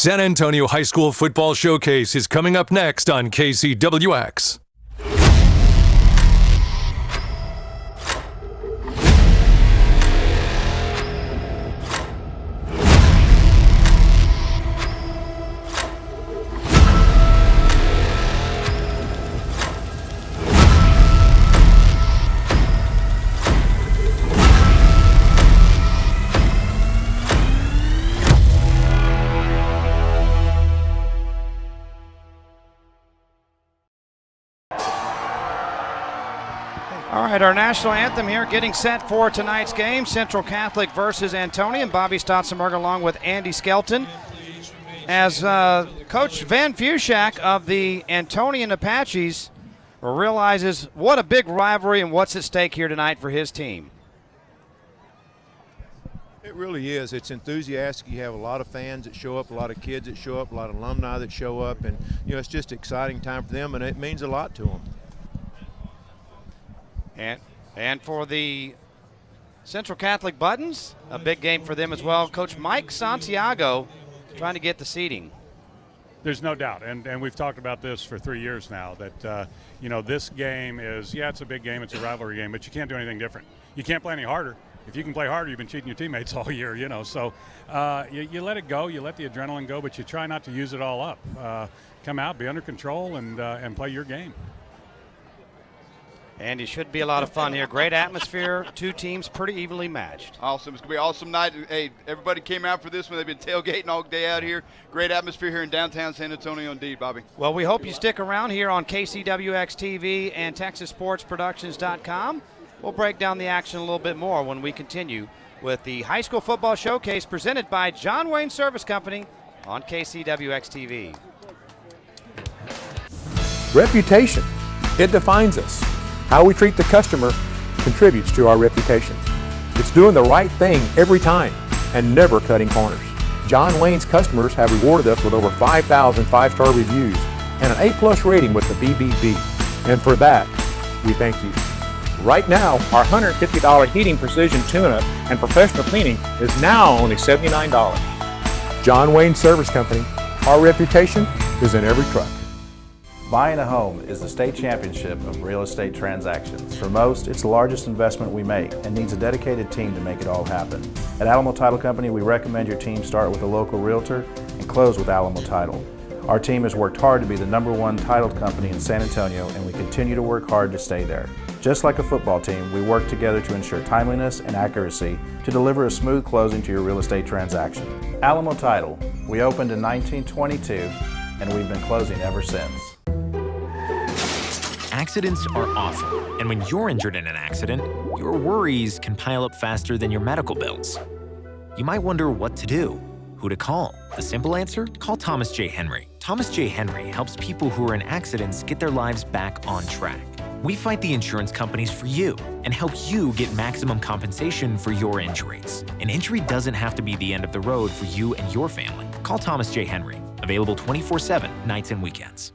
San Antonio High School Football Showcase is coming up next on KCWX. All right, our national anthem here getting set for tonight's game, Central Catholic versus Antonian. Bobby Stotzenberg along with Andy Skelton. As Coach Van Fushak of the Antonian Apaches realizes what a big rivalry and what's at stake here tonight for his team. It really is. It's enthusiastic. You have a lot of fans that show up, a lot of kids that show up, a lot of alumni that show up, and it's just an exciting time for them, and it means a lot to them. And for the Central Catholic Buttons, a big game for them as well. Coach Mike Santiago trying to get the seating. There's no doubt, and we've talked about this for 3 years now, that this game is, it's a big game, it's a rivalry game, but you can't do anything different. You can't play any harder. If you can play harder, you've been cheating your teammates all year, So you let it go, you let the adrenaline go, but you try not to use it all up. Come out, be under control, and play your game. And it should be a lot of fun here. Great atmosphere. Two teams pretty evenly matched. Awesome. It's going to be an awesome night. Hey, everybody came out for this one. They've been tailgating all day out here. Great atmosphere here in downtown San Antonio indeed, Bobby. Well, we hope you stick around here on KCWX TV and TexasSportsProductions.com. We'll break down the action a little bit more when we continue with the High School Football Showcase presented by John Wayne Service Company on KCWX TV. Reputation. It defines us. How we treat the customer contributes to our reputation. It's doing the right thing every time and never cutting corners. John Wayne's customers have rewarded us with over 5,000 five-star reviews and an A+ rating with the BBB. And for that, we thank you. Right now, our $150 heating precision tune-up and professional cleaning is now only $79. John Wayne Service Company. Our reputation is in every truck. Buying a home is the state championship of real estate transactions. For most, it's the largest investment we make and needs a dedicated team to make it all happen. At Alamo Title Company, we recommend your team start with a local realtor and close with Alamo Title. Our team has worked hard to be the #1 titled company in San Antonio, and we continue to work hard to stay there. Just like a football team, we work together to ensure timeliness and accuracy to deliver a smooth closing to your real estate transaction. Alamo Title. We opened in 1922, and we've been closing ever since. Accidents are awful, and when you're injured in an accident, your worries can pile up faster than your medical bills. You might wonder what to do, who to call. The simple answer? Call Thomas J. Henry. Thomas J. Henry helps people who are in accidents get their lives back on track. We fight the insurance companies for you and help you get maximum compensation for your injuries. An injury doesn't have to be the end of the road for you and your family. Call Thomas J. Henry. Available 24/7, nights and weekends.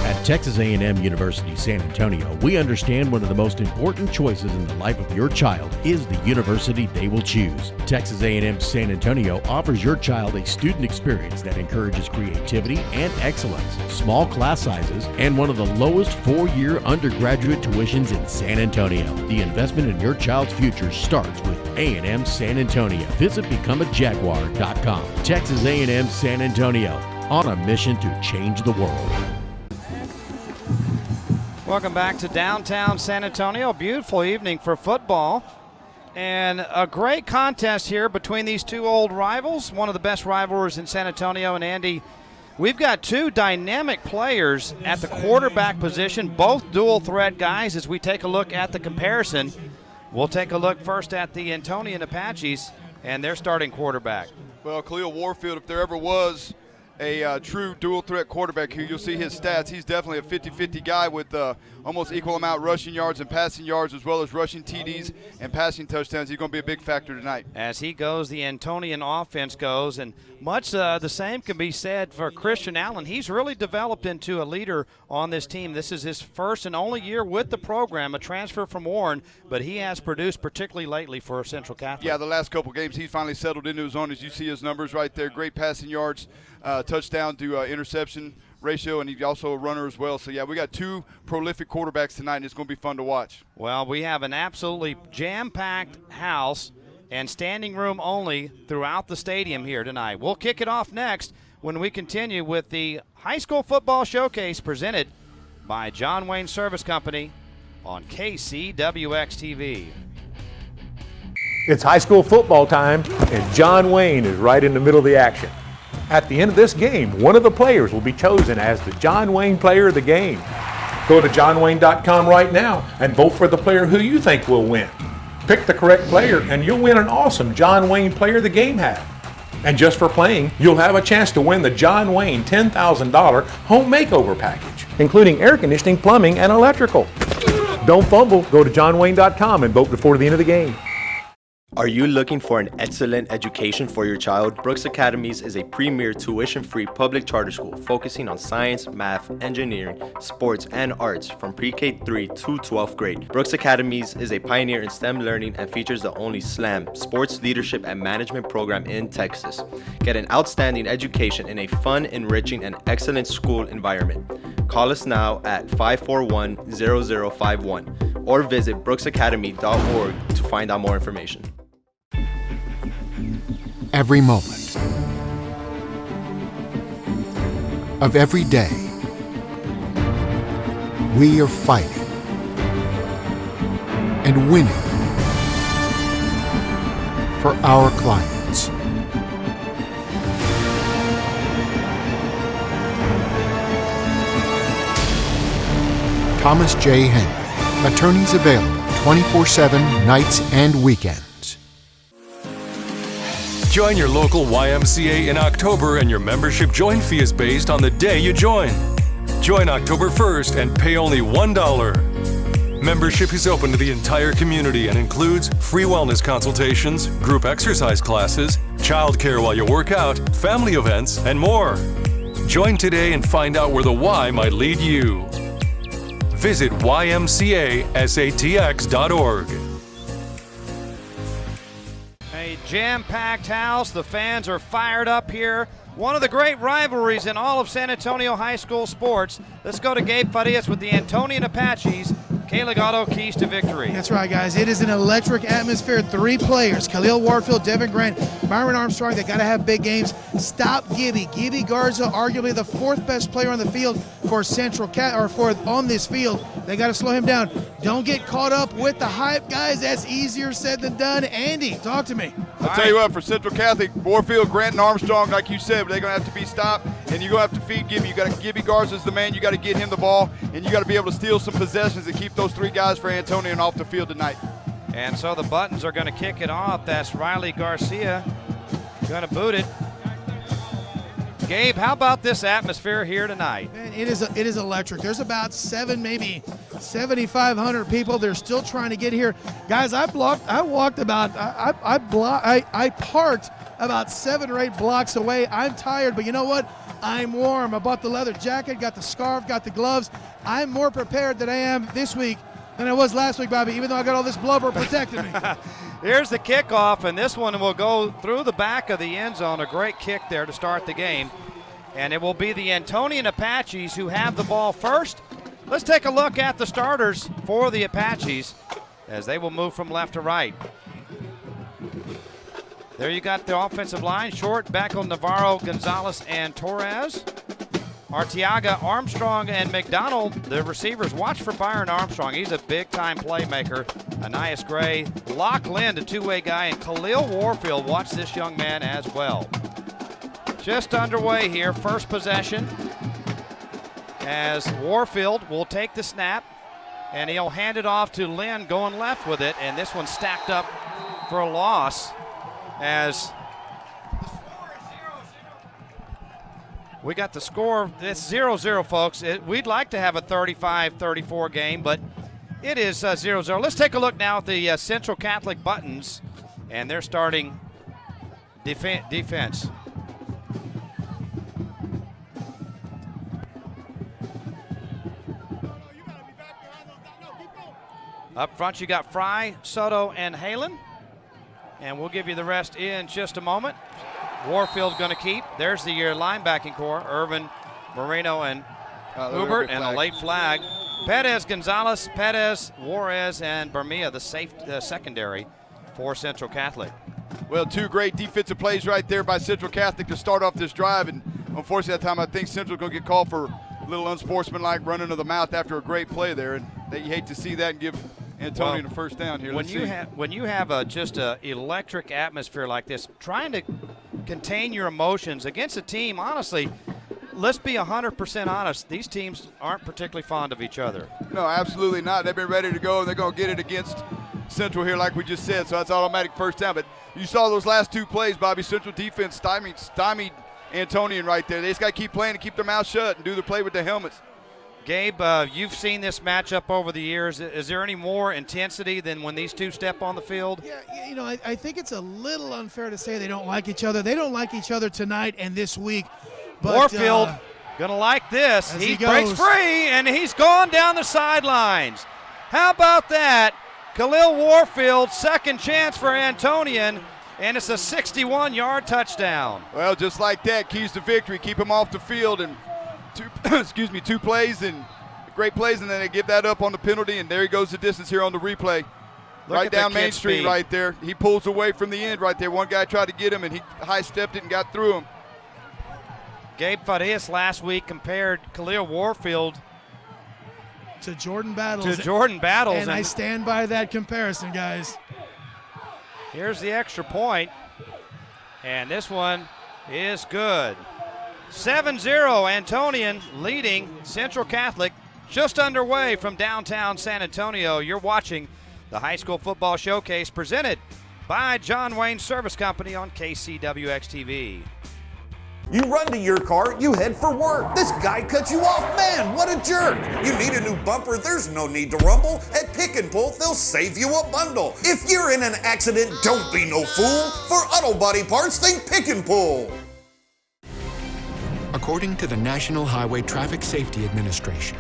At Texas A&M University San Antonio, we understand one of the most important choices in the life of your child is the university they will choose. Texas A&M San Antonio offers your child a student experience that encourages creativity and excellence, small class sizes, and one of the lowest 4-year undergraduate tuitions in San Antonio. The investment in your child's future starts with A&M San Antonio. Visit becomeajaguar.com. Texas A&M San Antonio, on a mission to change the world. Welcome back to downtown San Antonio. Beautiful evening for football. And a great contest here between these two old rivals, one of the best rivalries in San Antonio. And Andy, we've got two dynamic players at the quarterback position, both dual threat guys. As we take a look at the comparison, we'll take a look first at the Antonian Apaches and their starting quarterback. Well, Khalil Warfield, if there ever was a true dual threat quarterback here. You'll see his stats. He's definitely a 50-50 guy with almost equal amount rushing yards and passing yards, as well as rushing TDs and passing touchdowns. He's going to be a big factor tonight. As he goes, the Antonian offense goes, and much the same can be said for Christian Allen. He's really developed into a leader on this team. This is his first and only year with the program, a transfer from Warren, but he has produced particularly lately for Central Catholic. Yeah, the last couple games he's finally settled into his own. As you see his numbers right there, great passing yards, touchdown to interception ratio, and he's also a runner as well. So, yeah, we got two prolific quarterbacks tonight, and it's going to be fun to watch. Well, we have an absolutely jam-packed house and standing room only throughout the stadium here tonight. We'll kick it off next when we continue with the High School Football Showcase presented by John Wayne Service Company on KCWX-TV. It's high school football time, and John Wayne is right in the middle of the action. At the end of this game, one of the players will be chosen as the John Wayne Player of the Game. Go to johnwayne.com right now and vote for the player who you think will win. Pick the correct player, and you'll win an awesome John Wayne Player of the Game hat. And just for playing, you'll have a chance to win the John Wayne $10,000 home makeover package, including air conditioning, plumbing, and electrical. Don't fumble. Go to johnwayne.com and vote before the end of the game. Are you looking for an excellent education for your child? Brooks Academies is a premier tuition-free public charter school focusing on science, math, engineering, sports, and arts from pre-K 3 to 12th grade. Brooks Academies is a pioneer in STEM learning and features the only SLAM, Sports Leadership and Management program in Texas. Get an outstanding education in a fun, enriching, and excellent school environment. Call us now at 541-0051 or visit brooksacademy.org to find out more information. Every moment of every day, we are fighting and winning for our clients. Thomas J. Henry, attorneys available 24/7, nights and weekends. Join your local YMCA in October, and your membership join fee is based on the day you join. Join October 1st and pay only $1. Membership is open to the entire community and includes free wellness consultations, group exercise classes, childcare while you work out, family events, and more. Join today and find out where the Y might lead you. Visit ymcasatx.org. A jam-packed house. The fans are fired up here. One of the great rivalries in all of San Antonio high school sports. Let's go to Gabe Farias with the Antonian Apaches. K-Legato keys to victory. That's right, guys. It is an electric atmosphere. 3 players, Khalil Warfield, Devin Grant, Byron Armstrong. They got to have big games. Stop Gibby. Gibby Garza, arguably the 4th best player on the field for Central Cat, or for on this field. They got to slow him down. Don't get caught up with the hype, guys. That's easier said than done. Andy, talk to me. I'll tell you what, for Central Catholic, Warfield, Grant, and Armstrong, like you said, they're going to have to be stopped, and you're going to have to feed Gibby. You got to Gibby Garza's the man. You got to get him the ball, and you got to be able to steal some possessions and keep those 3 guys for Antonian off the field tonight. And so the Buttons are going to kick it off. That's Riley Garcia going to boot it. Gabe, how about this atmosphere here tonight? Man, it is electric. There's about 7,500 people. They're still trying to get here. Guys, I parked about 7 or 8 blocks away. I'm tired, but you know what? I'm warm. I bought the leather jacket, got the scarf, got the gloves. I'm more prepared than I am this week than I was last week, Bobby, even though I got all this blubber protecting me. Here's the kickoff, and this one will go through the back of the end zone. A great kick there to start the game. And it will be the Antonian Apaches who have the ball first. Let's take a look at the starters for the Apaches as they will move from left to right. There you got the offensive line. Short, Beckel, Navarro, Gonzalez, and Torres. Arteaga, Armstrong, and McDonald, the receivers. Watch for Byron Armstrong. He's a big-time playmaker. Anais Gray, Locke Lind, a two-way guy, and Khalil Warfield. Watch this young man as well. Just underway here, first possession, as Warfield will take the snap, and he'll hand it off to Lind going left with it, and this one's stacked up for a loss as We got the score. It's 0-0, folks. We'd like to have a 35-34 game, but it is 0-0. Let's take a look now at the Central Catholic Buttons, and they're starting defense. Up front, you got Fry, Soto, and Halen. And we'll give you the rest in just a moment. Warfield going to keep. There's the linebacking core. Irvin, Moreno, and Hubert, and a late flag. Perez, Gonzalez, Perez, Juarez, and Bermia, the secondary for Central Catholic. Well, two great defensive plays right there by Central Catholic to start off this drive. And unfortunately, that time I think Central's going to get called for a little unsportsmanlike running to the mouth after a great play there. And you hate to see that and give Antonian a first down here. When you have just an electric atmosphere like this, trying to contain your emotions against a team, honestly, let's be 100% honest, these teams aren't particularly fond of each other. No, absolutely not. They've been ready to go, and they're going to get it against Central here like we just said, so that's automatic first down. But you saw those last two plays, Bobby. Central defense stymied Antonian right there. They just got to keep playing and keep their mouth shut and do the play with the helmets. Gabe, you've seen this matchup over the years. Is there any more intensity than when these two step on the field? Yeah, you know, I think it's a little unfair to say they don't like each other. They don't like each other tonight and this week. But, Warfield gonna like this. He breaks free, and he's gone down the sidelines. How about that? Khalil Warfield, second chance for Antonian, and it's a 61-yard touchdown. Well, just like that, keys to victory. Keep him off the field, and two plays and great plays, and then they give that up on the penalty, and there he goes the distance here on the replay. Right down Main Street right there. He pulls away from the end right there. One guy tried to get him, and he high-stepped it and got through him. Gabe Farias last week compared Khalil Warfield to Jordan Battles. And I stand by that comparison, guys. Here's the extra point, and this one is good. 7-0, Antonian leading Central Catholic, just underway from downtown San Antonio. You're watching the High School Football Showcase presented by John Wayne Service Company on KCWX-TV. You run to your car, you head for work. This guy cuts you off. Man, what a jerk. You need a new bumper, there's no need to rumble. At Pick and Pull, they'll save you a bundle. If you're in an accident, don't be no fool. For auto body parts, think Pick and Pull. According to the National Highway Traffic Safety Administration,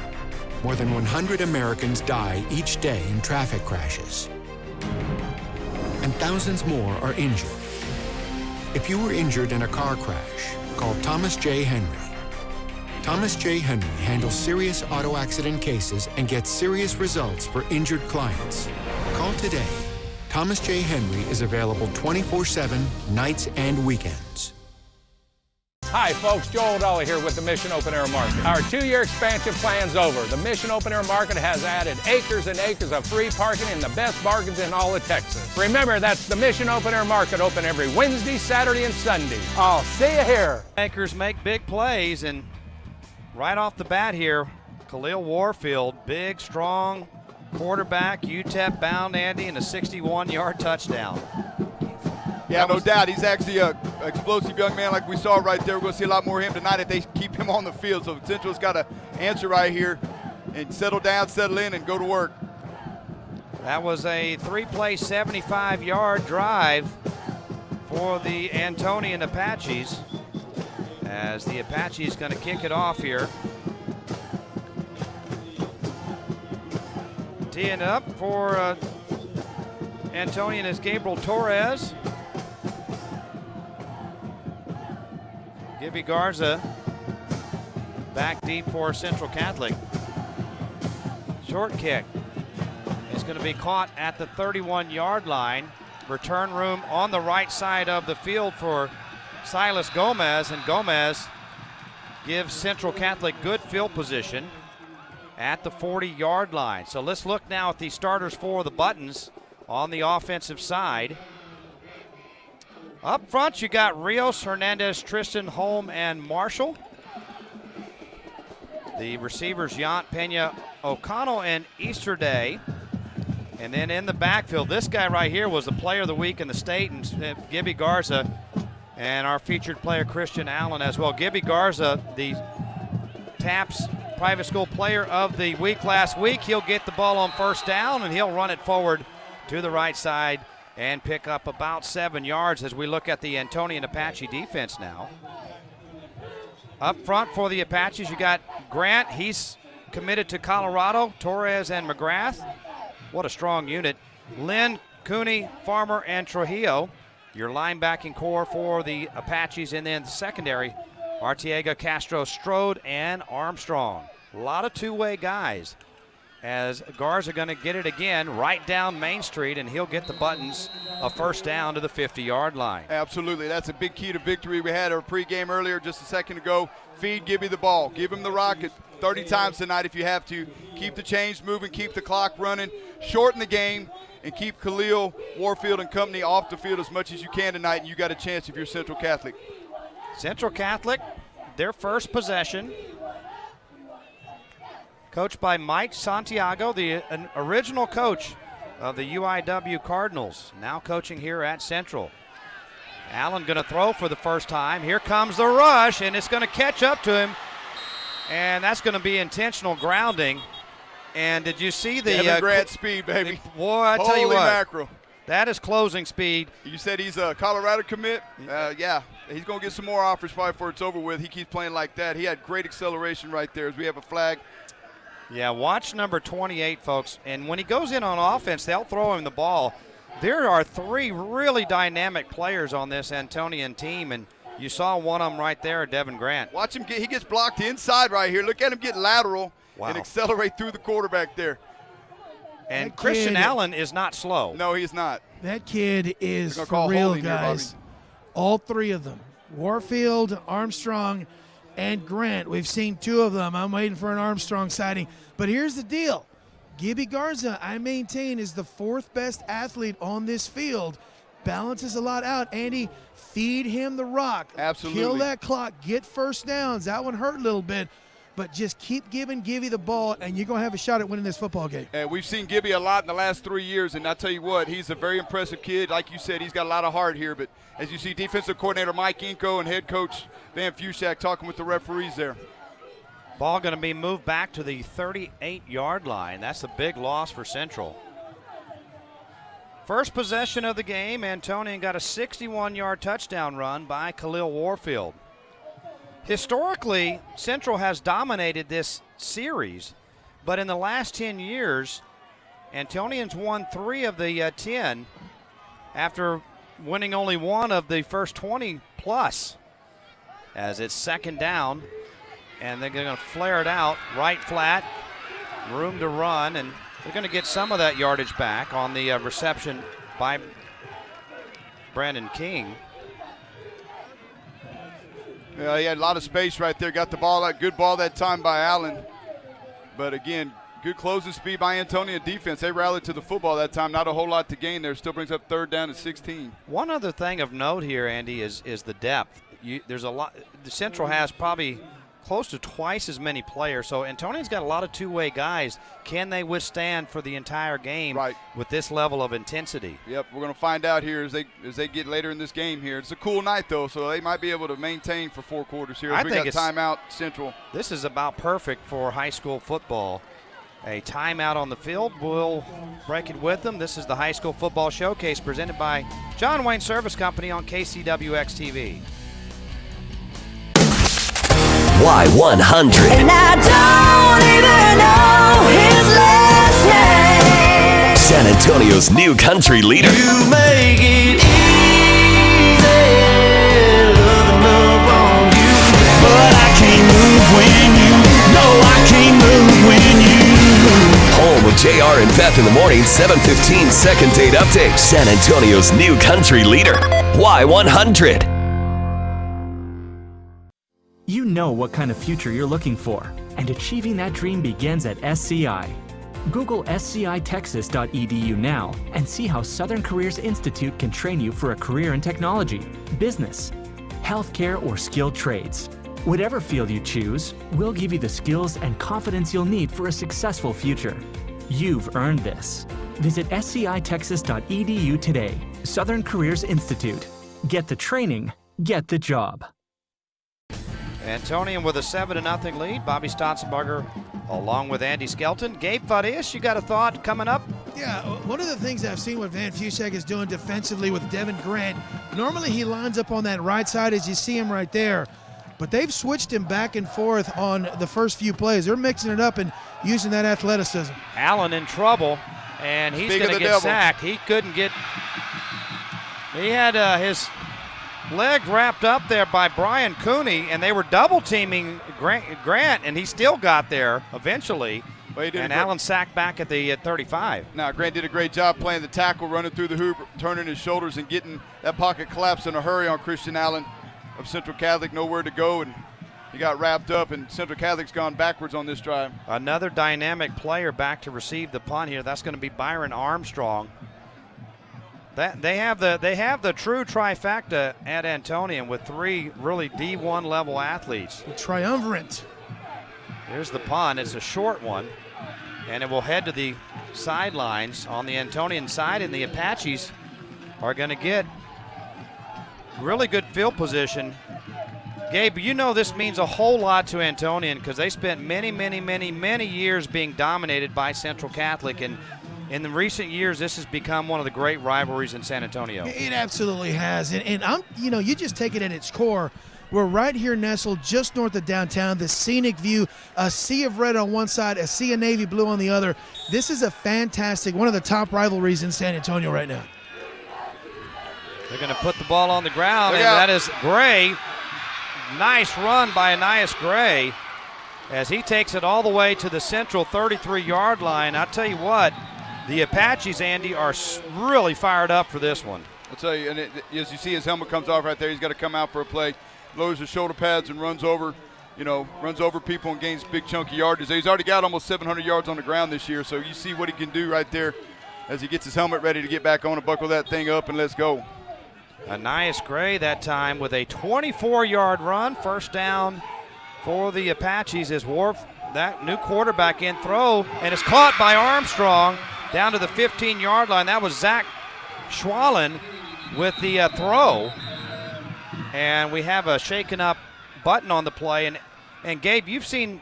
more than 100 Americans die each day in traffic crashes. And thousands more are injured. If you were injured in a car crash, call Thomas J. Henry. Thomas J. Henry handles serious auto accident cases and gets serious results for injured clients. Call today. Thomas J. Henry is available 24/7, nights and weekends. Hi, folks. Joel Dolly here with the Mission Open Air Market. Our 2-year expansion plan's over. The Mission Open Air Market has added acres and acres of free parking and the best bargains in all of Texas. Remember, that's the Mission Open Air Market, open every Wednesday, Saturday, and Sunday. I'll see you here. Makers make big plays, and right off the bat here, Khalil Warfield, big, strong quarterback, UTEP bound, Andy, and a 61-yard touchdown. Yeah, no doubt. He's actually an explosive young man like we saw right there. We're going to see a lot more of him tonight if they keep him on the field. So Central's got to answer right here and settle down, settle in, and go to work. That was a 3-play, 75-yard drive for the Antonian Apaches, as the Apaches going to kick it off here. Teeing up for Antonian is Gabriel Torres. Gibby Garza back deep for Central Catholic. Short kick is going to be caught at the 31-yard line. Return room on the right side of the field for Silas Gomez, and Gomez gives Central Catholic good field position at the 40-yard line. So let's look now at the starters for the Buttons on the offensive side. Up front, you got Rios, Hernandez, Tristan, Holm, and Marshall. The receivers, Yant, Pena, O'Connell, and Easterday. And then in the backfield, this guy right here was the player of the week in the state, and Gibby Garza And our featured player, Christian Allen, as well. Gibby Garza, the TAPS Private School Player of the Week last week. He'll get the ball on first down, and he'll run it forward to the right side and pick up about 7 yards as we look at the Antonian Apache defense now. Up front for the Apaches, you got Grant. He's committed to Colorado. Torres and McGrath. What a strong unit. Lynn, Cooney, Farmer, and Trujillo. Your linebacking core for the Apaches. And then the secondary, Arteaga, Castro, Strode, and Armstrong. A lot of two-way guys. As Garza are going to get it again right down Main Street, and he'll get the Buttons a first down to the 50-yard line. Absolutely. That's a big key to victory. We had our pregame earlier just a second ago. Feed Gibby the ball. Give him the rock 30 times tonight if you have to. Keep the chains moving. Keep the clock running. Shorten the game, and keep Khalil, Warfield, and company off the field as much as you can tonight, and you got a chance if you're Central Catholic. Central Catholic, their first possession. Coached by Mike Santiago, the original coach of the UIW Cardinals, now coaching here at Central. Allen going to throw for the first time. Here comes the rush, and it's going to catch up to him, and that's going to be intentional grounding. And did you see the Devin Grant speed, baby? Boy, I tell you what, mackerel. That is closing speed. You said he's a Colorado commit? Yeah, he's going to get some more offers probably before it's over with. He keeps playing like that. He had great acceleration right there as we have a flag. Yeah, watch number 28, folks. And when he goes in on offense, they'll throw him the ball. There are 3 really dynamic players on this Antonian team, and you saw one of them right there, Devin Grant. Watch him he gets blocked inside right here. Look at him get lateral and accelerate through the quarterback there. And Christian Allen is not slow. No, he's not. That kid is for real, guys. All 3 of them, Warfield, Armstrong, and Grant. We've seen 2 of them. I'm waiting for an Armstrong sighting. But here's the deal. Gibby Garza, I maintain, is the 4th best athlete on this field. Balances a lot out. Andy, feed him the rock. Absolutely. Kill that clock. Get first downs. That one hurt a little bit. But just keep giving Gibby the ball, and you're going to have a shot at winning this football game. And we've seen Gibby a lot in the last 3 years, and I tell you what, he's a very impressive kid. Like you said, he's got a lot of heart here. But as you see, defensive coordinator Mike Inco and head coach Van Fushak talking with the referees there. Ball going to be moved back to the 38-yard line. That's a big loss for Central. First possession of the game, Antonian got a 61-yard touchdown run by Khalil Warfield. Historically, Central has dominated this series, but in the last 10 years, Antonian's won 3 of the 10 after winning only 1 of the first 20 plus. As it's second down, and they're going to flare it out right flat, room to run, and they're going to get some of that yardage back on the reception by Brandon King. Yeah, he had a lot of space right there. Got the ball out. Good ball that time by Allen. But again, good closing speed by Antonian defense. They rallied to the football that time. Not a whole lot to gain there. Still brings up 3rd down and 16. One other thing of note here, Andy, is the depth. There's a lot. The Central has probably close to twice as many players. So Antonian's got a lot of two-way guys. Can they withstand for the entire game with this level of intensity? Yep, we're going to find out here as they get later in this game here. It's a cool night, though, so they might be able to maintain for 4 quarters here. I think it's timeout Central. This is about perfect for high school football. A timeout on the field. We'll break it with them. This is the High School Football Showcase presented by John Wayne Service Company on KCWX-TV. Y100. And I don't even know his last name. San Antonio's new country leader. You make it easy, loving up on you. But I can't move when you, no, I can't move when you. Home of JR and Beth in the morning, 7:15 second date update. San Antonio's new country leader, Y100. You know what kind of future you're looking for, and achieving that dream begins at SCI. Google scitexas.edu now and see how Southern Careers Institute can train you for a career in technology, business, healthcare, or skilled trades. Whatever field you choose, we'll give you the skills and confidence you'll need for a successful future. You've earned this. Visit scitexas.edu today. Southern Careers Institute. Get the training get the job. Antonian with a 7-0 lead. Bobby Stotzenberger along with Andy Skelton. Gabe Vadish, you got a thought coming up? Yeah, one of the things I've seen what Van Fushek is doing defensively with Devin Grant, normally he lines up on that right side as you see him right there, but they've switched him back and forth on the first few plays. They're mixing it up and using that athleticism. Allen in trouble, and he's going to get sacked. He couldn't get – he had his leg wrapped up there by Brian Cooney, and they were double-teaming Grant, and he still got there eventually. And Allen sacked back at the 35. Now, Grant did a great job playing the tackle, running through the hoop, turning his shoulders, and getting that pocket collapse in a hurry on Christian Allen of Central Catholic. Nowhere to go, and he got wrapped up, and Central Catholic's gone backwards on this drive. Another dynamic player back to receive the punt here. That's going to be Byron Armstrong. They have the true trifecta at Antonian with 3 really D1 level athletes. The triumvirate. Here's the punt. It's a short one, and it will head to the sidelines on the Antonian side, and the Apaches are going to get really good field position. Gabe, you know this means a whole lot to Antonian because they spent many years being dominated by Central Catholic, and in the recent years, this has become one of the great rivalries in San Antonio. It absolutely has, and you just take it at its core. We're right here nestled just north of downtown, the scenic view, a sea of red on one side, a sea of navy blue on the other. This is a fantastic, one of the top rivalries in San Antonio right now. They're going to put the ball on the ground, and that is Gray. Nice run by Anais Gray as he takes it all the way to the Central 33-yard line. I'll tell you what, the Apaches, Andy, are really fired up for this one. I'll tell you, and as you see his helmet comes off right there, he's got to come out for a play. Lowers his shoulder pads and runs over people and gains big chunky yardage. He's already got almost 700 yards on the ground this year, so you see what he can do right there as he gets his helmet ready to get back on and buckle that thing up and let's go. Anais Gray that time with a 24-yard run. First down for the Apaches as Wharf, that new quarterback in throw, and it's caught by Armstrong down to the 15-yard line. That was Zach Schwallen with the throw. And we have a shaken up button on the play. And Gabe, you've seen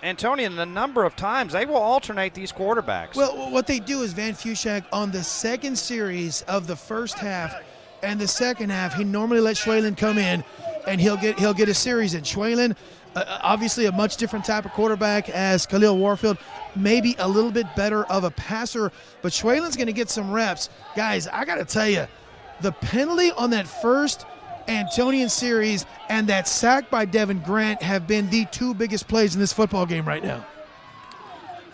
Antonian a number of times. They will alternate these quarterbacks. Well, what they do is Van Fushek on the second series of the first half and the second half, he normally lets Schwalen come in and he'll get a series in. Schwalen, obviously a much different type of quarterback as Khalil Warfield, maybe a little bit better of a passer, but Schwalen's going to get some reps. Guys, I got to tell you, the penalty on that first Antonian series and that sack by Devin Grant have been the 2 biggest plays in this football game right now.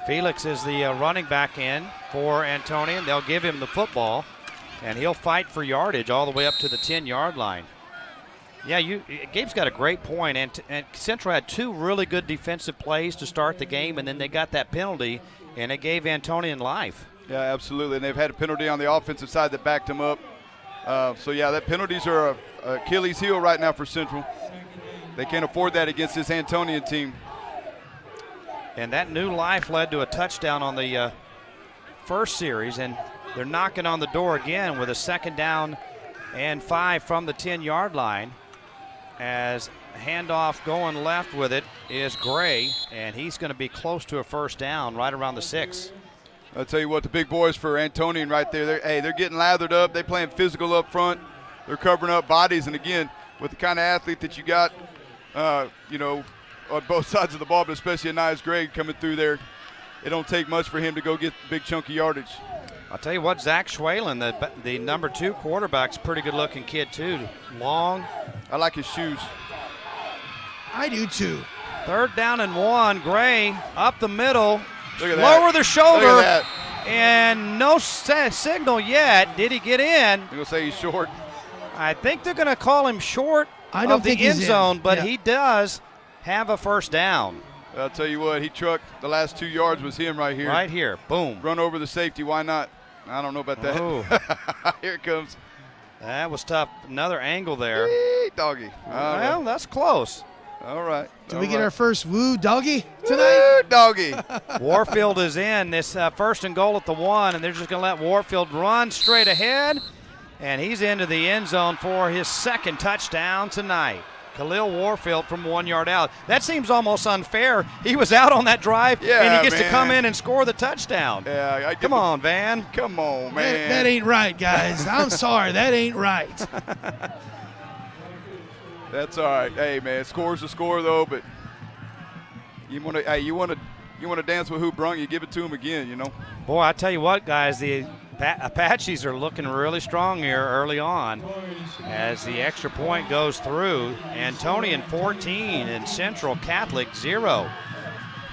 Felix is the running back in for Antonian. They'll give him the football, and he'll fight for yardage all the way up to the 10-yard line. Yeah, Gabe's got a great point, and Central had 2 really good defensive plays to start the game, and then they got that penalty, and it gave Antonian life. Yeah, absolutely, and they've had a penalty on the offensive side that backed them up. That penalties are a Achilles heel right now for Central. They can't afford that against this Antonian team. And that new life led to a touchdown on the first series, and they're knocking on the door again with a 2nd down and 5 from the 10-yard line. As handoff going left with it is Gray, and he's going to be close to a first down right around the 6. I'll tell you what, the big boys for Antonian right there, they're getting lathered up. They're playing physical up front. They're covering up bodies, and again, with the kind of athlete that you got, on both sides of the ball, but especially Anais Gray coming through there, it don't take much for him to go get big chunky yardage. I'll tell you what, Zach Schwalen, the number 2 quarterback's a pretty good-looking kid too. Long. I like his shoes. I do too. 3rd down and 1. Gray up the middle. Look at Lower that. the shoulder. Look at that. And no signal yet. Did he get in? You're going to say he's short? I think they're going to call him short of the end zone, but he does have a first down. I'll tell you what, he trucked the last 2 yards was him right here. Right here. Boom. Run over the safety. Why not? I don't know about that. Oh. Here it comes. That was tough. Another angle there. Hey, doggy. Well, that's close. All right. Do we get our first woo doggy tonight? Woo doggy. Warfield is in this 1st and goal at the 1, and they're just going to let Warfield run straight ahead. And he's into the end zone for his second touchdown tonight. Khalil Warfield from 1 yard out. That seems almost unfair. He was out on that drive, and he gets to come in and score the touchdown. Yeah, come on, Van. Come on, man. That ain't right, guys. I'm sorry. That ain't right. That's all right. Hey, man, score's a score, though, but you want to dance with who brung you, give it to him again, you know. Boy, I tell you what, guys, the Apaches are looking really strong here early on as the extra point goes through. Antonian 14 and Central Catholic 0.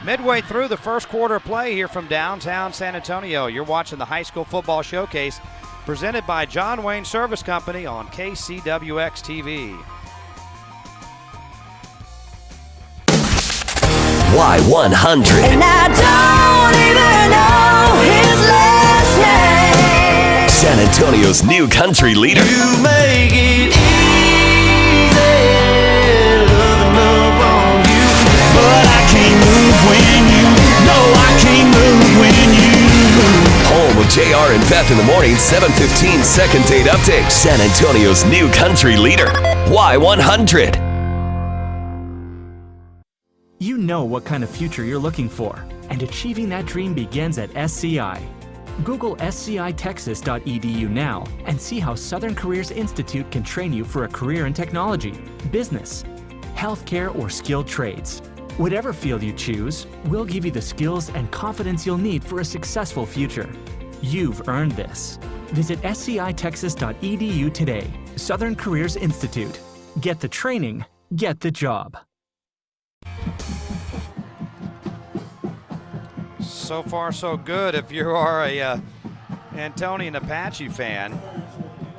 Midway through the first quarter play here from downtown San Antonio. You're watching the High School Football Showcase presented by John Wayne Service Company on KCWX TV. Y100. And I don't even know his last name. San Antonio's new country leader. You make it easy, loving up on you. But I can't move when you, no, I can't move when you. Home with JR and Beth in the morning, 7:15 second date update. San Antonio's new country leader. Y100. You know what kind of future you're looking for, and achieving that dream begins at SCI. Google scitexas.edu now and see how Southern Careers Institute can train you for a career in technology, business, healthcare, or skilled trades. Whatever field you choose, we'll give you the skills and confidence you'll need for a successful future. You've earned this. Visit scitexas.edu today. Southern Careers Institute. Get the training, get the job. So far, so good if you are a Antonian Apache fan.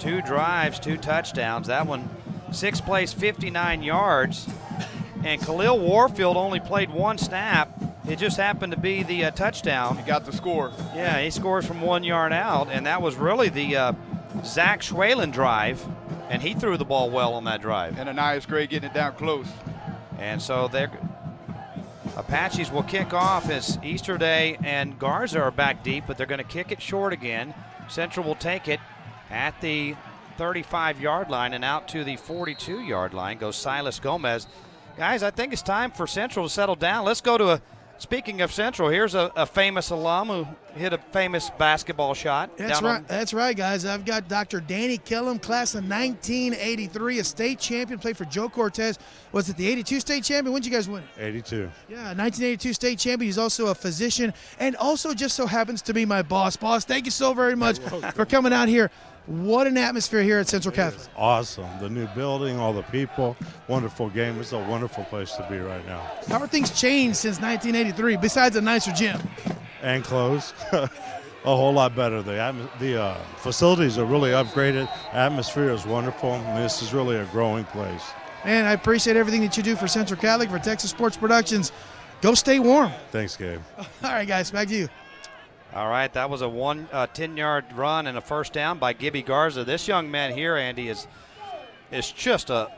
2 drives, 2 touchdowns. That one, 6 plays, 59 yards. And Khalil Warfield only played 1 snap. It just happened to be the touchdown. He got the score. Yeah, he scores from 1 yard out, and that was really the Zach Schwalen drive, and he threw the ball well on that drive. And Ananias Gray getting it down close. And so they're Apaches will kick off as Easterday and Garza are back deep, but they're going to kick it short again. Central will take it at the 35-yard line and out to the 42-yard line goes Silas Gomez. Guys, I think it's time for Central to settle down. Let's go to speaking of Central, here's a famous alum who hit a famous basketball shot. That's right. That's right, guys. I've got Dr. Danny Killam, class of 1983, a state champion, played for Joe Cortez. Was it the 82 state champion? When did you guys win it? 82. Yeah, 1982 state champion. He's also a physician and also just so happens to be my boss. Boss, thank you so very much for coming out here. What an atmosphere here at Central Catholic. Awesome. The new building, all the people, wonderful game. It's a wonderful place to be right now. How are things changed since 1983 besides a nicer gym? And clothes. A whole lot better. The facilities are really upgraded. Atmosphere is wonderful. And this is really a growing place. Man, I appreciate everything that you do for Central Catholic, for Texas Sports Productions. Go stay warm. Thanks, Gabe. All right, guys, back to you. All right, that was a 10-yard run and a first down by Gibby Garza. This young man here, Andy, is just a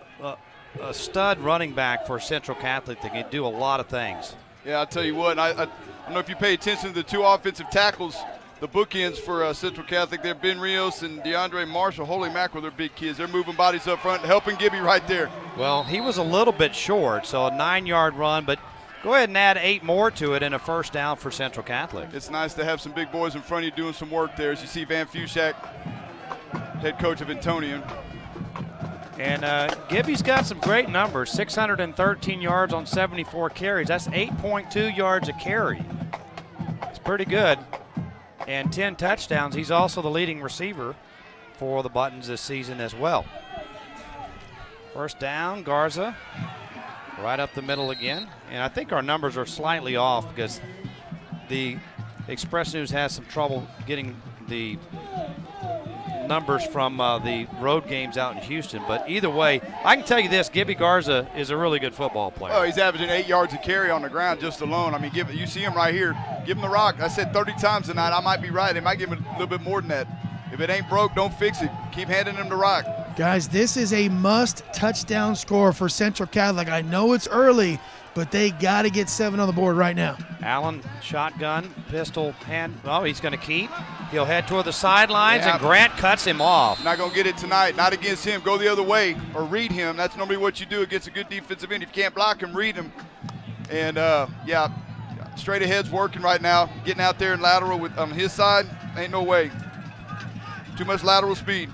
stud running back for Central Catholic that can do a lot of things. Yeah, I'll tell you what, I don't know if you pay attention to the 2 offensive tackles, the bookends for Central Catholic. They're Ben Rios and DeAndre Marshall. Holy mackerel, they're big kids. They're moving bodies up front, helping Gibby right there. Well, he was a little bit short, so a 9-yard run, but go ahead and add 8 more to it and a first down for Central Catholic. It's nice to have some big boys in front of you doing some work there. As you see Van Fushak, head coach of Antonian. And Gibby's got some great numbers, 613 yards on 74 carries. That's 8.2 yards a carry. It's pretty good. And 10 touchdowns. He's also the leading receiver for the Buttons this season as well. First down, Garza. Right up the middle again. And I think our numbers are slightly off because the Express News has some trouble getting the numbers from the road games out in Houston. But either way, I can tell you this, Gibby Garza is a really good football player. Oh, he's averaging 8 yards a carry on the ground just alone. I mean, you see him right here. Give him the rock. I said 30 times tonight. I might be right. They might give him a little bit more than that. If it ain't broke, don't fix it. Keep handing him the rock. Guys, this is a must touchdown score for Central Catholic. I know it's early, but they got to get 7 on the board right now. Allen, shotgun, pistol, hand. Oh, he's going to keep. He'll head toward the sidelines, and Grant cuts him off. Not going to get it tonight. Not against him. Go the other way or read him. That's normally what you do against a good defensive end. If you can't block him, read him. And, yeah, straight ahead's working right now. Getting out there in lateral on his side, ain't no way. Too much lateral speed.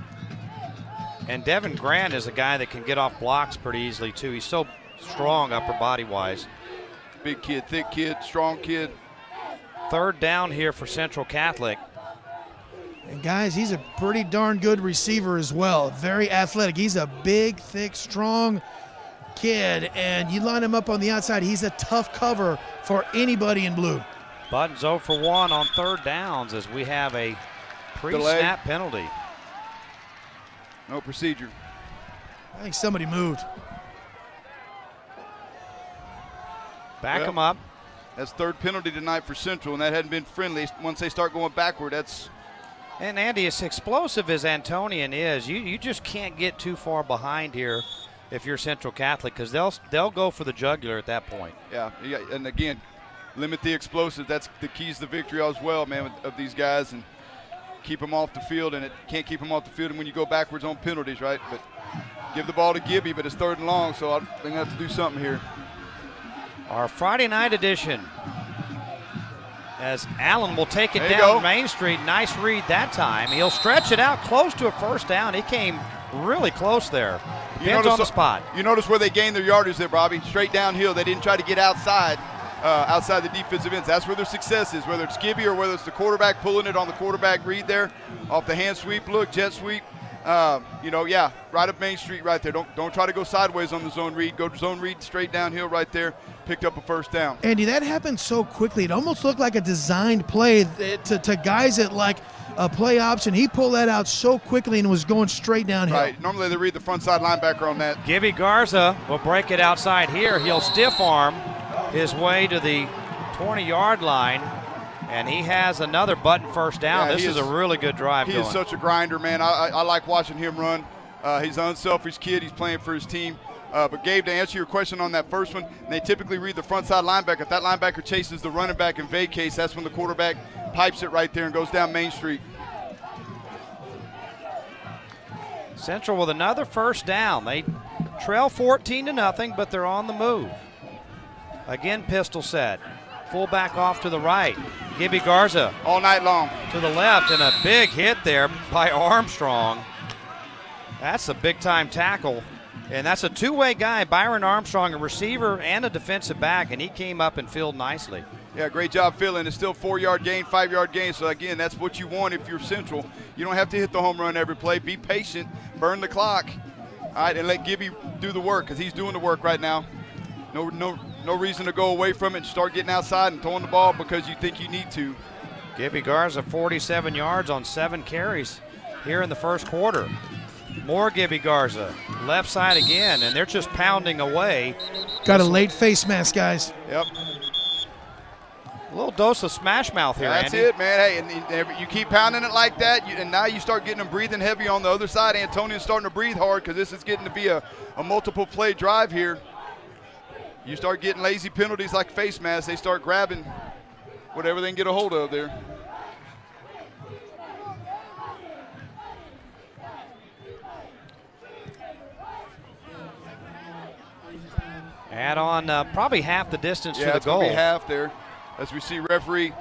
And Devin Grant is a guy that can get off blocks pretty easily, too. He's so strong upper body-wise. Big kid, thick kid, strong kid. 3rd down here for Central Catholic. And, guys, he's a pretty darn good receiver as well. Very athletic. He's a big, thick, strong kid, and you line him up on the outside, he's a tough cover for anybody in blue. Buttons 0 for 1 on 3rd downs as we have a pre-snap penalty. No procedure. I think somebody moved. Back him up. That's 3rd penalty tonight for Central, and that hadn't been friendly. Once they start going backward, that's... And, Andy, as explosive as Antonian is, you just can't get too far behind here if you're Central Catholic, because they'll go for the jugular at that point. Yeah, and again, limit the explosive. That's the keys to victory as well, man, of these guys, and keep them off the field. And it can't keep them off the field and when you go backwards on penalties, right? But give the ball to Gibby, but it's 3rd and long, so I think I have to do something here. Our Friday night edition, as Allen will take it down Main Street. Nice read that time. He'll stretch it out close to a 1st down. He came really close there. Depends on the spot. You notice where they gained their yardage there, Bobby. Straight downhill. They didn't try to get outside the defensive ends. That's where their success is, whether it's Gibby or whether it's the quarterback pulling it on the quarterback read there, off the hand sweep, jet sweep. Right up Main Street right there. Don't try to go sideways on the zone read. Go to zone read straight downhill right there. Picked up a 1st down. Andy, that happened so quickly. It almost looked like a designed play to guys that like a play option. He pulled that out so quickly and was going straight downhill. Right. Normally they read the front side linebacker on that. Gibby Garza will break it outside here. He'll stiff arm his way to the 20-yard line, and he has another button 1st down. Yeah, this is a really good drive He going. is such a grinder, man. I like watching him run. He's an unselfish kid. He's playing for his team. But, Gabe, to answer your question on that first one, they typically read the front side linebacker. If that linebacker chases the running back and vacates, that's when the quarterback pipes it right there and goes down Main Street. Central with another 1st down. They trail 14-0, but they're on the move. Again, pistol set. Fullback off to the right. Gibby Garza. All night long. To the left, and a big hit there by Armstrong. That's a big-time tackle. And that's a two-way guy, Byron Armstrong, a receiver and a defensive back, and he came up and filled nicely. Yeah, great job filling. It's still 4-yard gain, 5-yard gain. So, again, that's what you want if you're Central. You don't have to hit the home run every play. Be patient. Burn the clock. All right, and let Gibby do the work because he's doing the work right now. No reason to go away from it and start getting outside and throwing the ball because you think you need to. Gibby Garza, 47 yards on 7 carries here in the 1st quarter. More Gibby Garza, left side again, and they're just pounding away. Got a late face mask, guys. Yep. A little dose of smash mouth here, That's Andy. it, man. Hey, and you keep pounding it like that, and now you start getting them breathing heavy on the other side. Antonian's starting to breathe hard because this is getting to be a multiple play drive here. You start getting lazy penalties like face masks. They start grabbing whatever they can get a hold of there. Add on probably half the distance to the Yeah, it's goal. going to be half there as we see referee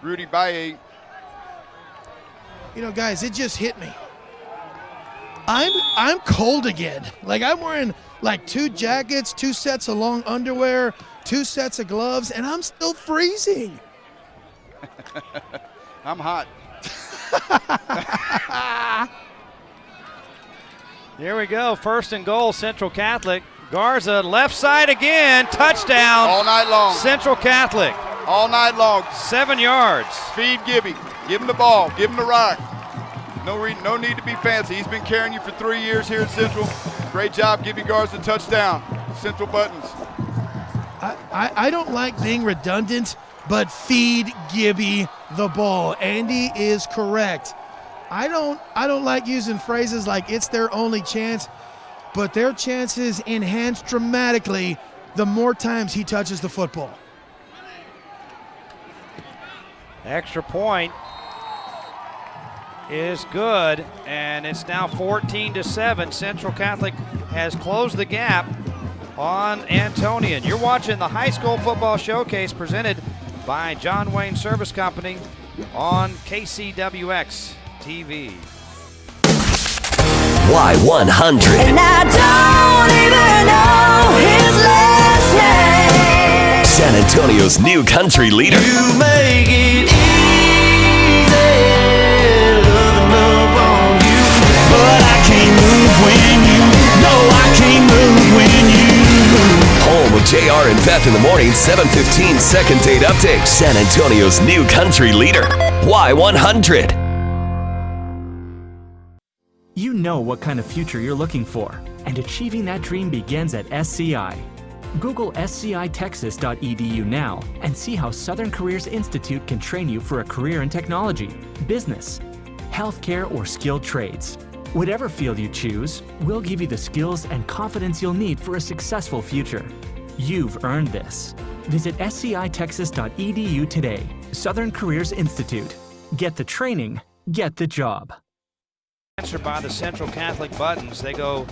Rudy Baye. You know, guys, it just hit me. I'm cold again. Like, I'm wearing like 2 jackets, 2 sets of long underwear, 2 sets of gloves, and I'm still freezing. I'm hot. Here we go, 1st and goal, Central Catholic. Garza, left side again, touchdown. All night long. Central Catholic. All night long. 7 yards. Feed Gibby. Give him the ball. Give him the rock. No need to be fancy. He's been carrying you for 3 years here at Central. Great job, Gibby Garza, touchdown. Central buttons. I don't like being redundant, but feed Gibby the ball. Andy is correct. I don't like using phrases like it's their only chance, but their chances enhance dramatically the more times he touches the football. Extra point is good, and it's now 14-7. Central Catholic has closed the gap on Antonian. You're watching the High School Football Showcase presented by John Wayne Service Company on KCWX TV. Y100. And I don't even know his last name. San Antonio's new country leader. You make it easy, loving up on you. But I can't move when you, no, I can't move when you. Home of JR and Beth in the morning, 7:15 second date update. San Antonio's new country leader. Y100. You know what kind of future you're looking for, and achieving that dream begins at SCI. Google scitexas.edu now and see how Southern Careers Institute can train you for a career in technology, business, healthcare, or skilled trades. Whatever field you choose, we'll give you the skills and confidence you'll need for a successful future. You've earned this. Visit scitexas.edu today. Southern Careers Institute. Get the training, get the job. Answered by the Central Catholic Buttons. They go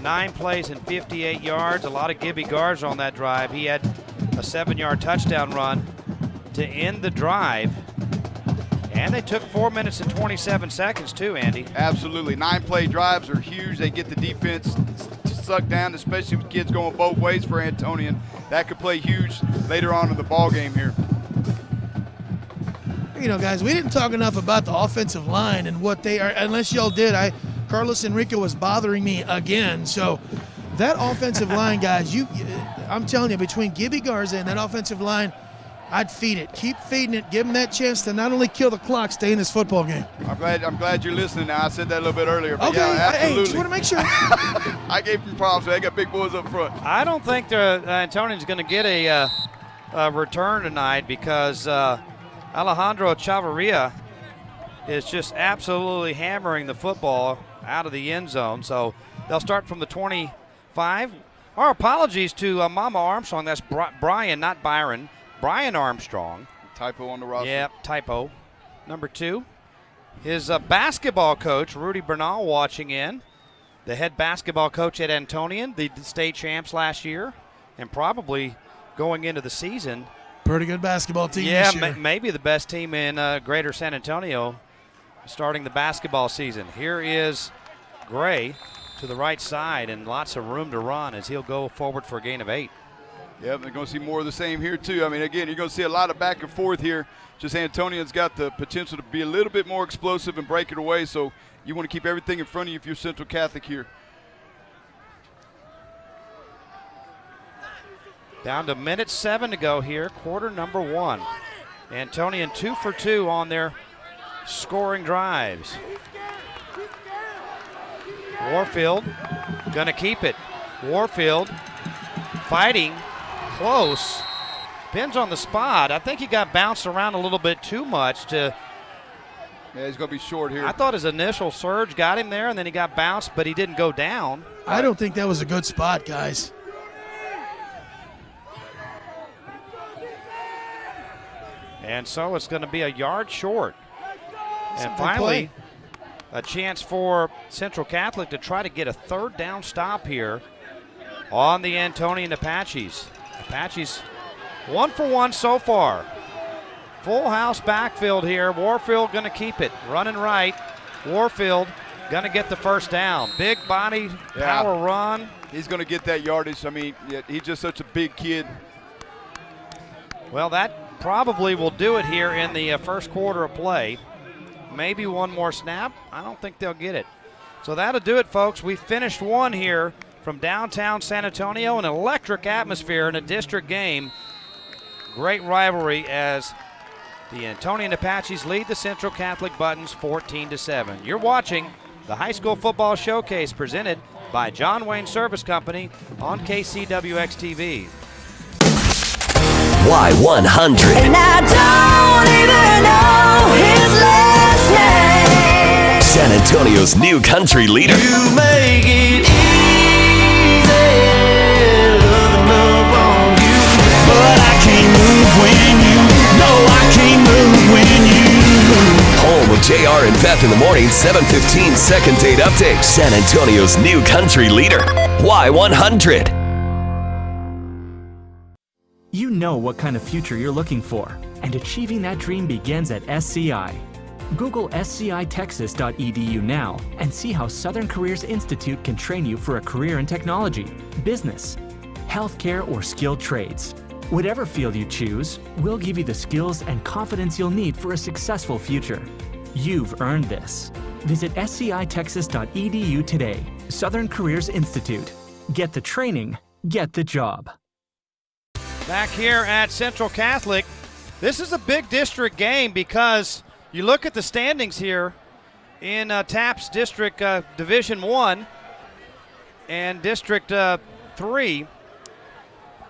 9 plays and 58 yards. A lot of Gibby Garza on that drive. He had a 7-yard touchdown run to end the drive. And they took 4 minutes and 27 seconds too, Andy. Absolutely. 9-play drives are huge. They get the defense sucked down, especially with kids going both ways for Antonian. That could play huge later on in the ball game here. You know, guys, we didn't talk enough about the offensive line and what they are, unless y'all did. Carlos Enrique was bothering me again. So that offensive line, guys, I'm telling you, between Gibby Garza and that offensive line, I'd feed it. Keep feeding it. Give them that chance to not only kill the clock, stay in this football game. I'm glad you're listening now. I said that a little bit earlier. But okay, yeah, absolutely. Hey, just want to make sure. I gave them props. They got big boys up front. I don't think the Antonian's going to get a return tonight because Alejandro Chavarria is just absolutely hammering the football out of the end zone. So they'll start from the 25. Our apologies to Mama Armstrong. That's Brian, not Byron. Brian Armstrong. Typo on the roster. Yep, typo. Number 2. His basketball coach, Rudy Bernal, watching in. The head basketball coach at Antonian, the state champs last year, and probably going into the season. Pretty good basketball team this year. Yeah, maybe the best team in Greater San Antonio starting the basketball season. Here is Gray to the right side and lots of room to run as he'll go forward for a gain of 8. Yep, they're going to see more of the same here, too. I mean, again, you're going to see a lot of back and forth here. Just Antonian's got the potential to be a little bit more explosive and break it away, so you want to keep everything in front of you if you're Central Catholic here. Down to minute 7 to go here, quarter number 1. Antonian 2 for 2 on their scoring drives. Warfield gonna keep it. Warfield fighting close. Pins on the spot. I think he got bounced around a little bit too much to. Yeah, he's gonna be short here. I thought his initial surge got him there and then he got bounced, but he didn't go down. I don't think that was a good spot, guys. And so it's going to be a yard short. And finally, a chance for Central Catholic to try to get a 3rd down stop here on the Antonian Apaches. Apaches 1 for 1 so far. Full house backfield here. Warfield going to keep it. Running right. Warfield going to get the 1st down. Big body, power run. He's going to get that yardage. I mean, he's just such a big kid. Well, that probably will do it here in the first quarter of play. Maybe one more snap. I don't think they'll get it. So that'll do it, folks. We finished one here from downtown San Antonio, an electric atmosphere in a district game. Great rivalry as the Antonian Apaches lead the Central Catholic Buttons 14-7. You're watching the High School Football Showcase presented by John Wayne Service Company on KCWX TV. Y100. And I don't even know his last name. San Antonio's new country leader. You make it easy, loving up on you. But I can't move when you, no, I can't move when you. Home of JR and Beth in the morning, 7:15 second date update. San Antonio's new country leader. Y100. You know what kind of future you're looking for, and achieving that dream begins at SCI. Google scitexas.edu now and see how Southern Careers Institute can train you for a career in technology, business, healthcare, or skilled trades. Whatever field you choose, we'll give you the skills and confidence you'll need for a successful future. You've earned this. Visit scitexas.edu today. Southern Careers Institute. Get the training, get the job. Back here at Central Catholic, this is a big district game because you look at the standings here in TAPS District Division 1 and District 3.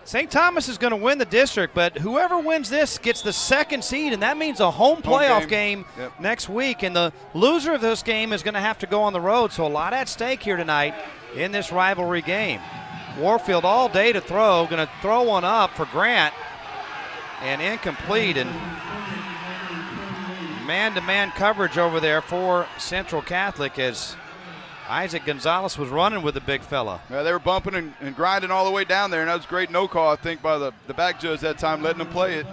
St. Thomas is going to win the district, but whoever wins this gets the second seed, and that means a home playoff game next week. And the loser of this game is going to have to go on the road, so a lot at stake here tonight in this rivalry game. Warfield all day to throw, going to throw one up for Grant, and incomplete, and man-to-man coverage over there for Central Catholic as Isaac Gonzalez was running with the big fella. Yeah, they were bumping and grinding all the way down there, and that was a great no call, I think, by the back judge that time, letting them play it.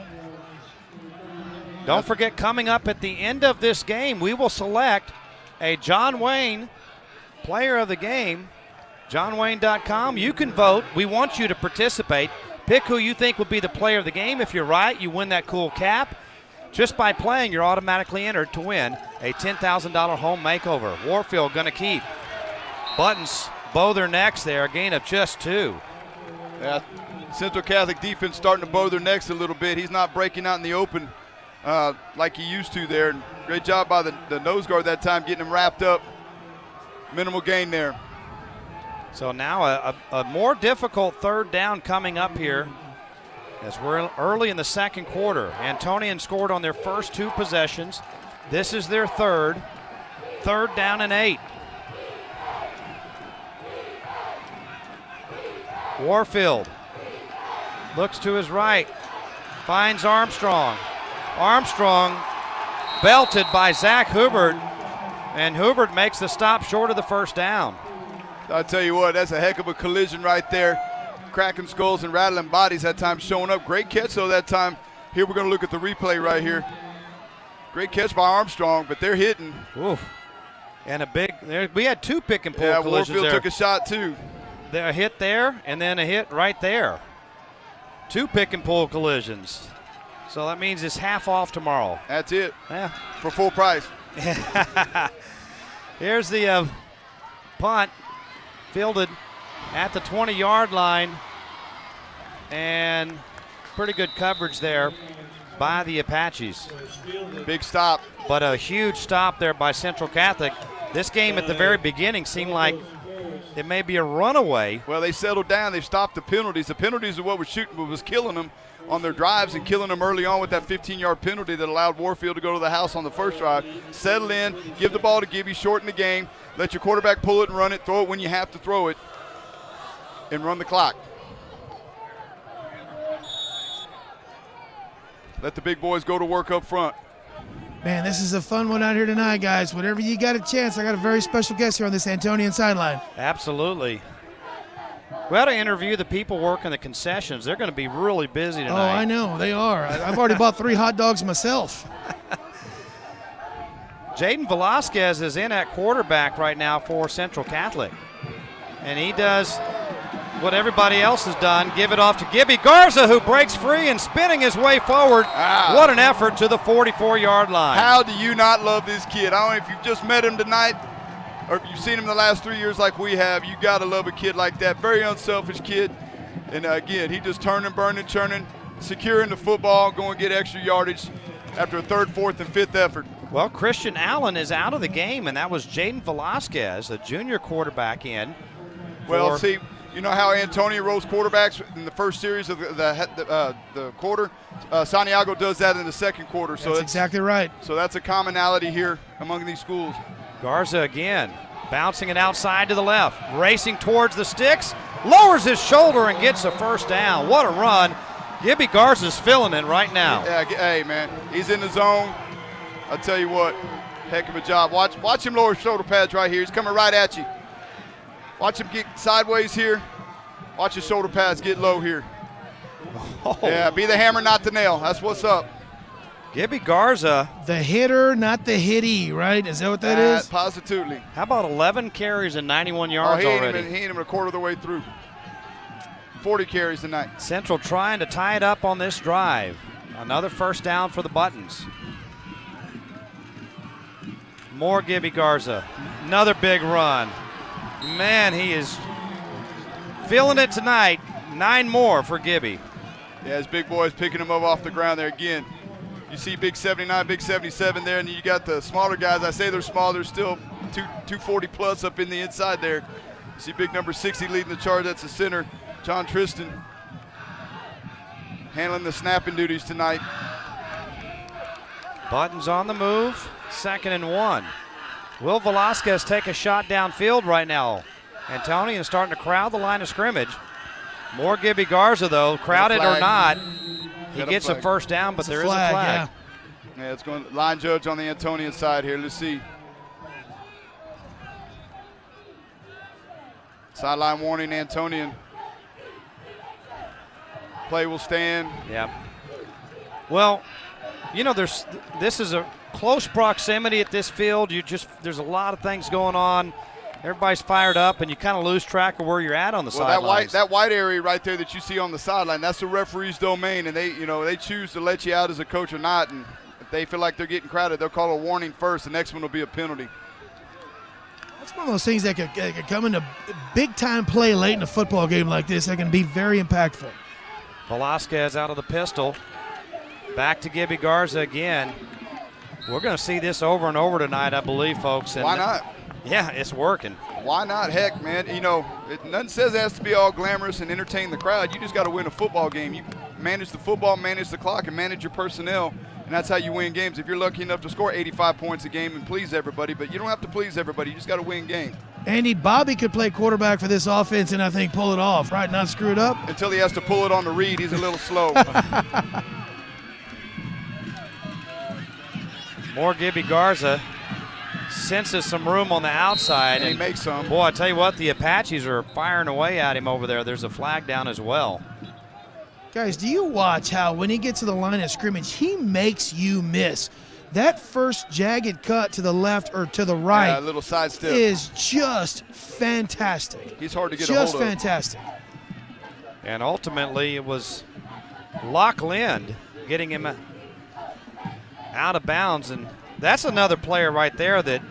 Don't forget, coming up at the end of this game, we will select a John Wayne player of the game. JohnWayne.com. You can vote. We want you to participate. Pick who you think would be the player of the game. If you're right, you win that cool cap. Just by playing, you're automatically entered to win a $10,000 home makeover. Warfield going to keep. Buttons bow their necks there, a gain of just 2. Yeah, Central Catholic defense starting to bow their necks a little bit. He's not breaking out in the open like he used to there. Great job by the nose guard that time, getting him wrapped up. Minimal gain there. So now a more difficult third down coming up here as we're early in the second quarter. Antonian scored on their first 2 possessions. This is their third. Third down and 8. Warfield looks to his right, finds Armstrong. Armstrong belted by Zach Hubert, and Hubert makes the stop short of the first down. I'll tell you what, that's a heck of a collision right there. Cracking skulls and rattling bodies that time showing up. Great catch, though, that time. Here we're going to look at the replay right here. Great catch by Armstrong, but they're hitting. Oof. And a big, we had 2 pick and pull collisions Warfield there. took a shot, too. A hit there, and then a hit right there. 2 pick and pull collisions. So that means it's half off tomorrow. That's it. Yeah. For full price. Here's the punt. Fielded at the 20-yard line, and pretty good coverage there by the Apaches. Big stop. But a huge stop there by Central Catholic. This game at the very beginning seemed like it may be a runaway. Well, they settled down. They stopped the penalties. The penalties are what was killing them on their drives and killing them early on with that 15-yard penalty that allowed Warfield to go to the house on the first drive. Settle in, give the ball to Gibby, shorten the game, let your quarterback pull it and run it, throw it when you have to throw it, and run the clock. Let the big boys go to work up front. Man, this is a fun one out here tonight, guys. Whenever you got a chance, I got a very special guest here on this Antonian sideline. Absolutely. We ought to interview the people working the concessions. They're going to be really busy tonight. Oh, I know. They are. I've already bought 3 hot dogs myself. Jaden Velasquez is in at quarterback right now for Central Catholic. And he does what everybody else has done, give it off to Gibby Garza, who breaks free and spinning his way forward. What an effort to the 44-yard line. How do you not love this kid? I don't know if you've just met him tonight or if you've seen him the last 3 years like we have. You got to love a kid like that. Very unselfish kid. And again, he just turning, burning, churning, securing the football, going to get extra yardage after a 3rd, 4th, and 5th effort. Well, Christian Allen is out of the game, and that was Jaden Velasquez, a junior quarterback in. Well, see, you know how Antonian rolls quarterbacks in the first series of the quarter? Santiago does that in the second quarter. So that's exactly right. So that's a commonality here among these schools. Garza again, bouncing it outside to the left, racing towards the sticks, lowers his shoulder and gets a first down. What a run. Gibby Garza's feeling it right now. Yeah, hey, man, he's in the zone. I'll tell you what, heck of a job. Watch him lower his shoulder pads right here. He's coming right at you. Watch him get sideways here. Watch his shoulder pads get low here. Oh. Yeah, be the hammer, not the nail. That's what's up. Gibby Garza. The hitter, not the hitty, right? Is that what that is? Positively. How about 11 carries and 91 yards already? He ain't even a quarter of the way through. 40 carries tonight. Central trying to tie it up on this drive. Another first down for the Buttons. More Gibby Garza. Another big run. Man, he is feeling it tonight. 9 more for Gibby. Yeah, his big boys picking him up off the ground there again. You see big 79, big 77 there, and you got the smaller guys. I say they're small. They're still 240 plus up in the inside there. You see big number 60 leading the charge. That's the center, John Tristan, handling the snapping duties tonight. Buttons on the move. 2nd and 1. Will Velasquez take a shot downfield right now? Antonian starting to crowd the line of scrimmage. More Gibby Garza, though, crowded or not. He gets a first down, but there is a flag. Yeah, it's going line judge on the Antonian side here. Let's see. Sideline warning, Antonian. Play will stand. Yep. Well, you know, this is a close proximity at this field. There's a lot of things going on. Everybody's fired up, and you kind of lose track of where you're at on the sidelines. That white area right there that you see on the sideline, that's the referee's domain, and they choose to let you out as a coach or not. And if they feel like they're getting crowded, they'll call a warning first. The next one will be a penalty. That's one of those things that could come into big-time play late in a football game like this that can be very impactful. Velasquez out of the pistol. Back to Gibby Garza again. We're going to see this over and over tonight, I believe, folks. And why not? Yeah, it's working. Why not? Heck, man, nothing says it has to be all glamorous and entertain the crowd. You just got to win a football game. You manage the football, manage the clock, and manage your personnel, and that's how you win games. If you're lucky enough to score 85 points a game and please everybody, but you don't have to please everybody. You just got to win games. Andy, Bobby could play quarterback for this offense and I think pull it off, right? Not screw it up. Until he has to pull it on the read, he's a little slow. More Gibby Garza. Senses some room on the outside. And he makes some. Boy, I tell you what, the Apaches are firing away at him over there. There's a flag down as well. Guys, do you watch how when he gets to the line of scrimmage, he makes you miss? That first jagged cut to the left or to the right a little side step is just fantastic. He's hard to get a hold of. Just fantastic. And ultimately, it was Locke Lind getting him out of bounds, and that's another player right there that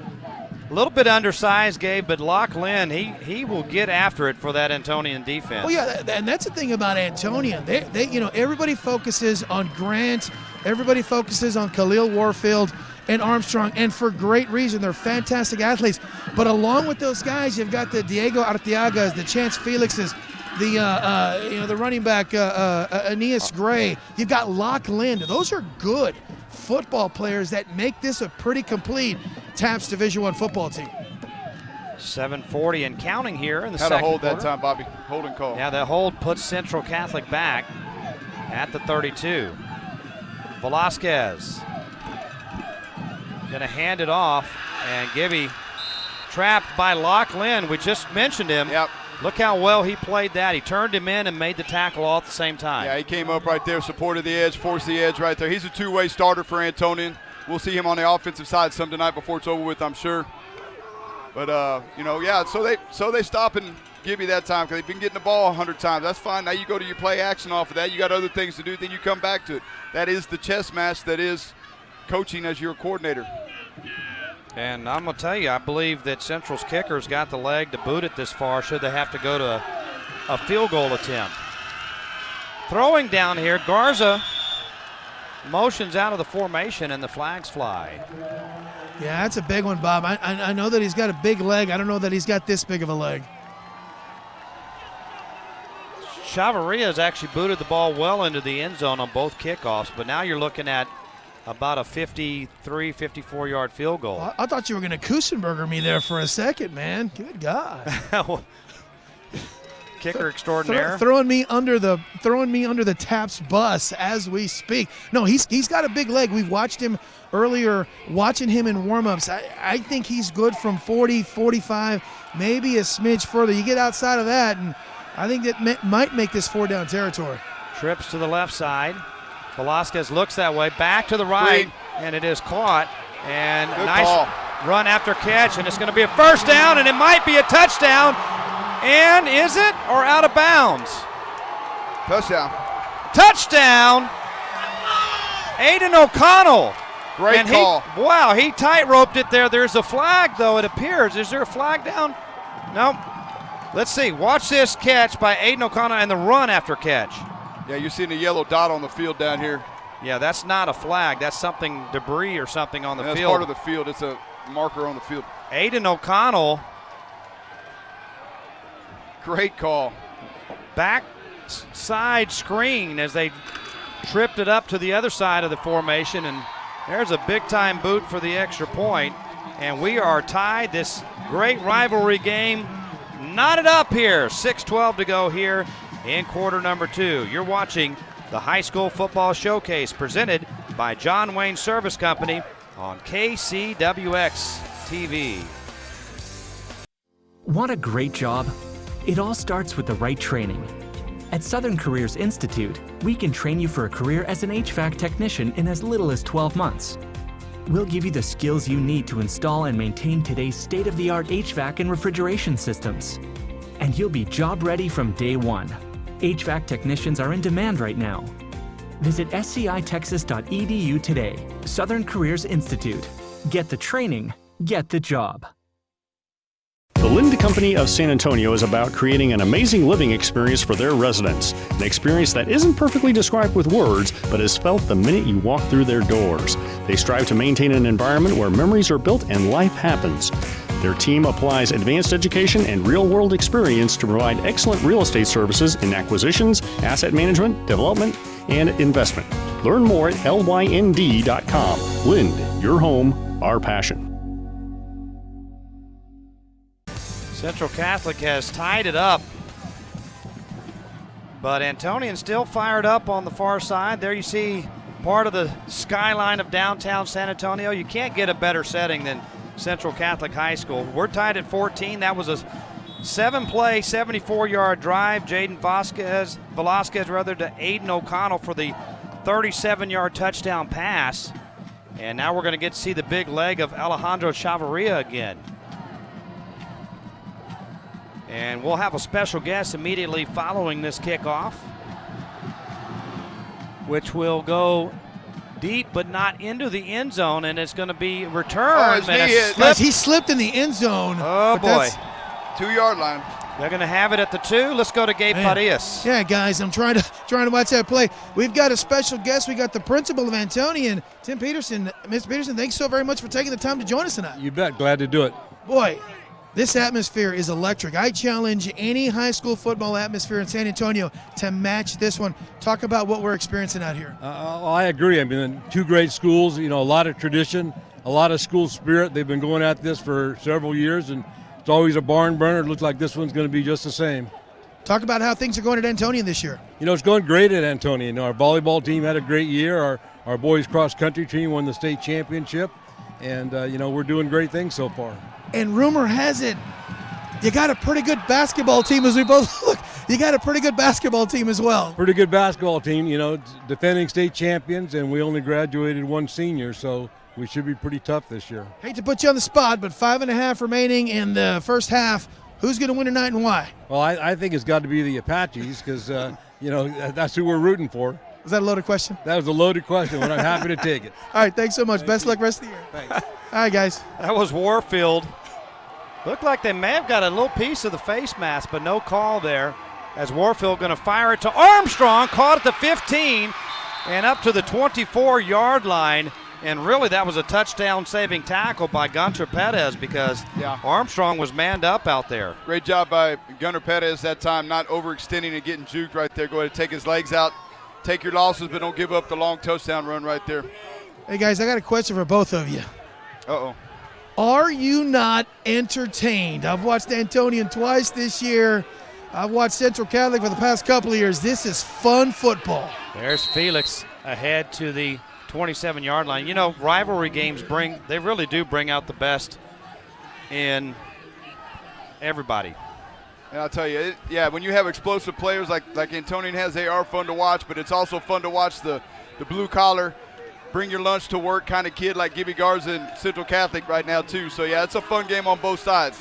a little bit undersized, Gabe, but Locke Lind, he will get after it for that Antonian defense. Well, yeah, and that's the thing about Antonian. They everybody focuses on Grant, everybody focuses on Khalil Warfield and Armstrong, and for great reason. They're fantastic athletes. But along with those guys, you've got the Diego Arteagas, the Chance Felixes, the running back Aeneas Gray. You've got Locke Lind. Those are good football players that make this a pretty complete TAPS Division I football team. 7:40 and counting here in the second quarter. Had a hold that time, Bobby. Holding call. Yeah, that hold puts Central Catholic back at the 32. Velasquez going to hand it off, and Gibby trapped by Locke Lind. We just mentioned him. Yep. Look how well he played that. He turned him in and made the tackle all at the same time. Yeah, he came up right there, supported the edge, forced the edge right there. He's a two-way starter for Antonian. We'll see him on the offensive side some tonight before it's over with, I'm sure. But, so they stop and give you that time because they've been getting the ball 100 times. That's fine. Now you go to your play action off of that. You got other things to do, then you come back to it. That is the chess match that is coaching as your coordinator. And I'm going to tell you, I believe that Central's kicker's got the leg to boot it this far should they have to go to a field goal attempt. Throwing down here, Garza motions out of the formation and the flags fly. Yeah, that's a big one, Bob. I know that he's got a big leg. I don't know that he's got this big of a leg. Chavarria has actually booted the ball well into the end zone on both kickoffs, but now you're looking at about a 53, 54-yard field goal. I thought you were going to Kusenberger me there for a second, man. Good God. Kicker extraordinaire. Throwing me under the Taps bus as we speak. No, he's got a big leg. We've watched him earlier, watching him in warm-ups. I think he's good from 40, 45, maybe a smidge further. You get outside of that, and I think that might make this 4-down territory. Trips to the left side. Velasquez looks that way, back to the right, and it is caught. And Good nice call. Run after catch, and it's going to be a first down, and it might be a touchdown. And is it, or out of bounds? Touchdown. Touchdown! Aiden O'Connell. Great and call. Wow, he tight-roped it there. There's a flag, though, it appears. Is there a flag down? No. Let's see. Watch this catch by Aiden O'Connell and the run after catch. Yeah, you're seeing a yellow dot on the field down here. Yeah, that's not a flag. That's something, debris or something on the field. That's part of the field. It's a marker on the field. Aiden O'Connell. Great call. Back side screen as they tripped it up to the other side of the formation, and there's a big-time boot for the extra point. And we are tied. This great rivalry game knotted up here. 6:12 to go here in quarter number 2. You're watching the High School Football Showcase presented by John Wayne Service Company on KCWX TV. Want a great job? It all starts with the right training. At Southern Careers Institute, we can train you for a career as an HVAC technician in as little as 12 months. We'll give you the skills you need to install and maintain today's state-of-the-art HVAC and refrigeration systems. And you'll be job ready from day one. HVAC technicians are in demand right now. Visit scitexas.edu today. Southern Careers Institute. Get the training, get the job. The Linda Company of San Antonio is about creating an amazing living experience for their residents. An experience that isn't perfectly described with words, but is felt the minute you walk through their doors. They strive to maintain an environment where memories are built and life happens. Their team applies advanced education and real-world experience to provide excellent real estate services in acquisitions, asset management, development, and investment. Learn more at lynd.com. Lind, your home, our passion. Central Catholic has tied it up, but Antonian still fired up on the far side. There you see part of the skyline of downtown San Antonio. You can't get a better setting than Central Catholic High School. We're tied at 14. That was a 7-play, 74-yard drive. Jaden Velasquez to Aiden O'Connell for the 37-yard touchdown pass. And now we're going to get to see the big leg of Alejandro Chavarria again. And we'll have a special guest immediately following this kickoff, which will go deep but not into the end zone, and it's going to be returned. He slipped in the end zone. Oh, boy. 2-yard line. They're going to have it at the 2. Let's go to Gabe Farias. Yeah, guys, I'm trying to watch that play. We've got a special guest. We got the principal of Antonian, Tim Peterson. Mr. Peterson, thanks so very much for taking the time to join us tonight. You bet. Glad to do it. Boy, this atmosphere is electric. I challenge any high school football atmosphere in San Antonio to match this one. Talk about what we're experiencing out here. I agree. I mean, 2 great schools, a lot of tradition, a lot of school spirit. They've been going at this for several years, and it's always a barn burner. It looks like this one's going to be just the same. Talk about how things are going at Antonian this year. It's going great at Antonian. Our volleyball team had a great year. Our boys cross-country team won the state championship, and, we're doing great things so far. And rumor has it, you got a pretty good basketball team as we both look. You got a pretty good basketball team as well. Pretty good basketball team, defending state champions, and we only graduated 1 senior, so we should be pretty tough this year. Hate to put you on the spot, but 5.5 remaining in the first half. Who's going to win tonight and why? Well, I think it's got to be the Apaches because, that's who we're rooting for. Was that a loaded question? That was a loaded question, but I'm happy to take it. All right, thanks so much. Best luck rest of the year. Thanks. All right, guys. That was Warfield. Looked like they may have got a little piece of the face mask, but no call there. As Warfield going to fire it to Armstrong, caught at the 15 and up to the 24-yard line. And really that was a touchdown-saving tackle by Gunter Perez because Armstrong was manned up out there. Great job by Gunter Perez that time, not overextending and getting juked right there. Go ahead and take his legs out. Take your losses, but don't give up the long touchdown run right there. Hey, guys, I got a question for both of you. Uh-oh. Are you not entertained? I've watched Antonian twice this year. I've watched Central Catholic for the past couple of years. This is fun football. There's Felix ahead to the 27-yard line. You know, rivalry games they really do bring out the best in everybody. And I'll tell you, when you have explosive players like Antonian has, they are fun to watch, but it's also fun to watch the blue-collar, bring your lunch to work kind of kid like Gibby Garza and Central Catholic right now too. So, yeah, it's a fun game on both sides.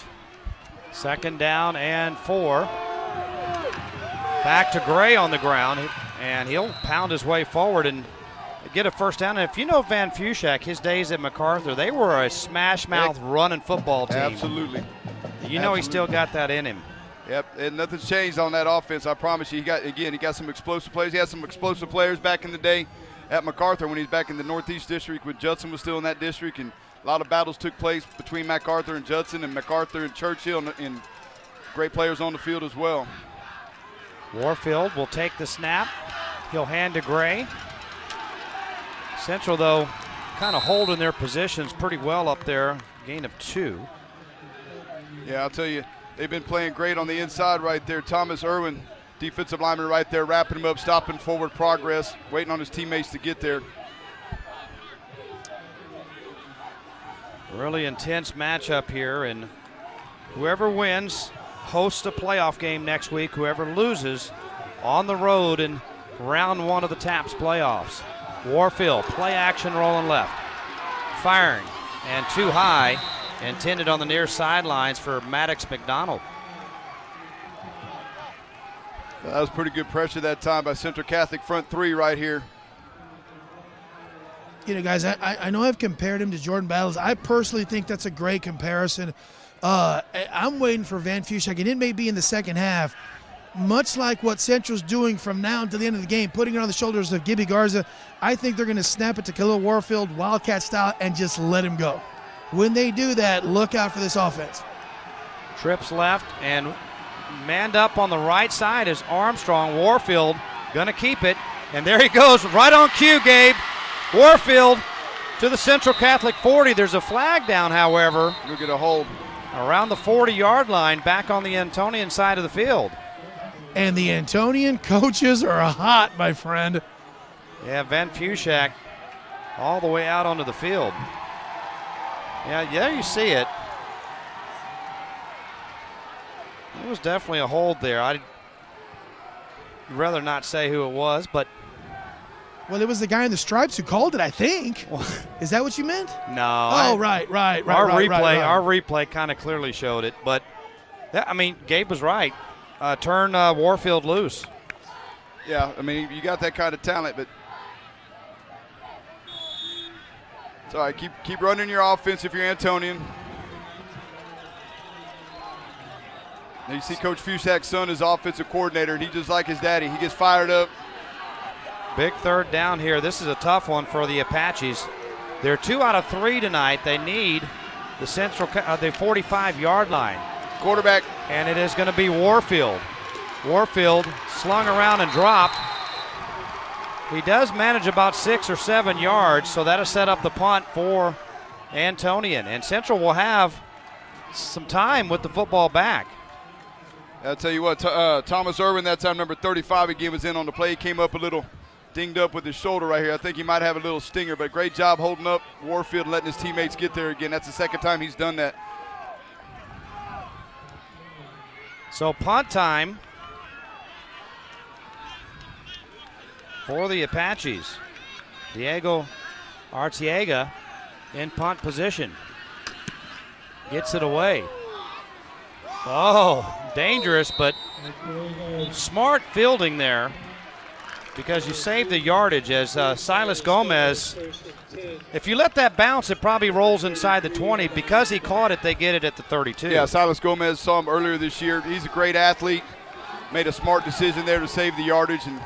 2nd down and 4. Back to Gray on the ground, and he'll pound his way forward and get a first down. And if you know Van Fushak, his days at MacArthur, they were a smash-mouth running football team. Absolutely. You know he still got that in him. Yep, and nothing's changed on that offense. I promise you. He got some explosive players. He had some explosive players back in the day at MacArthur when he's back in the Northeast District when Judson was still in that district, and a lot of battles took place between MacArthur and Judson and MacArthur and Churchill, and great players on the field as well. Warfield will take the snap. He'll hand to Gray. Central, though, kind of holding their positions pretty well up there. Gain of 2. Yeah, I'll tell you, they've been playing great on the inside right there. Thomas Irwin, defensive lineman right there, wrapping him up, stopping forward progress, waiting on his teammates to get there. Really intense matchup here, and whoever wins hosts a playoff game next week. Whoever loses on the road in round 1 of the TAPS playoffs. Warfield, play action, rolling left. Firing, and too high, intended on the near sidelines for Maddox McDonald. That was pretty good pressure that time by Central Catholic front 3 right here. You know, guys, I know I've compared him to Jordan Battles. I personally think that's a great comparison. I'm waiting for Van Fushak, and it may be in the second half, much like what Central's doing from now until the end of the game, putting it on the shoulders of Gibby Garza. I think they're going to snap it to Khalil Warfield, Wildcat style, and just let him go. When they do that, look out for this offense. Trips left, and manned up on the right side is Armstrong. Warfield going to keep it, and there he goes, right on cue, Gabe. Warfield to the Central Catholic 40. There's a flag down, however. You'll get a hold. Around the 40-yard line, back on the Antonian side of the field. And the Antonian coaches are hot, my friend. Yeah, Van Fushak all the way out onto the field. Yeah, there you see it. It was definitely a hold there. I'd rather not say who it was, but. Well, it was the guy in the stripes who called it, I think. Is that what you meant? No. Oh, right. Our replay kind of clearly showed it, but I mean, Gabe was right. Turn Warfield loose. Yeah, I mean, you got that kind of talent, but it's all right. Keep running your offense if you're Antonian. Now you see Coach Fushak's son is offensive coordinator, and he just like his daddy. He gets fired up. Big 3rd down here. This is a tough one for the Apaches. They're 2 out of 3 tonight. They need the the 45-yard line. Quarterback. And it is going to be Warfield. Warfield slung around and dropped. He does manage about 6 or 7 yards, so that'll set up the punt for Antonian. And Central will have some time with the football back. I'll tell you what, Thomas Irwin, that time number 35, again was in on the play. He came up a little dinged up with his shoulder right here. I think he might have a little stinger, but great job holding up Warfield and letting his teammates get there again. That's the second time he's done that. So punt time for the Apaches. Diego Arteaga in punt position. Gets it away. Oh, dangerous, but smart fielding there because you save the yardage as Silas Gomez. If you let that bounce, it probably rolls inside the 20. Because he caught it, they get it at the 32. Yeah, Silas Gomez saw him earlier this year. He's a great athlete. Made a smart decision there to save the yardage. And,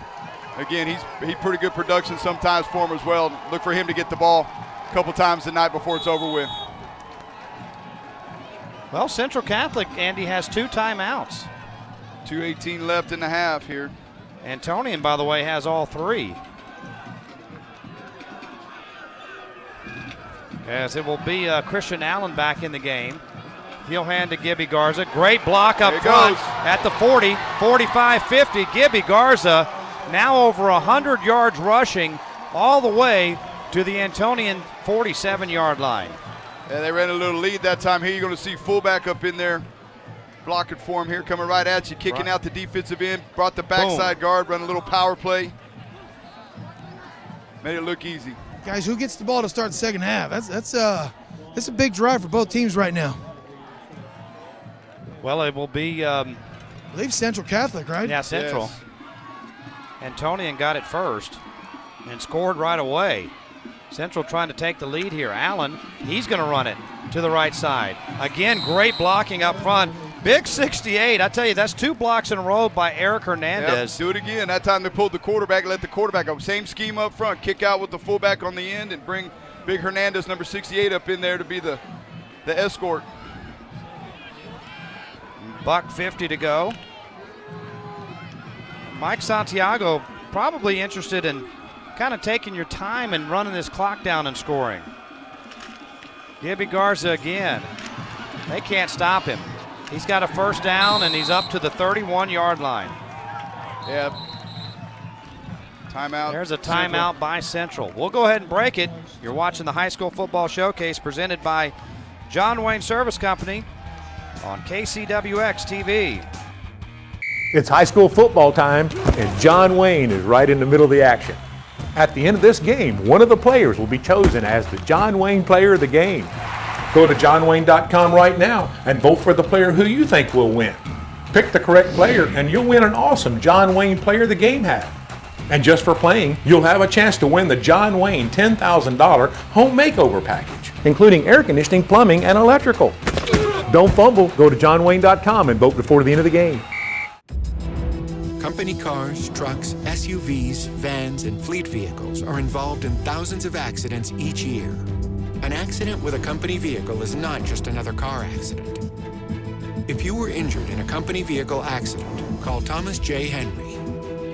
again, he's pretty good production sometimes for him as well. Look for him to get the ball a couple times tonight before it's over with. Well, Central Catholic, Andy, has 2 timeouts. 2:18 left in the half here. Antonian, by the way, has all 3. as it will be Christian Allen back in the game. He'll hand to Gibby Garza. Great block up front at the 40, 45, 50. Gibby Garza now over 100 yards rushing all the way to the Antonian 47-yard line. Yeah, they ran a little lead that time. Here you're going to see fullback up in there blocking for him here, coming right at you, kicking out the defensive end, brought the backside guard, run a little power play. Made it look easy. Guys, who gets the ball to start the second half? That's a big drive for both teams right now. Well, it will be I believe Central Catholic, right? Yeah, Central. Yes. Antonian got it first and scored right away. Central trying to take the lead here. Allen, he's going to run it to the right side. Again, great blocking up front. Big 68. I tell you, that's 2 blocks in a row by Eric Hernandez. Yep, do it again. That time they pulled the quarterback, let the quarterback go. Same scheme up front. Kick out with the fullback on the end and bring big Hernandez, number 68, up in there to be the escort. $1:50 to go. Mike Santiago probably interested in kind of taking your time and running this clock down and scoring. Gibby Garza again. They can't stop him. He's got a first down and he's up to the 31-yard line. Yeah. Timeout. There's a timeout by Central. We'll go ahead and break it. You're watching the High School Football Showcase presented by John Wayne Service Company on KCWX TV. It's high school football time, and John Wayne is right in the middle of the action. At the end of this game, one of the players will be chosen as the John Wayne Player of the Game. Go to johnwayne.com right now and vote for the player who you think will win. Pick the correct player, and you'll win an awesome John Wayne Player of the Game hat. And just for playing, you'll have a chance to win the John Wayne $10,000 home makeover package, including air conditioning, plumbing, and electrical. Don't fumble. Go to johnwayne.com and vote before the end of the game. Company cars, trucks, SUVs, vans, and fleet vehicles are involved in thousands of accidents each year. An accident with a company vehicle is not just another car accident. If you were injured in a company vehicle accident, call Thomas J. Henry.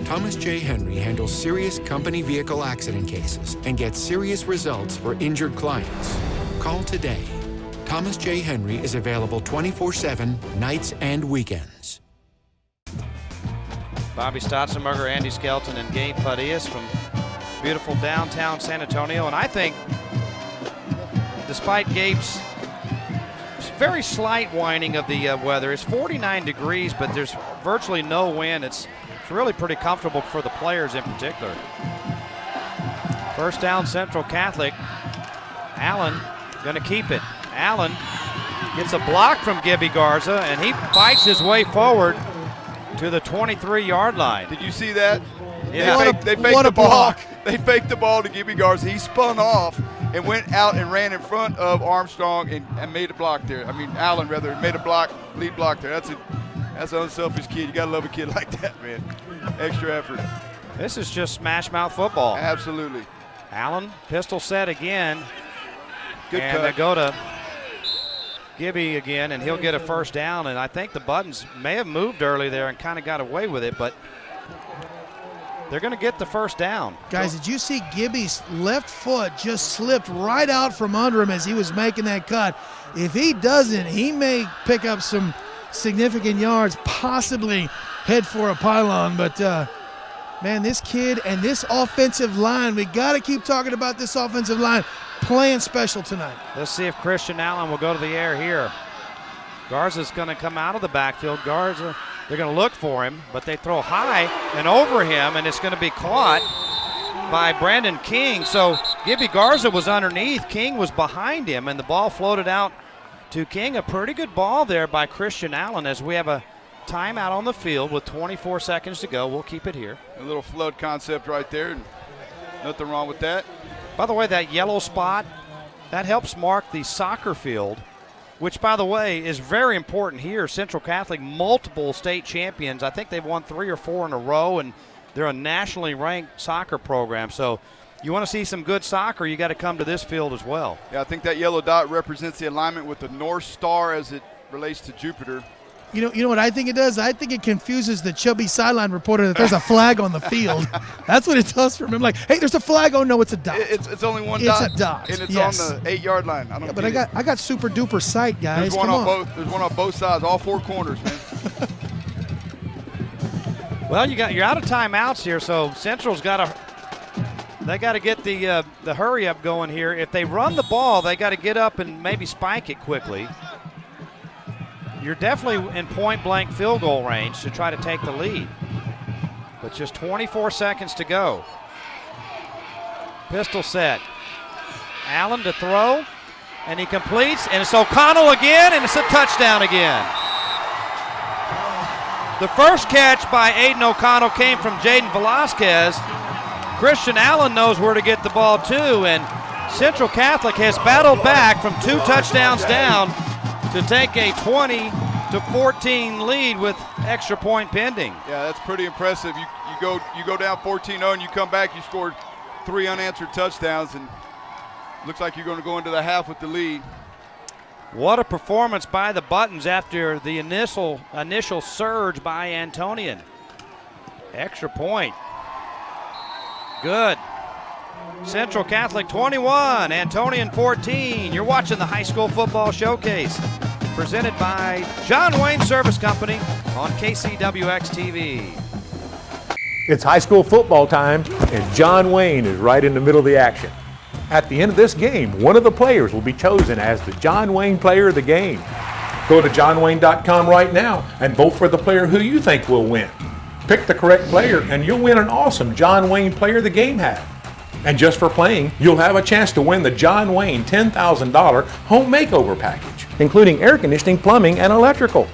Thomas J. Henry handles serious company vehicle accident cases and gets serious results for injured clients. Call today. Thomas J. Henry is available 24/7, nights and weekends. Bobby Stotzenberger, Andy Skelton, and Gabe Fadias from beautiful downtown San Antonio. And I think, despite Gabe's very slight whining of the weather, it's 49 degrees, but there's virtually no wind. It's really pretty comfortable for the players in particular. First down, Central Catholic. Allen going to keep it. Allen gets a block from Gibby Garza, and he fights his way forward to the 23-yard line. Did you see that? Yeah. They faked the ball. They faked the ball to Gibby Garza. He spun off and went out and ran in front of Armstrong and made a block there. I mean, Allen, rather, made a block, lead block there. That's an unselfish kid. You got to love a kid like that, man. Extra effort. This is just smash mouth football. Absolutely. Allen, pistol set again. Good and cut. they go to Gibby again, and he'll get a first down. And I think the Buttons may have moved early there and kind of got away with it, but they're going to get the first down. Guys, did you see Gibby's left foot just slipped right out from under him as he was making that cut? If he doesn't, he may pick up some significant yards, possibly head for a pylon. But, man, this kid and this offensive line, we got to keep talking about this offensive line playing special tonight. Let's see if Christian Allen will go to the air here. Garza's going to come out of the backfield. Garza, they're going to look for him, but they throw high and over him, and it's going to be caught by Brandon King. So Gibby Garza was underneath. King was behind him, and the ball floated out to King. A pretty good ball there by Christian Allen as we have a timeout on the field with 24 seconds to go. We'll keep it here. A little flood concept right there. Nothing wrong with that. By the way, that yellow spot, that helps mark the soccer field, which, by the way, is very important here. Central Catholic, multiple state champions. I think they've won 3 or 4 in a row, and they're a nationally ranked soccer program. So you want to see some good soccer, you got to come to this field as well. Yeah, I think that yellow dot represents the alignment with the North Star as it relates to Jupiter. You know what I think it does? I think it confuses the chubby sideline reporter that there's a flag on the field. That's what it does for me. I'm like, hey, there's a flag. Oh no, it's a dot. It's only one It's dot. a dot. And it's Yes. on the 8-yard line. I don't But get I got super duper sight, guys. There's one Come on both. There's one on both sides, all four corners, man. Well, you're out of timeouts here, so Central's got to get the hurry up going here. If they run the ball, they got to get up and maybe spike it quickly. You're definitely in point-blank field goal range to try to take the lead. But just 24 seconds to go. Pistol set. Allen to throw, and he completes, and it's O'Connell again, and it's a touchdown again. The first catch by Aiden O'Connell came from Jaden Velasquez. Christian Allen knows where to get the ball too, and Central Catholic has battled back from 2 touchdowns down to take a 20-14 lead with extra point pending. Yeah, that's pretty impressive. You go down 14-0 and you come back, you scored 3 unanswered touchdowns, and looks like you're going to go into the half with the lead. What a performance by the Buttons after the initial surge by Antonian. Extra point. Good. Central Catholic 21, Antonian 14. You're watching the High School Football Showcase, presented by John Wayne Service Company on KCWX TV. It's high school football time, and John Wayne is right in the middle of the action. At the end of this game, one of the players will be chosen as the John Wayne Player of the Game. Go to johnwayne.com right now and vote for the player who you think will win. Pick the correct player and you'll win an awesome John Wayne Player of the Game hat. And just for playing, you'll have a chance to win the John Wayne $10,000 home makeover package, including air conditioning, plumbing, and electrical.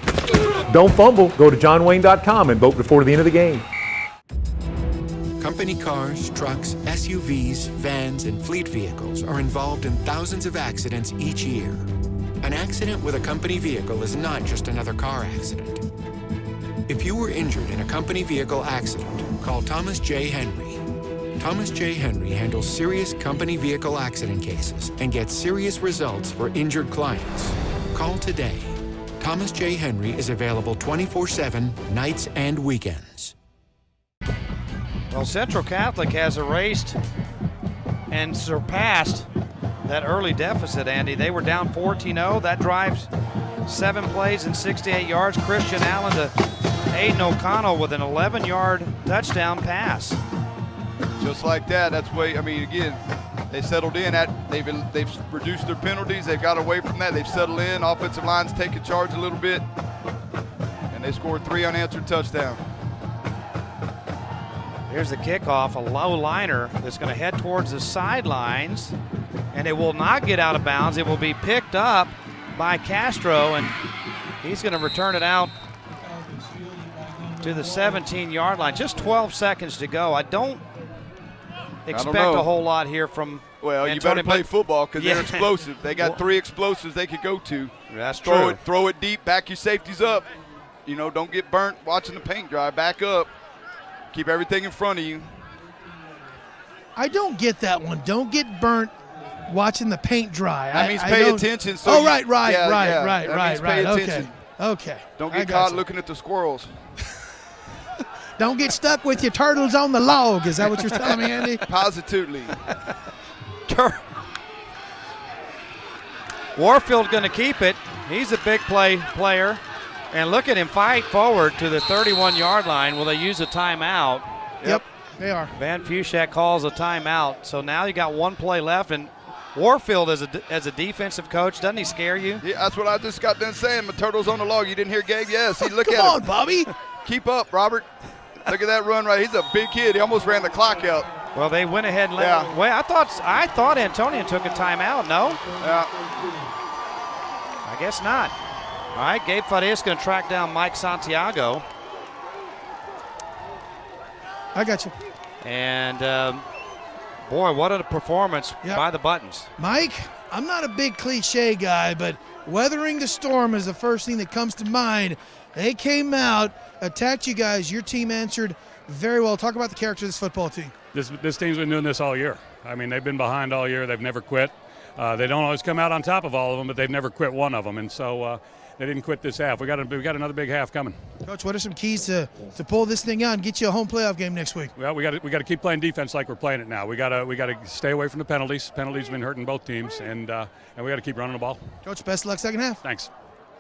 Don't fumble. Go to johnwayne.com and vote before the end of the game. Company cars, trucks, SUVs, vans, and fleet vehicles are involved in thousands of accidents each year. An accident with a company vehicle is not just another car accident. If you were injured in a company vehicle accident, call Thomas J. Henry. Thomas J. Henry handles serious company vehicle accident cases and gets serious results for injured clients. Call today. Thomas J. Henry is available 24/7, nights and weekends. Well, Central Catholic has erased and surpassed that early deficit, Andy. They were down 14-0. That drives 7 plays and 68 yards. Christian Allen to Aiden O'Connell with an 11-yard touchdown pass. Just like that. That's way. I mean, again, they settled in. They've reduced their penalties. They've got away from that. They've settled in. Offensive line's taking charge a little bit, and they scored 3 unanswered touchdowns. Here's the kickoff, a low liner that's going to head towards the sidelines, and it will not get out of bounds. It will be picked up by Castro, and he's going to return it out to the 17-yard line. Just 12 seconds to go. I don't expect a whole lot here from Well, you better play football because they're explosive. They got 3 explosives they could go to. That's true. Throw it deep, back your safeties up. You know, don't get burnt watching the paint dry. Back up. Keep everything in front of you. I don't get that one. Don't get burnt watching the paint dry. That means pay attention. So right. Pay attention. Okay. Don't get caught looking at the squirrels. Don't get stuck with your turtles on the log. Is that what you're telling me, Andy? Positively. Warfield's going to keep it. He's a big player. And look at him fight forward to the 31-yard line. Will they use a timeout? Yep, they are. Van Fushak calls a timeout. So now you got 1 play left. And Warfield, as a defensive coach, doesn't he scare you? Yeah, that's what I just got done saying. My turtle's on the log. You didn't hear Gabe? Yes. He look at him. Come on, Bobby. Keep up, Robert. Look at that run right. He's a big kid. He almost ran the clock out. Well, they went ahead and let Wait, I thought Antonian took a timeout. No? Yeah. I guess not. All right, Gabe Farias going to track down Mike Santiago. I got you. And, boy, what a performance by the Buttons. Mike, I'm not a big cliche guy, but weathering the storm is the first thing that comes to mind. They came out, attacked you guys. Your team answered very well. Talk about the character of this football team. This team's been doing this all year. I mean, they've been behind all year. They've never quit. They don't always come out on top of all of them, but they've never quit one of them. And so they didn't quit this half. We got another big half coming. Coach, what are some keys to pull this thing out and get you a home playoff game next week? Well, we got to keep playing defense like we're playing it now. We got to stay away from the penalties. Penalties have been hurting both teams, and we got to keep running the ball. Coach, best of luck second half. Thanks.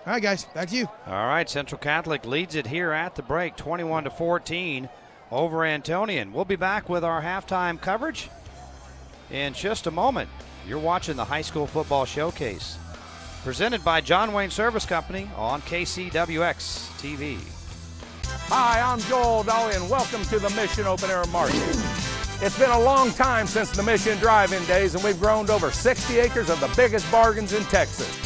All right, guys, back to you. All right, Central Catholic leads it here at the break, 21-14 over Antonian. We'll be back with our halftime coverage in just a moment. You're watching the High School Football Showcase, presented by John Wayne Service Company on KCWX TV. Hi, I'm Joel Dolly, and welcome to the Mission Open Air Market. It's been a long time since the Mission Drive-In days, and we've grown to over 60 acres of the biggest bargains in Texas.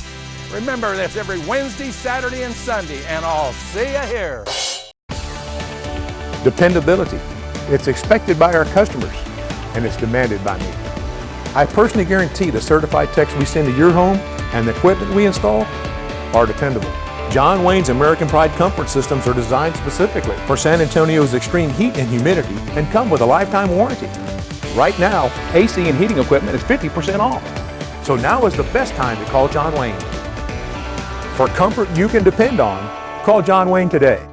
Remember this every Wednesday, Saturday, and Sunday, and I'll see you here. Dependability. It's expected by our customers, and it's demanded by me. I personally guarantee the certified techs we send to your home and the equipment we install are dependable. John Wayne's American Pride comfort systems are designed specifically for San Antonio's extreme heat and humidity and come with a lifetime warranty. Right now, AC and heating equipment is 50% off. So now is the best time to call John Wayne. For comfort you can depend on, call John Wayne today.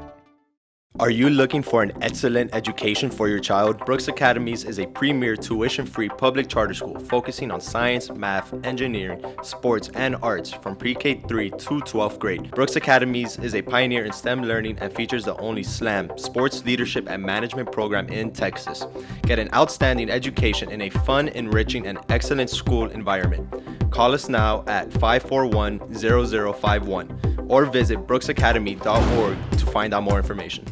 Are you looking for an excellent education for your child? Brooks Academies is a premier tuition-free public charter school focusing on science, math, engineering, sports, and arts from pre-K 3 to 12th grade. Brooks Academies is a pioneer in STEM learning and features the only SLAM, Sports Leadership and Management program in Texas. Get an outstanding education in a fun, enriching, and excellent school environment. Call us now at 541-0051 or visit brooksacademy.org to find out more information.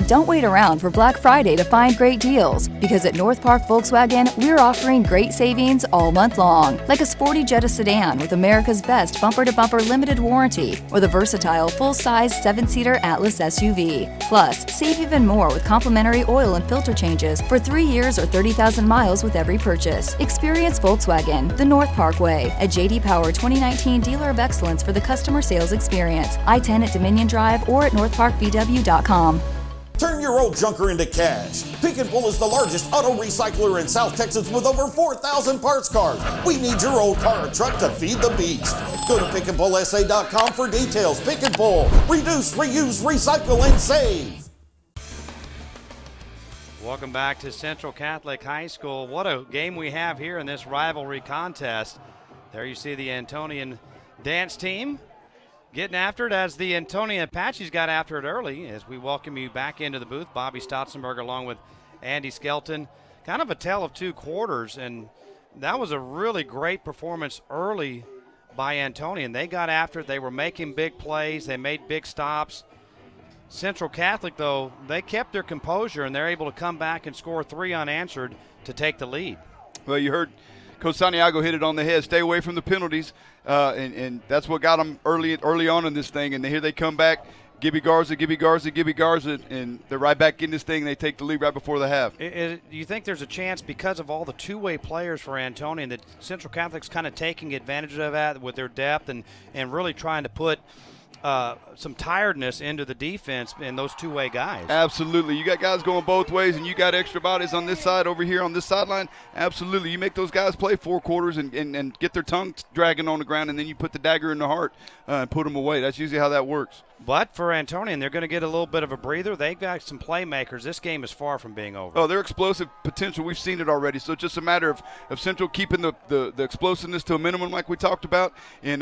Don't wait around for Black Friday to find great deals, because at North Park Volkswagen, we're offering great savings all month long, like a sporty Jetta sedan with America's best bumper-to-bumper limited warranty, or the versatile full-size 7-seater Atlas SUV. Plus, save even more with complimentary oil and filter changes for 3 years or 30,000 miles with every purchase. Experience Volkswagen, the North Park way, at J.D. Power 2019 Dealer of Excellence for the customer sales experience, I-10 at Dominion Drive or at northparkvw.com. Turn your old junker into cash. Pick and Pull is the largest auto recycler in South Texas with over 4,000 parts cars. We need your old car or truck to feed the beast. Go to pickandpullsa.com for details. Pick and Pull. Reduce, reuse, recycle, and save. Welcome back to Central Catholic High School. What a game we have here in this rivalry contest. There you see the Antonian dance team getting after it, as the Antonian Apaches got after it early. As we welcome you back into the booth, Bobby Stotzenberg along with Andy Skelton. Kind of a tale of two quarters, and that was a really great performance early by Antonian. They got after it. They were making big plays. They made big stops. Central Catholic, though, they kept their composure, and they're able to come back and score 3 unanswered to take the lead. Well, you heard Coach Santiago hit it on the head. Stay away from the penalties, and that's what got them early on in this thing. And here they come back, Gibby Garza, and they're right back in this thing. They take the lead right before the half. Do you think there's a chance, because of all the two-way players for Antonian, that Central Catholic's kind of taking advantage of that with their depth and really trying to put some tiredness into the defense and those two-way guys? Absolutely. You got guys going both ways, and you got extra bodies on this side over here on this sideline. Absolutely. You make those guys play 4 quarters and get their tongue dragging on the ground, and then you put the dagger in the heart and put them away. That's usually how that works. But for Antonian, they're going to get a little bit of a breather. They've got some playmakers. This game is far from being over. Oh, they're explosive potential. We've seen it already. So it's just a matter of Central keeping the explosiveness to a minimum, like we talked about, and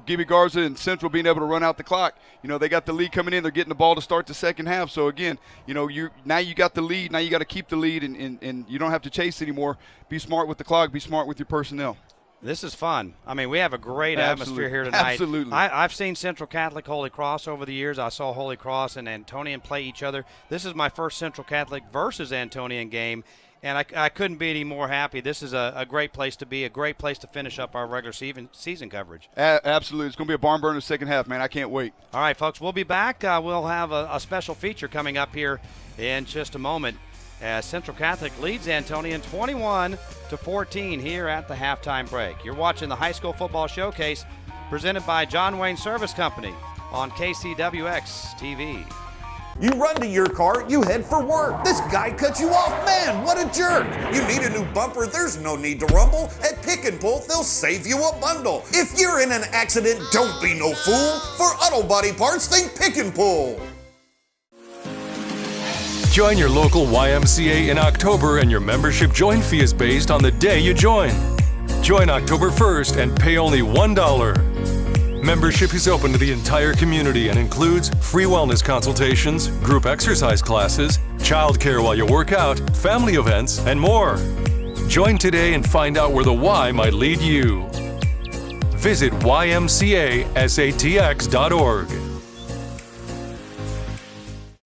Gibby Garza and Central being able to run out the clock. They got the lead coming in. They're getting the ball to start the second half. So again, now you got the lead. Now you got to keep the lead, and you don't have to chase anymore. Be smart with the clock. Be smart with your personnel. This is fun. I mean, we have a great atmosphere here tonight. Absolutely. I've seen Central Catholic Holy Cross over the years. I saw Holy Cross and Antonian play each other. This is my first Central Catholic versus Antonian game, and I couldn't be any more happy. This is a great place to be, a great place to finish up our regular season coverage. Absolutely. It's going to be a barn burner second half, man. I can't wait. All right, folks, we'll be back. We'll have a special feature coming up here in just a moment, as Central Catholic leads Antonian 21-14 here at the halftime break. You're watching the High School Football Showcase, presented by John Wayne Service Company on KCWX TV. You run to your car, you head for work. This guy cut you off, man, what a jerk. You need a new bumper, there's no need to rumble. At Pick and Pull, they'll save you a bundle. If you're in an accident, don't be no fool. For auto body parts, think Pick and Pull. Join your local YMCA in October and your membership join fee is based on the day you join. Join October 1st and pay only $1. Membership is open to the entire community and includes free wellness consultations, group exercise classes, childcare while you work out, family events, and more. Join today and find out where the Y might lead you. Visit ymcasatx.org.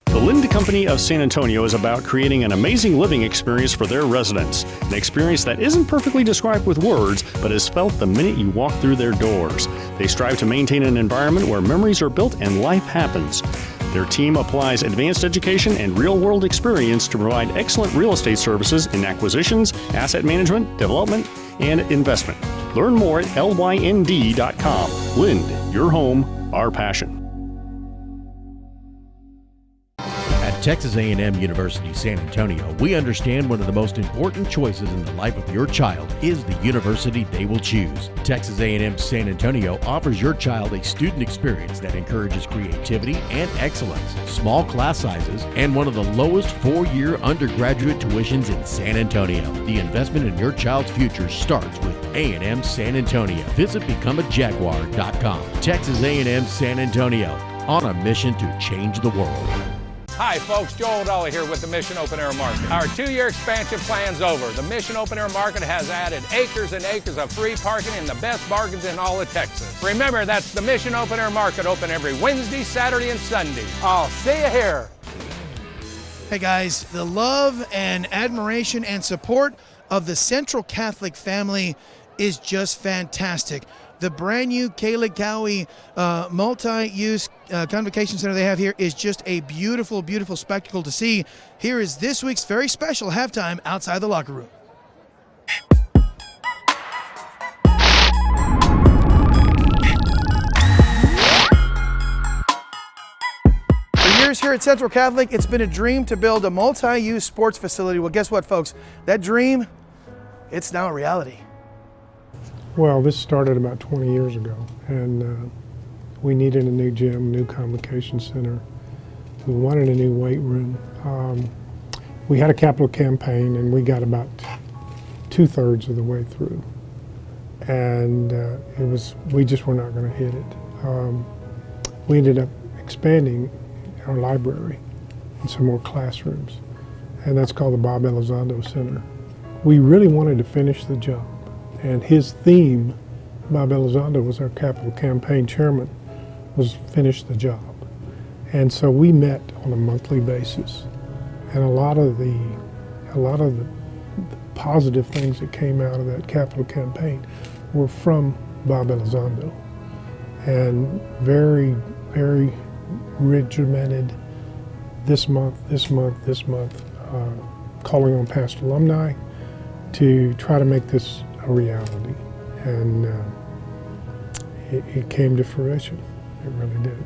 The Linda Company of San Antonio is about creating an amazing living experience for their residents. An experience that isn't perfectly described with words, but is felt the minute you walk through their doors. They strive to maintain an environment where memories are built and life happens. Their team applies advanced education and real-world experience to provide excellent real estate services in acquisitions, asset management, development, and investment. Learn more at lynd.com. Lind, your home, our passion. At Texas A&M University San Antonio, we understand one of the most important choices in the life of your child is the university they will choose. Texas A&M San Antonio offers your child a student experience that encourages creativity and excellence, small class sizes, and one of the lowest four-year undergraduate tuitions in San Antonio. The investment in your child's future starts with A&M San Antonio. Visit becomeajaguar.com. Texas A&M San Antonio, on a mission to change the world. Hi folks, Joel Dolly here with the Mission Open Air Market. Our 2-year expansion plan's over. The Mission Open Air Market has added acres and acres of free parking and the best bargains in all of Texas. Remember, that's the Mission Open Air Market, open every Wednesday, Saturday, and Sunday. I'll see you here. Hey guys, the love and admiration and support of the Central Catholic family is just fantastic. The brand new Kayla Cowie multi-use convocation center they have here is just a beautiful, beautiful spectacle to see. Here is this week's very special halftime outside the locker room. For years here at Central Catholic, it's been a dream to build a multi-use sports facility. Well, guess what, folks? That dream, it's now a reality. Well, this started about 20 years ago, and we needed a new gym, new convocation center. We wanted a new weight room. We had a capital campaign, and we got about 2/3 of the way through, and we just were not going to hit it. We ended up expanding our library and some more classrooms, and that's called the Bob Elizondo Center. We really wanted to finish the job. And his theme, Bob Elizondo was our capital campaign chairman, was finish the job. And so we met on a monthly basis. And a lot of the positive things that came out of that capital campaign were from Bob Elizondo. And very, very regimented this month, calling on past alumni to try to make this a reality, and it came to fruition. It really did.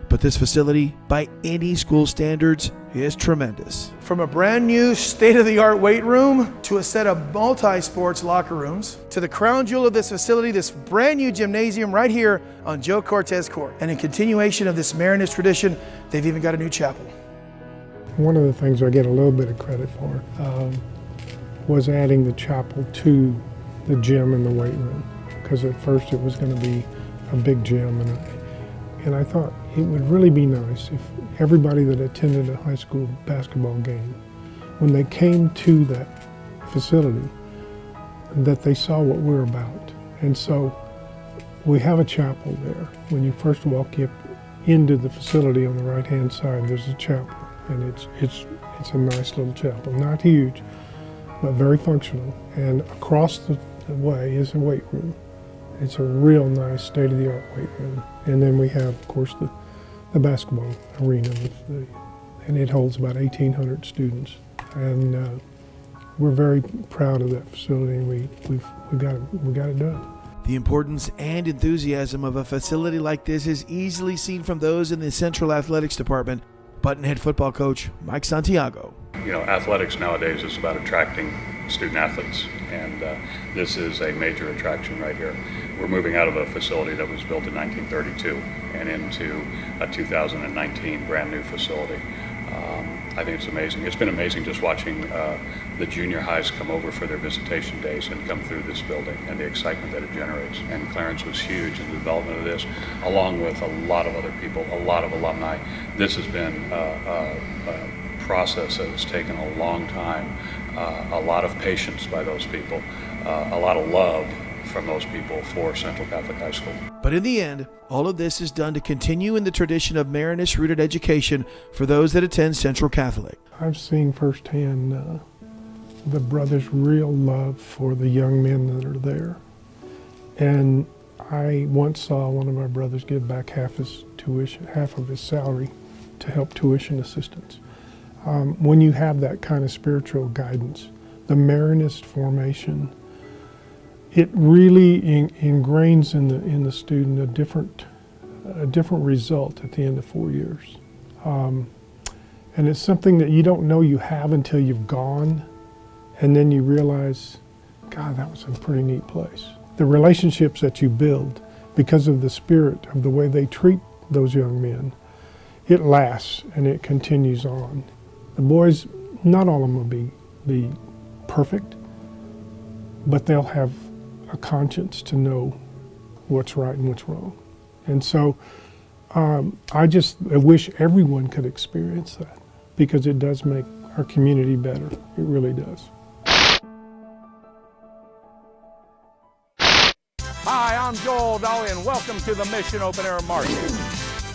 But this facility, by any school standards, is tremendous. From a brand new state-of-the-art weight room to a set of multi-sports locker rooms to the crown jewel of this facility, this brand new gymnasium right here on Joe Cortez Court. And in continuation of this Mariners tradition, they've even got a new chapel. One of the things I get a little bit of credit for was adding the chapel to the gym and the weight room, because at first it was going to be a big gym, and I thought it would really be nice if everybody that attended a high school basketball game, when they came to that facility, that they saw what we're about. And so we have a chapel there. When you first walk up into the facility on the right-hand side, there's a chapel, and it's a nice little chapel, not huge, but very functional. And across the way is a weight room. It's a real nice state-of-the-art weight room. And then we have, of course, the basketball arena, and it holds about 1,800 students. And we're very proud of that facility, and we got it done. The importance and enthusiasm of a facility like this is easily seen from those in the Central Athletics Department. Buttonhead football coach Mike Santiago. You know, athletics nowadays is about attracting student athletes, and this is a major attraction right here. We're moving out of a facility that was built in 1932 and into a 2019 brand new facility. I think it's amazing. It's been amazing just watching the junior highs come over for their visitation days and come through this building and the excitement that it generates. And Clarence was huge in the development of this, along with a lot of other people, a lot of alumni. This has been a process that has taken a long time, a lot of patience by those people, a lot of love from those people for Central Catholic High School. But in the end, all of this is done to continue in the tradition of Marinist-rooted education for those that attend Central Catholic. I've seen firsthand the brothers' real love for the young men that are there. And I once saw one of my brothers give back half his tuition, half of his salary to help tuition assistants. When you have that kind of spiritual guidance, the Marinist formation, it really ingrains in the student a different result at the end of 4 years. And it's something that you don't know you have until you've gone, and then you realize, God, that was a pretty neat place. The relationships that you build because of the spirit of the way they treat those young men, it lasts and it continues on. The boys, not all of them will be perfect, but they'll have a conscience to know what's right and what's wrong. And so I wish everyone could experience that, because it does make our community better. It really does. Hi, I'm Joel Dolly, and welcome to the Mission Open Air Market.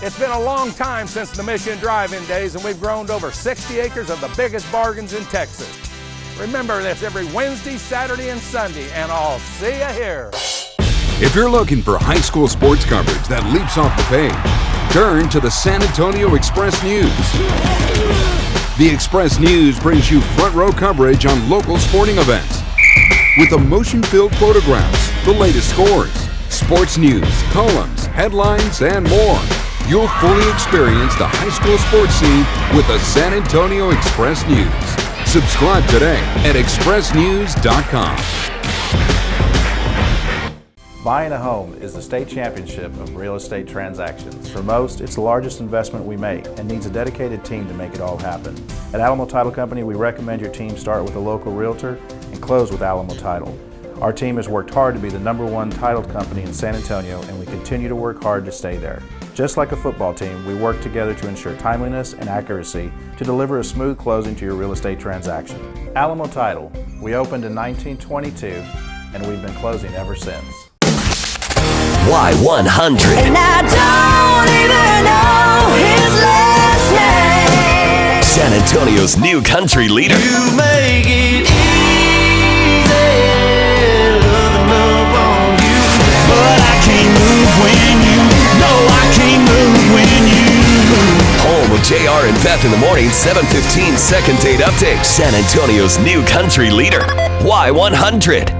It's been a long time since the Mission Drive-In days, and we've grown to over 60 acres of the biggest bargains in Texas. Remember this every Wednesday, Saturday, and Sunday, and I'll see you here. If you're looking for high school sports coverage that leaps off the page, turn to the San Antonio Express News. The Express News brings you front row coverage on local sporting events with emotion-filled photographs, the latest scores, sports news, columns, headlines, and more. You'll fully experience the high school sports scene with the San Antonio Express News. Subscribe today at expressnews.com. Buying a home is the state championship of real estate transactions. For most, it's the largest investment we make and needs a dedicated team to make it all happen. At Alamo Title Company, we recommend your team start with a local realtor and close with Alamo Title. Our team has worked hard to be the #1 titled company in San Antonio, and we continue to work hard to stay there. Just like a football team, we work together to ensure timeliness and accuracy to deliver a smooth closing to your real estate transaction. Alamo Title, we opened in 1922, and we've been closing ever since. Y100. And I don't even know his last name. San Antonio's new country leader. You make it easy, loving up on you. But I can't move when you, no, I can't move when you. Home of JR and Beth in the morning, 7:15 second date update. San Antonio's new country leader. Y100.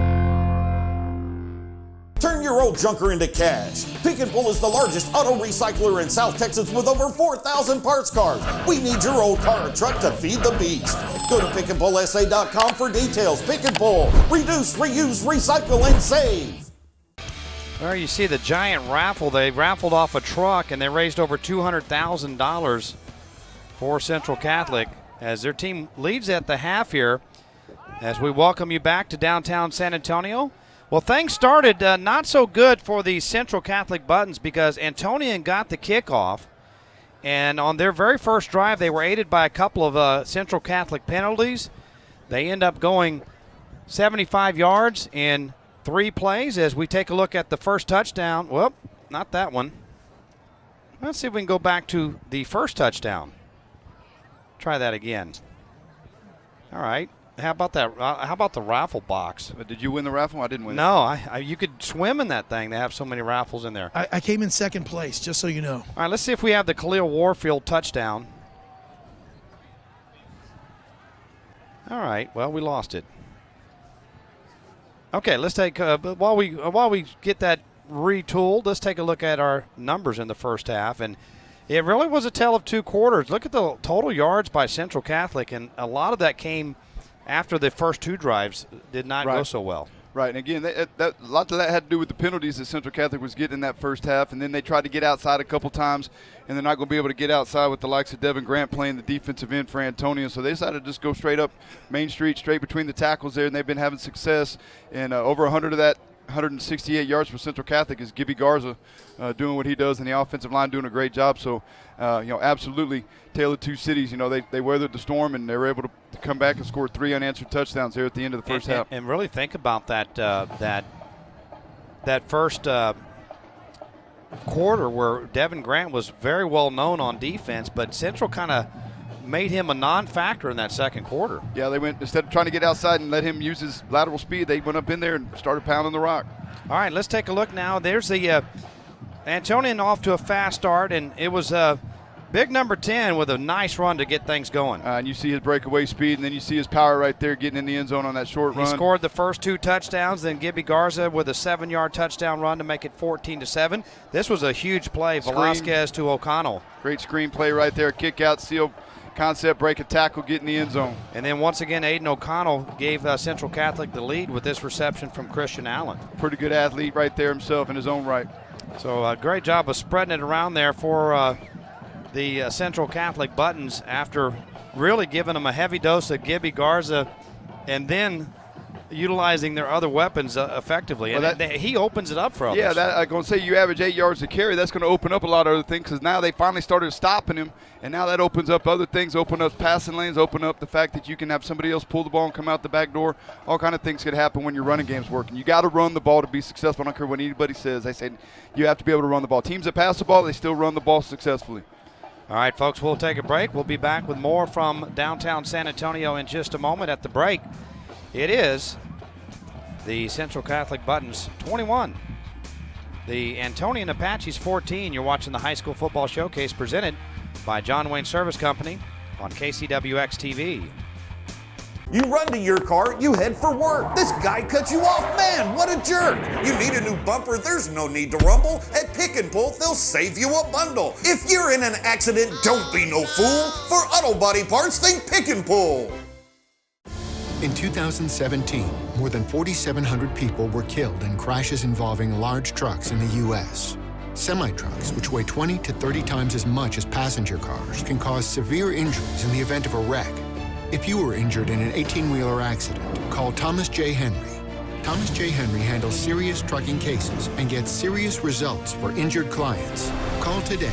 Turn your old junker into cash. Pick and Pull is the largest auto recycler in South Texas with over 4,000 parts cars. We need your old car or truck to feed the beast. Go to pickandpullsa.com for details. Pick and Pull. Reduce, reuse, recycle, and save. There you see the giant raffle. They raffled off a truck, and they raised over $200,000 for Central Catholic as their team leads at the half here. As we welcome you back to downtown San Antonio. Well, things started not so good for the Central Catholic Buttons because Antonian got the kickoff. And on their very first drive, they were aided by a couple of Central Catholic penalties. They end up going 75 yards in 3 plays as we take a look at the first touchdown. Well, not that one. Let's see if we can go back to the first touchdown. Try that again. All right. How about that? How about the raffle box? Did you win the raffle? I didn't win. No, you could swim in that thing. They have so many raffles in there. I came in second place, just so you know. All right, let's see if we have the Khalil Warfield touchdown. All right, well, we lost it. Okay, let's take while we get that retooled, let's take a look at our numbers in the first half. And It really was a tale of two quarters. Look at the total yards by Central Catholic, and a lot of that came after the first two drives did not go so well. Right, and again, a lot of that had to do with the penalties that Central Catholic was getting in that first half, and then they tried to get outside a couple times, and they're not going to be able to get outside with the likes of Devin Grant playing the defensive end for Antonian, so they decided to just go straight up Main Street, straight between the tackles there, and they've been having success, and over 100 of that 168 yards for Central Catholic is Gibby Garza doing what he does, and the offensive line doing a great job. So, absolutely, tale of two cities. They weathered the storm, and they were able to come back and score 3 unanswered touchdowns there at the end of the first half. And really think about that that first quarter where Devin Grant was very well known on defense, but Central kind of made him a non-factor in that second quarter. Yeah, they went, instead of trying to get outside and let him use his lateral speed, they went up in there and started pounding the rock. All right, let's take a look now. There's the Antonian off to a fast start, and it was big number 10 with a nice run to get things going. And you see his breakaway speed, and then you see his power right there getting in the end zone on that short run. He scored the first 2 touchdowns, then Gibby Garza with a 7-yard touchdown run to make it 14-7. This was a huge play, Velasquez to O'Connell. Great screen play right there, kick out, seal concept, break a tackle, get in the end zone. And then once again, Aiden O'Connell gave Central Catholic the lead with this reception from Christian Allen. Pretty good athlete right there himself in his own right. So a great job of spreading it around there for the Central Catholic Buttons after really giving them a heavy dose of Gibby Garza and then utilizing their other weapons effectively. Well, and he opens it up for others. Yeah, I'm going to say you average 8 yards a carry. That's going to open up a lot of other things because now they finally started stopping him, and now that opens up other things, open up passing lanes, open up the fact that you can have somebody else pull the ball and come out the back door. All kind of things could happen when your running game's working. You got to run the ball to be successful. I don't care what anybody says. They say you have to be able to run the ball. Teams that pass the ball, they still run the ball successfully. All right, folks, we'll take a break. We'll be back with more from downtown San Antonio in just a moment. At the break, it is the Central Catholic Buttons 21, the Antonian Apaches 14. You're watching the High School Football Showcase presented by John Wayne Service Company on KCWX TV. You run to your car, you head for work. This guy cut you off. Man, what a jerk. You need a new bumper, there's no need to rumble. At Pick and Pull, they'll save you a bundle. If you're in an accident, don't be no fool. For auto body parts, think Pick and Pull. In 2017, more than 4,700 people were killed in crashes involving large trucks in the U.S. Semi-trucks, which weigh 20 to 30 times as much as passenger cars, can cause severe injuries in the event of a wreck. If you were injured in an 18-wheeler accident, call Thomas J. Henry. Thomas J. Henry handles serious trucking cases and gets serious results for injured clients. Call today.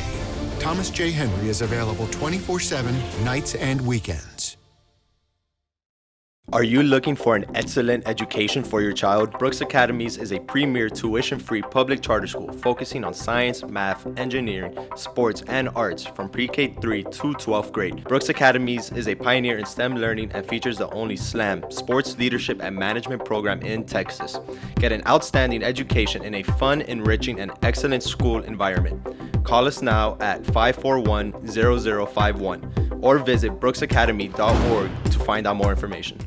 Thomas J. Henry is available 24/7, nights and weekends. Are you looking for an excellent education for your child? Brooks Academies is a premier tuition-free public charter school focusing on science, math, engineering, sports, and arts from pre-K 3 to 12th grade. Brooks Academies is a pioneer in STEM learning and features the only SLAM, Sports Leadership and Management program in Texas. Get an outstanding education in a fun, enriching, and excellent school environment. Call us now at 541-0051 or visit brooksacademy.org to find out more information.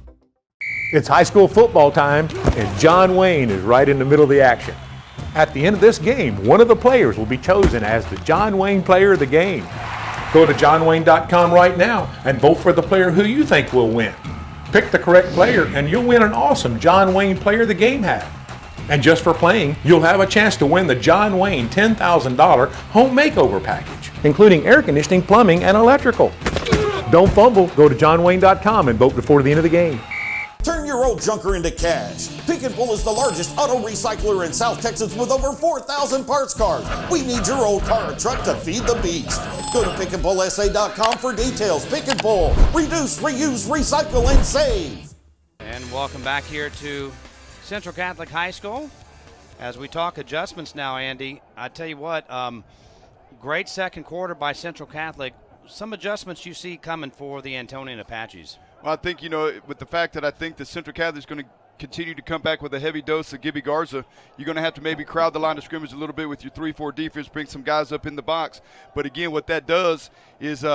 It's high school football time, and John Wayne is right in the middle of the action. At the end of this game, one of the players will be chosen as the John Wayne Player of the Game. Go to johnwayne.com right now and vote for the player who you think will win. Pick the correct player, and you'll win an awesome John Wayne Player of the Game hat. And just for playing, you'll have a chance to win the John Wayne $10,000 home makeover package, including air conditioning, plumbing, and electrical. Don't fumble. Go to johnwayne.com and vote before the end of the game. Turn your old junker into cash. Pick and Pull is the largest auto recycler in South Texas with over 4,000 parts cars. We need your old car or truck to feed the beast. Go to pickandpullsa.com for details. Pick and Pull. Reduce, reuse, recycle, and save. And welcome back here to Central Catholic High School. As we talk adjustments now, Andy, I tell you what, great second quarter by Central Catholic. Some adjustments you see coming for the Antonian Apaches. Well, I think, with the fact that I think the Central Catholic is going to continue to come back with a heavy dose of Gibby Garza, you're going to have to maybe crowd the line of scrimmage a little bit with your 3-4 defense, bring some guys up in the box. But, again, what that does is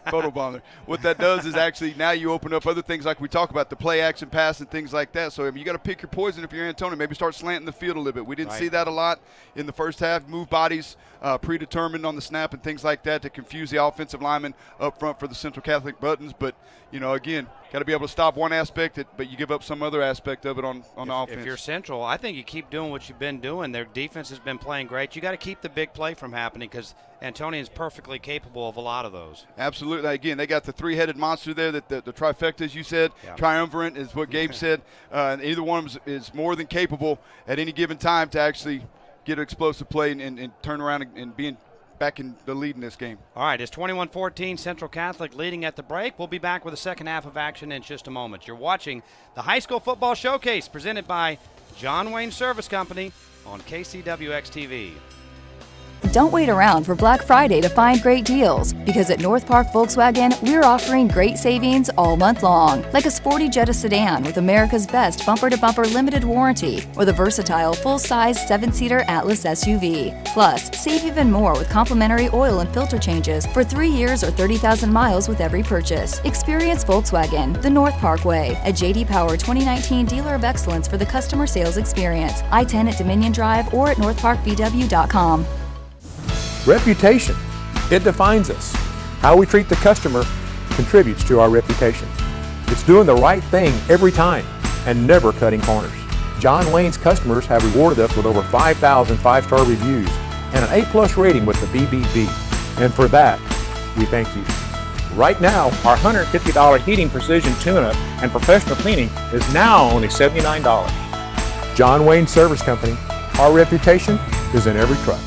Photobomb. What that does is actually now you open up other things like we talk about, the play action pass and things like that. So you got to pick your poison if you're Antonian. Maybe start slanting the field a little bit. We didn't see that a lot in the first half. Move bodies predetermined on the snap and things like that to confuse the offensive linemen up front for the Central Catholic Buttons. But, again, got to be able to stop one aspect, but you give up some other aspect of it on offense. If you're Central, I think you keep doing what you've been doing. Their defense has been playing great. You got to keep the big play from happening because Antonian is perfectly capable of a lot of those. Absolutely. Again, they got the three-headed monster there, the trifecta, as you said. Yeah. Triumvirate is what Gabe said. And either one of them is more than capable at any given time to actually get an explosive play and turn around and being back in the lead in this game. All right, it's 21-14, Central Catholic leading at the break. We'll be back with the second half of action in just a moment. You're watching the High School Football Showcase presented by John Wayne Service Company on KCWX-TV. Don't wait around for Black Friday to find great deals, because at North Park Volkswagen, we're offering great savings all month long, like a sporty Jetta sedan with America's best bumper-to-bumper limited warranty, or the versatile full-size 7-seater Atlas SUV. Plus, save even more with complimentary oil and filter changes for 3 years or 30,000 miles with every purchase. Experience Volkswagen, the North Parkway, at J.D. Power 2019 Dealer of Excellence for the customer sales experience. I-10 at Dominion Drive or at northparkvw.com. Reputation. It defines us. How we treat the customer contributes to our reputation. It's doing the right thing every time and never cutting corners. John Wayne's customers have rewarded us with over 5,000 5-star reviews and an A+ rating with the BBB. And for that, we thank you. Right now, our $150 heating precision tune-up and professional cleaning is now only $79. John Wayne Service Company. Our reputation is in every truck.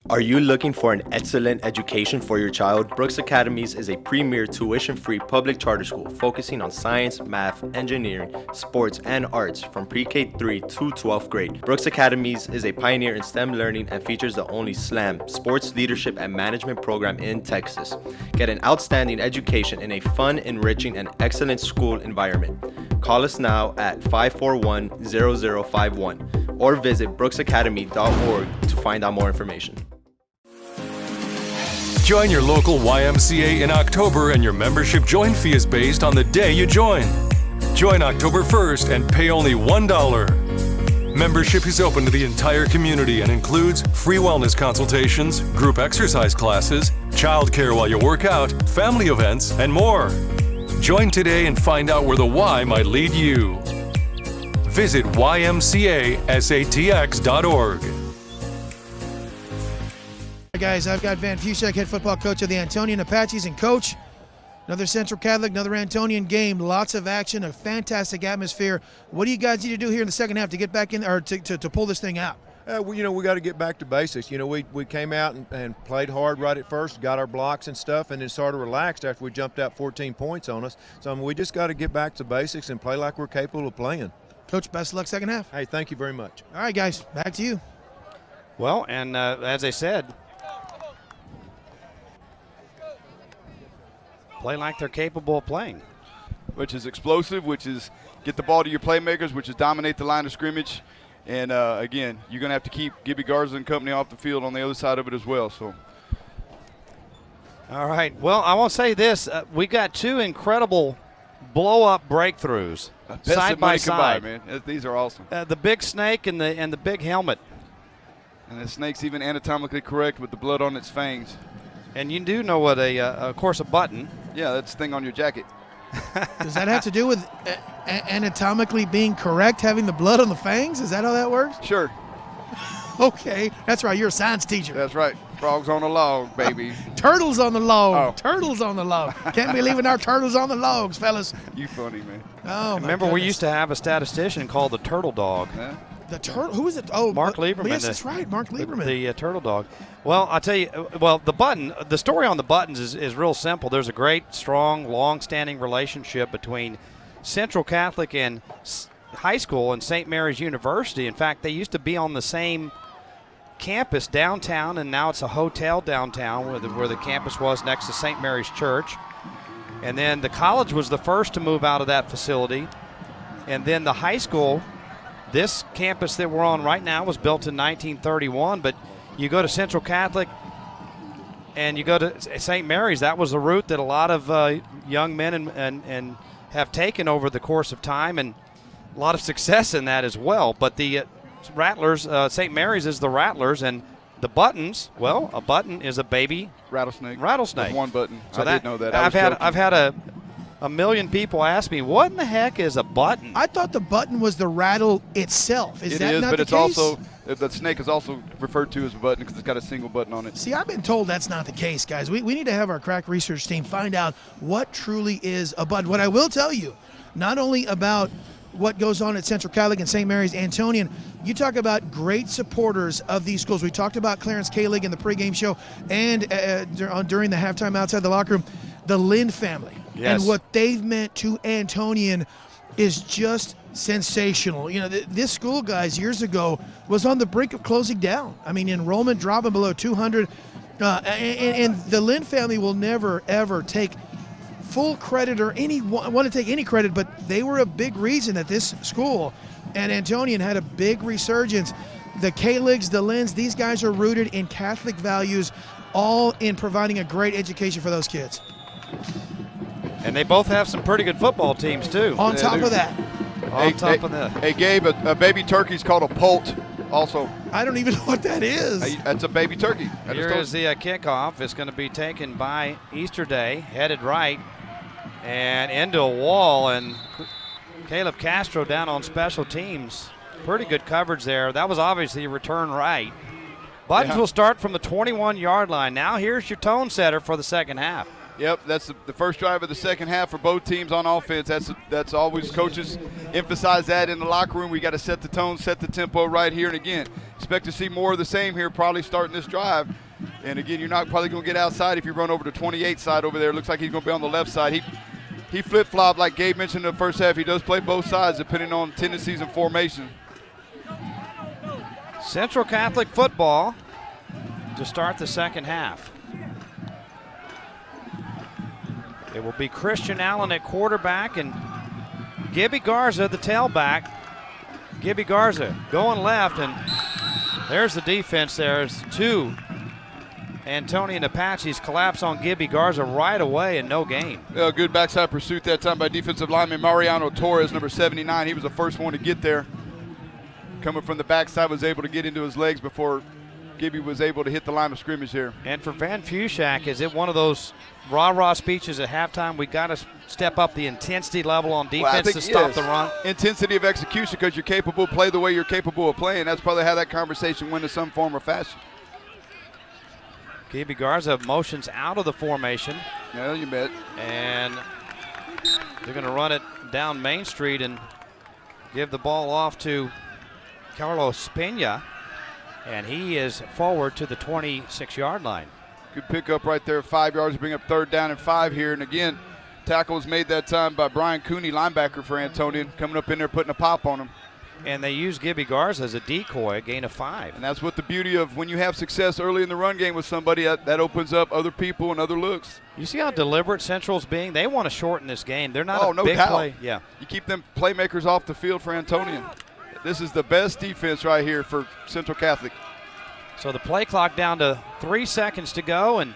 Are you looking for an excellent education for your child? Brooks Academies is a premier tuition-free public charter school focusing on science, math, engineering, sports, and arts from pre-K 3 to 12th grade. Brooks Academies is a pioneer in STEM learning and features the only SLAM, Sports Leadership and Management program in Texas. Get an outstanding education in a fun, enriching, and excellent school environment. Call us now at 541-0051 or visit brooksacademy.org to find out more information. Join your local YMCA in October, and your membership join fee is based on the day you join. Join October 1st and pay only $1. Membership is open to the entire community and includes free wellness consultations, group exercise classes, childcare while you work out, family events, and more. Join today and find out where the Y might lead you. Visit ymcasatx.org. Guys, I've got Van Fushek, head football coach of the Antonian Apaches, and coach, another Central Catholic, another Antonian game, lots of action, a fantastic atmosphere. What do you guys need to do here in the second half to get back in, or to pull this thing out? We got to get back to basics. We came out and played hard right at first, got our blocks and stuff, and then sort of relaxed after we jumped out 14 points on us. So we just got to get back to basics and play like we're capable of playing. Coach, best of luck second half. Hey, thank you very much. All right, guys, back to you. Well, and as I said, play like they're capable of playing. Which is explosive, which is get the ball to your playmakers, which is dominate the line of scrimmage. And, again, you're going to have to keep Gibby Garza and company off the field on the other side of it as well. So, all right. Well, I want to say this. We got two incredible blow-up breakthroughs side by side. Man. These are awesome. The big snake and the big helmet. And the snake's even anatomically correct with the blood on its fangs. And you do know what of course, a button. Yeah, that's the thing on your jacket. Does that have to do with anatomically being correct, having the blood on the fangs? Is that how that works? Sure. Okay, that's right. You're a science teacher. That's right. Frogs on the log, baby. Turtles on the log. Oh. Turtles on the log. Can't be leaving our turtles on the logs, fellas. You funny, man. Oh, remember, we used to have a statistician called the Turtle Dog. Yeah. The turtle? Who is it? Oh, Mark Lieberman. Yes, that's right, Mark Lieberman. The Turtle Dog. Well, I'll tell you, the story on the buttons is real simple. There's a great, strong, long-standing relationship between Central Catholic and high school and St. Mary's University. In fact, they used to be on the same campus downtown, and now it's a hotel downtown where the campus was next to St. Mary's Church. And then the college was the first to move out of that facility. And then the high school, this campus that we're on right now, was built in 1931, but you go to Central Catholic And you go to St. Mary's, that was a route that a lot of young men and have taken over the course of time, and a lot of success in that as well. But the Rattlers, St. Mary's is the Rattlers, and the Buttons, well, a button is a baby rattlesnake. Rattlesnake. With one button. So I did know that. I've had a million people ask me, what in the heck is a button? I thought the button was the rattle itself. Is that not the case? Also the snake is also referred to as a button because it's got a single button on it. See, I've been told that's not the case, guys. We need to have our crack research team find out what truly is a button. What I will tell you, not only about what goes on at Central Catholic and St. Mary's Antonian, you talk about great supporters of these schools. We talked about Clarence Kalig in the pregame show and during the halftime outside the locker room. The Lynn family and what they've meant to Antonian is just sensational. You know, this school, guys, years ago was on the brink of closing down. I mean, enrollment dropping below 200. And the Lynn family will never, ever take full credit or want to take any credit, but they were a big reason that this school and Antonian had a big resurgence. The Kaligs, the Lyns, these guys are rooted in Catholic values, all in providing a great education for those kids. And they both have some pretty good football teams, too. On top of that. Hey, Gabe, a baby turkey's called a poult also. I don't even know what that is. That's a baby turkey. Here is the kickoff. It's going to be taken by Easterday, headed right, and into a wall. And Caleb Castro down on special teams. Pretty good coverage there. That was obviously a return right. Buttons will start from the 21-yard line. Now here's your tone setter for the second half. Yep, that's the first drive of the second half for both teams on offense. That's always coaches emphasize that in the locker room. We got to set the tone, set the tempo right here. And again, expect to see more of the same here probably starting this drive. And again, you're not probably going to get outside if you run over to 28 side over there. Looks like he's going to be on the left side. He flip-flopped like Gabe mentioned in the first half. He does play both sides depending on tendencies and formation. Central Catholic football to start the second half. It will be Christian Allen at quarterback and Gibby Garza, the tailback. Gibby Garza going left, and there's the defense there. As two Antonian Apaches collapse on Gibby Garza right away and no gain. Good backside pursuit that time by defensive lineman Mariano Torres, number 79. He was the first one to get there. Coming from the backside, was able to get into his legs before Gibby was able to hit the line of scrimmage here. And for Van Fushak, is it one of those rah-rah speeches at halftime? We got to step up the intensity level on defense to stop the run. Intensity of execution, because you're capable, play the way you're capable of playing. That's probably how that conversation went in some form or fashion. Gibby Garza motions out of the formation. Yeah, you bet. And they're going to run it down Main Street and give the ball off to Carlos Pena. And he is forward to the 26-yard line. Good pickup right there, 5 yards to bring up third down and 5 here. And again, tackle was made that time by Brian Cooney, linebacker for Antonian, coming up in there putting a pop on him. And they use Gibby Garza as a decoy, a gain of 5. And that's what the beauty of when you have success early in the run game with somebody, that opens up other people and other looks. You see how deliberate Central's being? They want to shorten this game. They're not a big play. Yeah. You keep them playmakers off the field for Antonian. This is the best defense right here for Central Catholic. So the play clock down to 3 seconds to go, and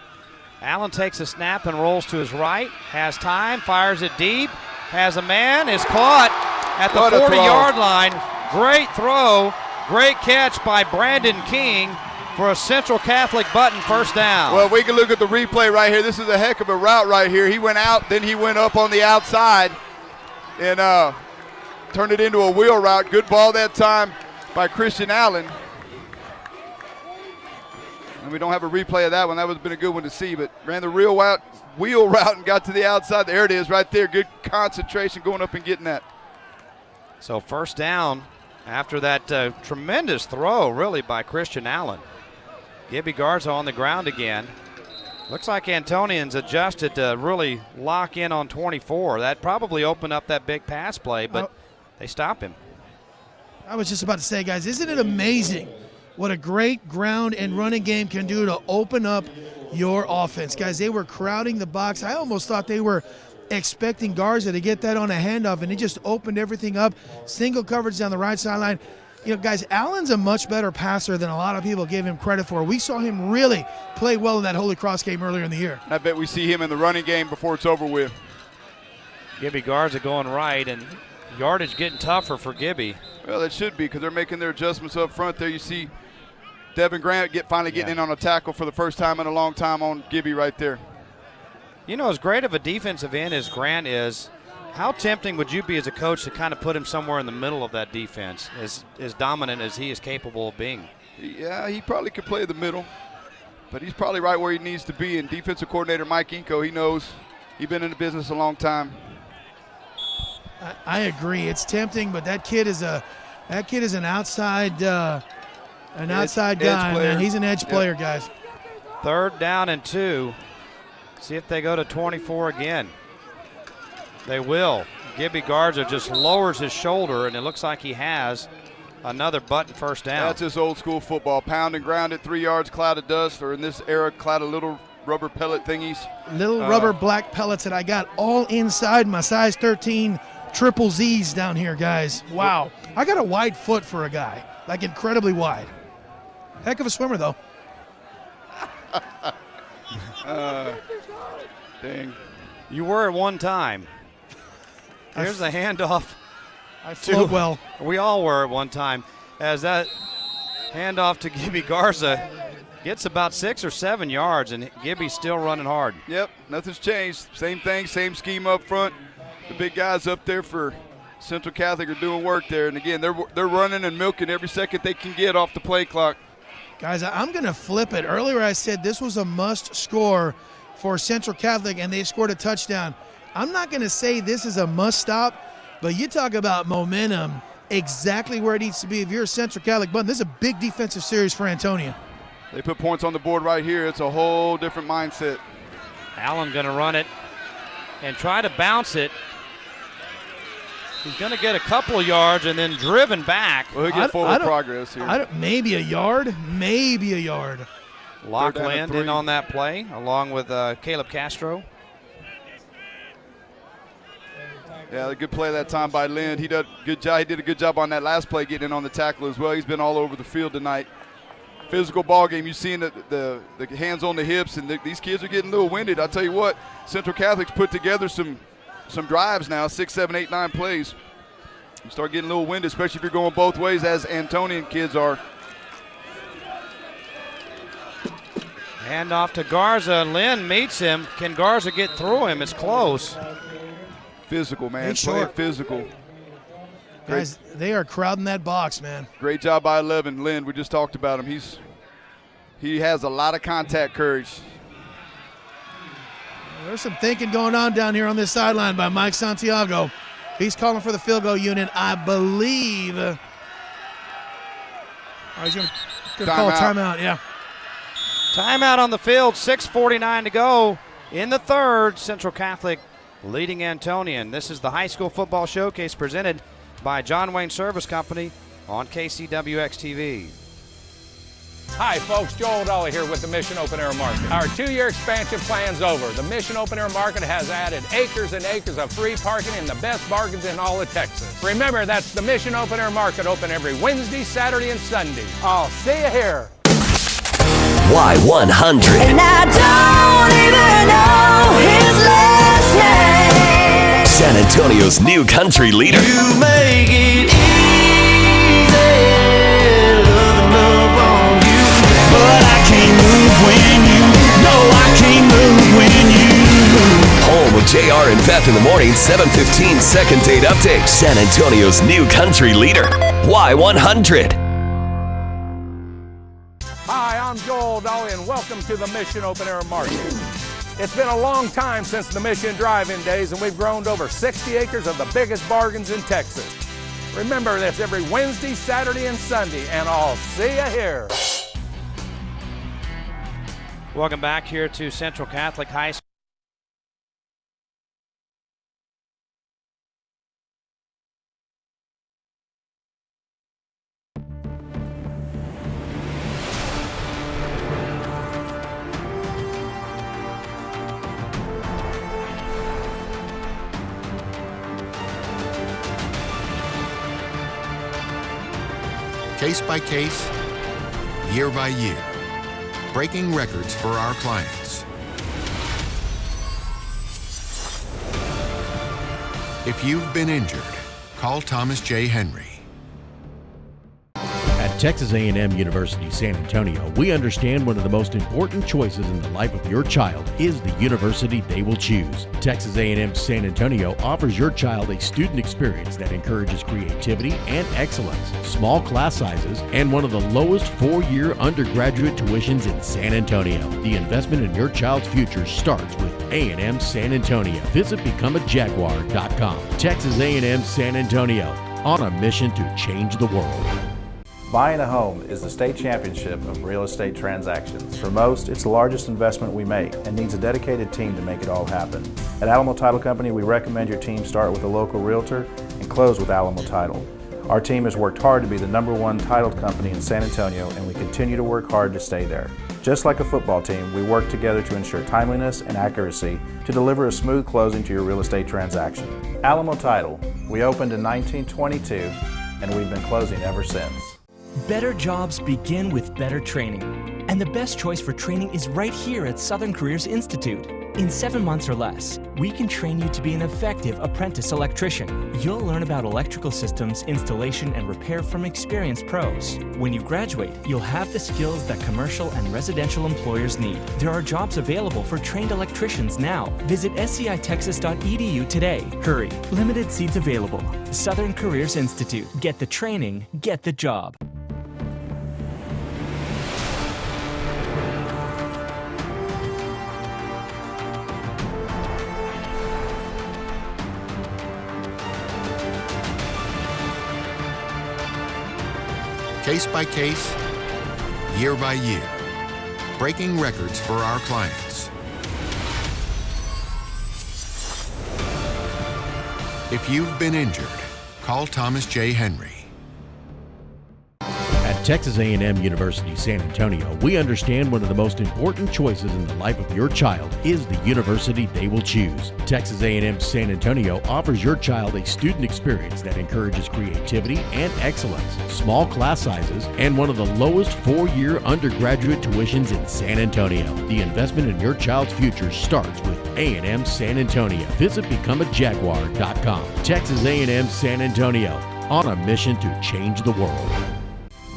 Allen takes a snap and rolls to his right, has time, fires it deep, has a man, is caught at the 40-yard line. Great throw, great catch by Brandon King for a Central Catholic button first down. Well, we can look at the replay right here. This is a heck of a route right here. He went out, then he went up on the outside and turned it into a wheel route. Good ball that time by Christian Allen. And we don't have a replay of that one. That would have been a good one to see, but ran the wheel route and got to the outside. There it is right there. Good concentration going up and getting that. So first down after that tremendous throw, really, by Christian Allen. Gibby Garza on the ground again. Looks like Antonian's adjusted to really lock in on 24. That probably opened up that big pass play, but they stop him. I was just about to say, guys, isn't it amazing what a great ground and running game can do to open up your offense? Guys, they were crowding the box. I almost thought they were expecting Garza to get that on a handoff, and he just opened everything up. Single coverage down the right sideline. guys, Allen's a much better passer than a lot of people give him credit for. We saw him really play well in that Holy Cross game earlier in the year. I bet we see him in the running game before it's over with. Gibby Garza going right, and yardage getting tougher for Gibby. Well, it should be because they're making their adjustments up front there. You see Devin Grant finally getting in on a tackle for the first time in a long time on Gibby right there. As great of a defensive end as Grant is, how tempting would you be as a coach to kind of put him somewhere in the middle of that defense, as dominant as he is capable of being? Yeah, he probably could play the middle, but he's probably right where he needs to be. And defensive coordinator Mike Inco, he knows. He's been in the business a long time. I agree. It's tempting, but that kid is an outside guy, man. He's an edge player, guys. 3rd down and 2. See if they go to 24 again. They will. Gibby Garza just lowers his shoulder, and it looks like he has another button first down. That's just old school football. Pound and ground it, 3 yards, cloud of dust, or in this era, cloud of little rubber pellet thingies. Little rubber black pellets that I got all inside my size 13 triple Z's down here, guys. Wow. I got a wide foot for a guy, like incredibly wide. Heck of a swimmer, though. Dang. You were at one time. Here's the handoff. I float well. We all were at one time. As that handoff to Gibby Garza gets about 6 or 7 yards, and Gibby's still running hard. Yep, nothing's changed. Same thing, same scheme up front. The big guys up there for Central Catholic are doing work there. And again, they're running and milking every second they can get off the play clock. Guys, I'm going to flip it. Earlier I said this was a must score for Central Catholic, and they scored a touchdown. I'm not going to say this is a must stop, but you talk about momentum, exactly where it needs to be. If you're a Central Catholic button, this is a big defensive series for Antonian. They put points on the board right here. It's a whole different mindset. Allen going to run it and try to bounce it. He's going to get a couple of yards and then driven back. Well, he'll get forward progress here. Maybe a yard. Lockland in on that play, along with Caleb Castro. Yeah, a good play that time by Lind. He did a good job. He did a good job on that last play, getting in on the tackle as well. He's been all over the field tonight. Physical ball game. You've seen the hands on the hips, and these kids are getting a little winded. I'll tell you what, Central Catholic's put together some drives now, 6, 7, 8, 9 plays. You start getting a little winded, especially if you're going both ways, as Antonian kids are. Hand off to Garza. Lynn meets him. Can Garza get through him? It's close. Physical, man. Playing physical. Guys, they are crowding that box, man. Great job by 11, Lynn. We just talked about him. He has a lot of contact courage. There's some thinking going on down here on this sideline by Mike Santiago. He's calling for the field goal unit, I believe. He's going to call a timeout, yeah. Timeout on the field, 6:49 to go in the third. Central Catholic leading Antonian. This is the High School Football Showcase presented by John Wayne Service Company on KCWX-TV. Hi folks, Joel Dolly here with the Mission Open Air Market. Our 2-year expansion plan's over. The Mission Open Air Market has added acres and acres of free parking and the best bargains in all of Texas. Remember, that's the Mission Open Air Market, open every Wednesday, Saturday, and Sunday. I'll see you here. Y100. And I don't even know his last name. San Antonio's new country leader. You make it easy, loving up on you. But I can't move when you, no, I can't move when you. Home of JR and Beth in the morning, 7:15 second date update. San Antonio's new country leader. Y100. Hi, I'm Joel Dolly, and welcome to the Mission Open Air Market. It's been a long time since the Mission Drive-In days, and we've grown to over 60 acres of the biggest bargains in Texas. Remember this every Wednesday, Saturday, and Sunday, and I'll see you here. Welcome back here to Central Catholic High School. Case by case, year by year, breaking records for our clients. If you've been injured, call Thomas J. Henry. At Texas A&M University San Antonio, we understand one of the most important choices in the life of your child is the university they will choose. Texas A&M San Antonio offers your child a student experience that encourages creativity and excellence, small class sizes, and one of the lowest four-year undergraduate tuitions in San Antonio. The investment in your child's future starts with A&M San Antonio. Visit becomeajaguar.com. Texas A&M San Antonio, on a mission to change the world. Buying a home is the state championship of real estate transactions. For most, it's the largest investment we make and needs a dedicated team to make it all happen. At Alamo Title Company, we recommend your team start with a local realtor and close with Alamo Title. Our team has worked hard to be the #1 titled company in San Antonio, and we continue to work hard to stay there. Just like a football team, we work together to ensure timeliness and accuracy to deliver a smooth closing to your real estate transaction. Alamo Title, we opened in 1922, and we've been closing ever since. Better jobs begin with better training. And the best choice for training is right here at Southern Careers Institute. In 7 months or less, we can train you to be an effective apprentice electrician. You'll learn about electrical systems, installation, and repair from experienced pros. When you graduate, you'll have the skills that commercial and residential employers need. There are jobs available for trained electricians now. Visit scitexas.edu today. Hurry, limited seats available. Southern Careers Institute. Get the training, get the job. Case by case, year by year, breaking records for our clients. If you've been injured, call Thomas J. Henry. At Texas A&M University San Antonio, we understand one of the most important choices in the life of your child is the university they will choose. Texas A&M San Antonio offers your child a student experience that encourages creativity and excellence, small class sizes, and one of the lowest four-year undergraduate tuitions in San Antonio. The investment in your child's future starts with A&M San Antonio. Visit becomeajaguar.com. Texas A&M San Antonio, on a mission to change the world.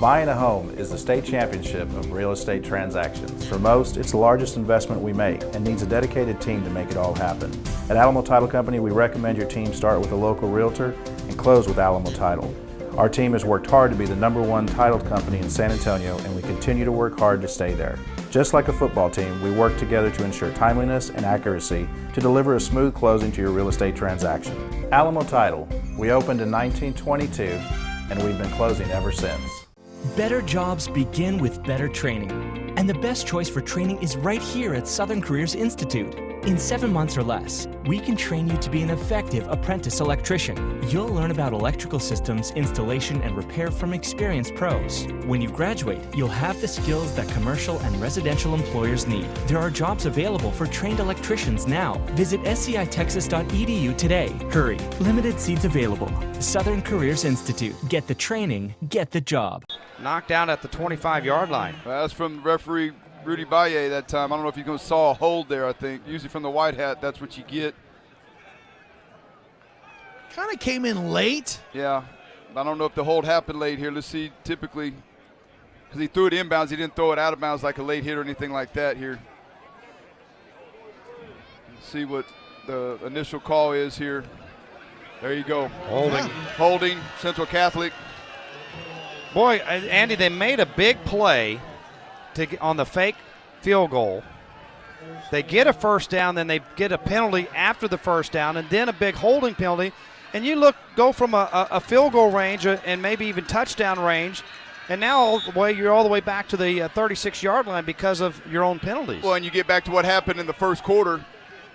Buying a home is the state championship of real estate transactions. For most, it's the largest investment we make and needs a dedicated team to make it all happen. At Alamo Title Company, we recommend your team start with a local realtor and close with Alamo Title. Our team has worked hard to be the #1 titled company in San Antonio, and we continue to work hard to stay there. Just like a football team, we work together to ensure timeliness and accuracy to deliver a smooth closing to your real estate transaction. Alamo Title, we opened in 1922, and we've been closing ever since. Better jobs begin with better training. And the best choice for training is right here at Southern Careers Institute. In 7 months or less, we can train you to be an effective apprentice electrician. You'll learn about electrical systems, installation, and repair from experienced pros. When you graduate, you'll have the skills that commercial and residential employers need. There are jobs available for trained electricians now. Visit scitexas.edu today. Hurry, limited seats available. Southern Careers Institute. Get the training, get the job. Knocked out at the 25-yard line. That's from referee Rudy Baye that time. I don't know if you saw a hold there, I think. Usually from the white hat, that's what you get. Kind of came in late. Yeah. I don't know if the hold happened late here. Let's see, typically, because he threw it inbounds. He didn't throw it out of bounds like a late hit or anything like that here. Let's see what the initial call is here. There you go. Holding. Holding, Central Catholic. Boy, Andy, they made a big play on the fake field goal. They get a first down, then they get a penalty after the first down, and then a big holding penalty. And you go from a field goal range and maybe even touchdown range, and now you're all the way back to the 36-yard line because of your own penalties. Well, and you get back to what happened in the first quarter.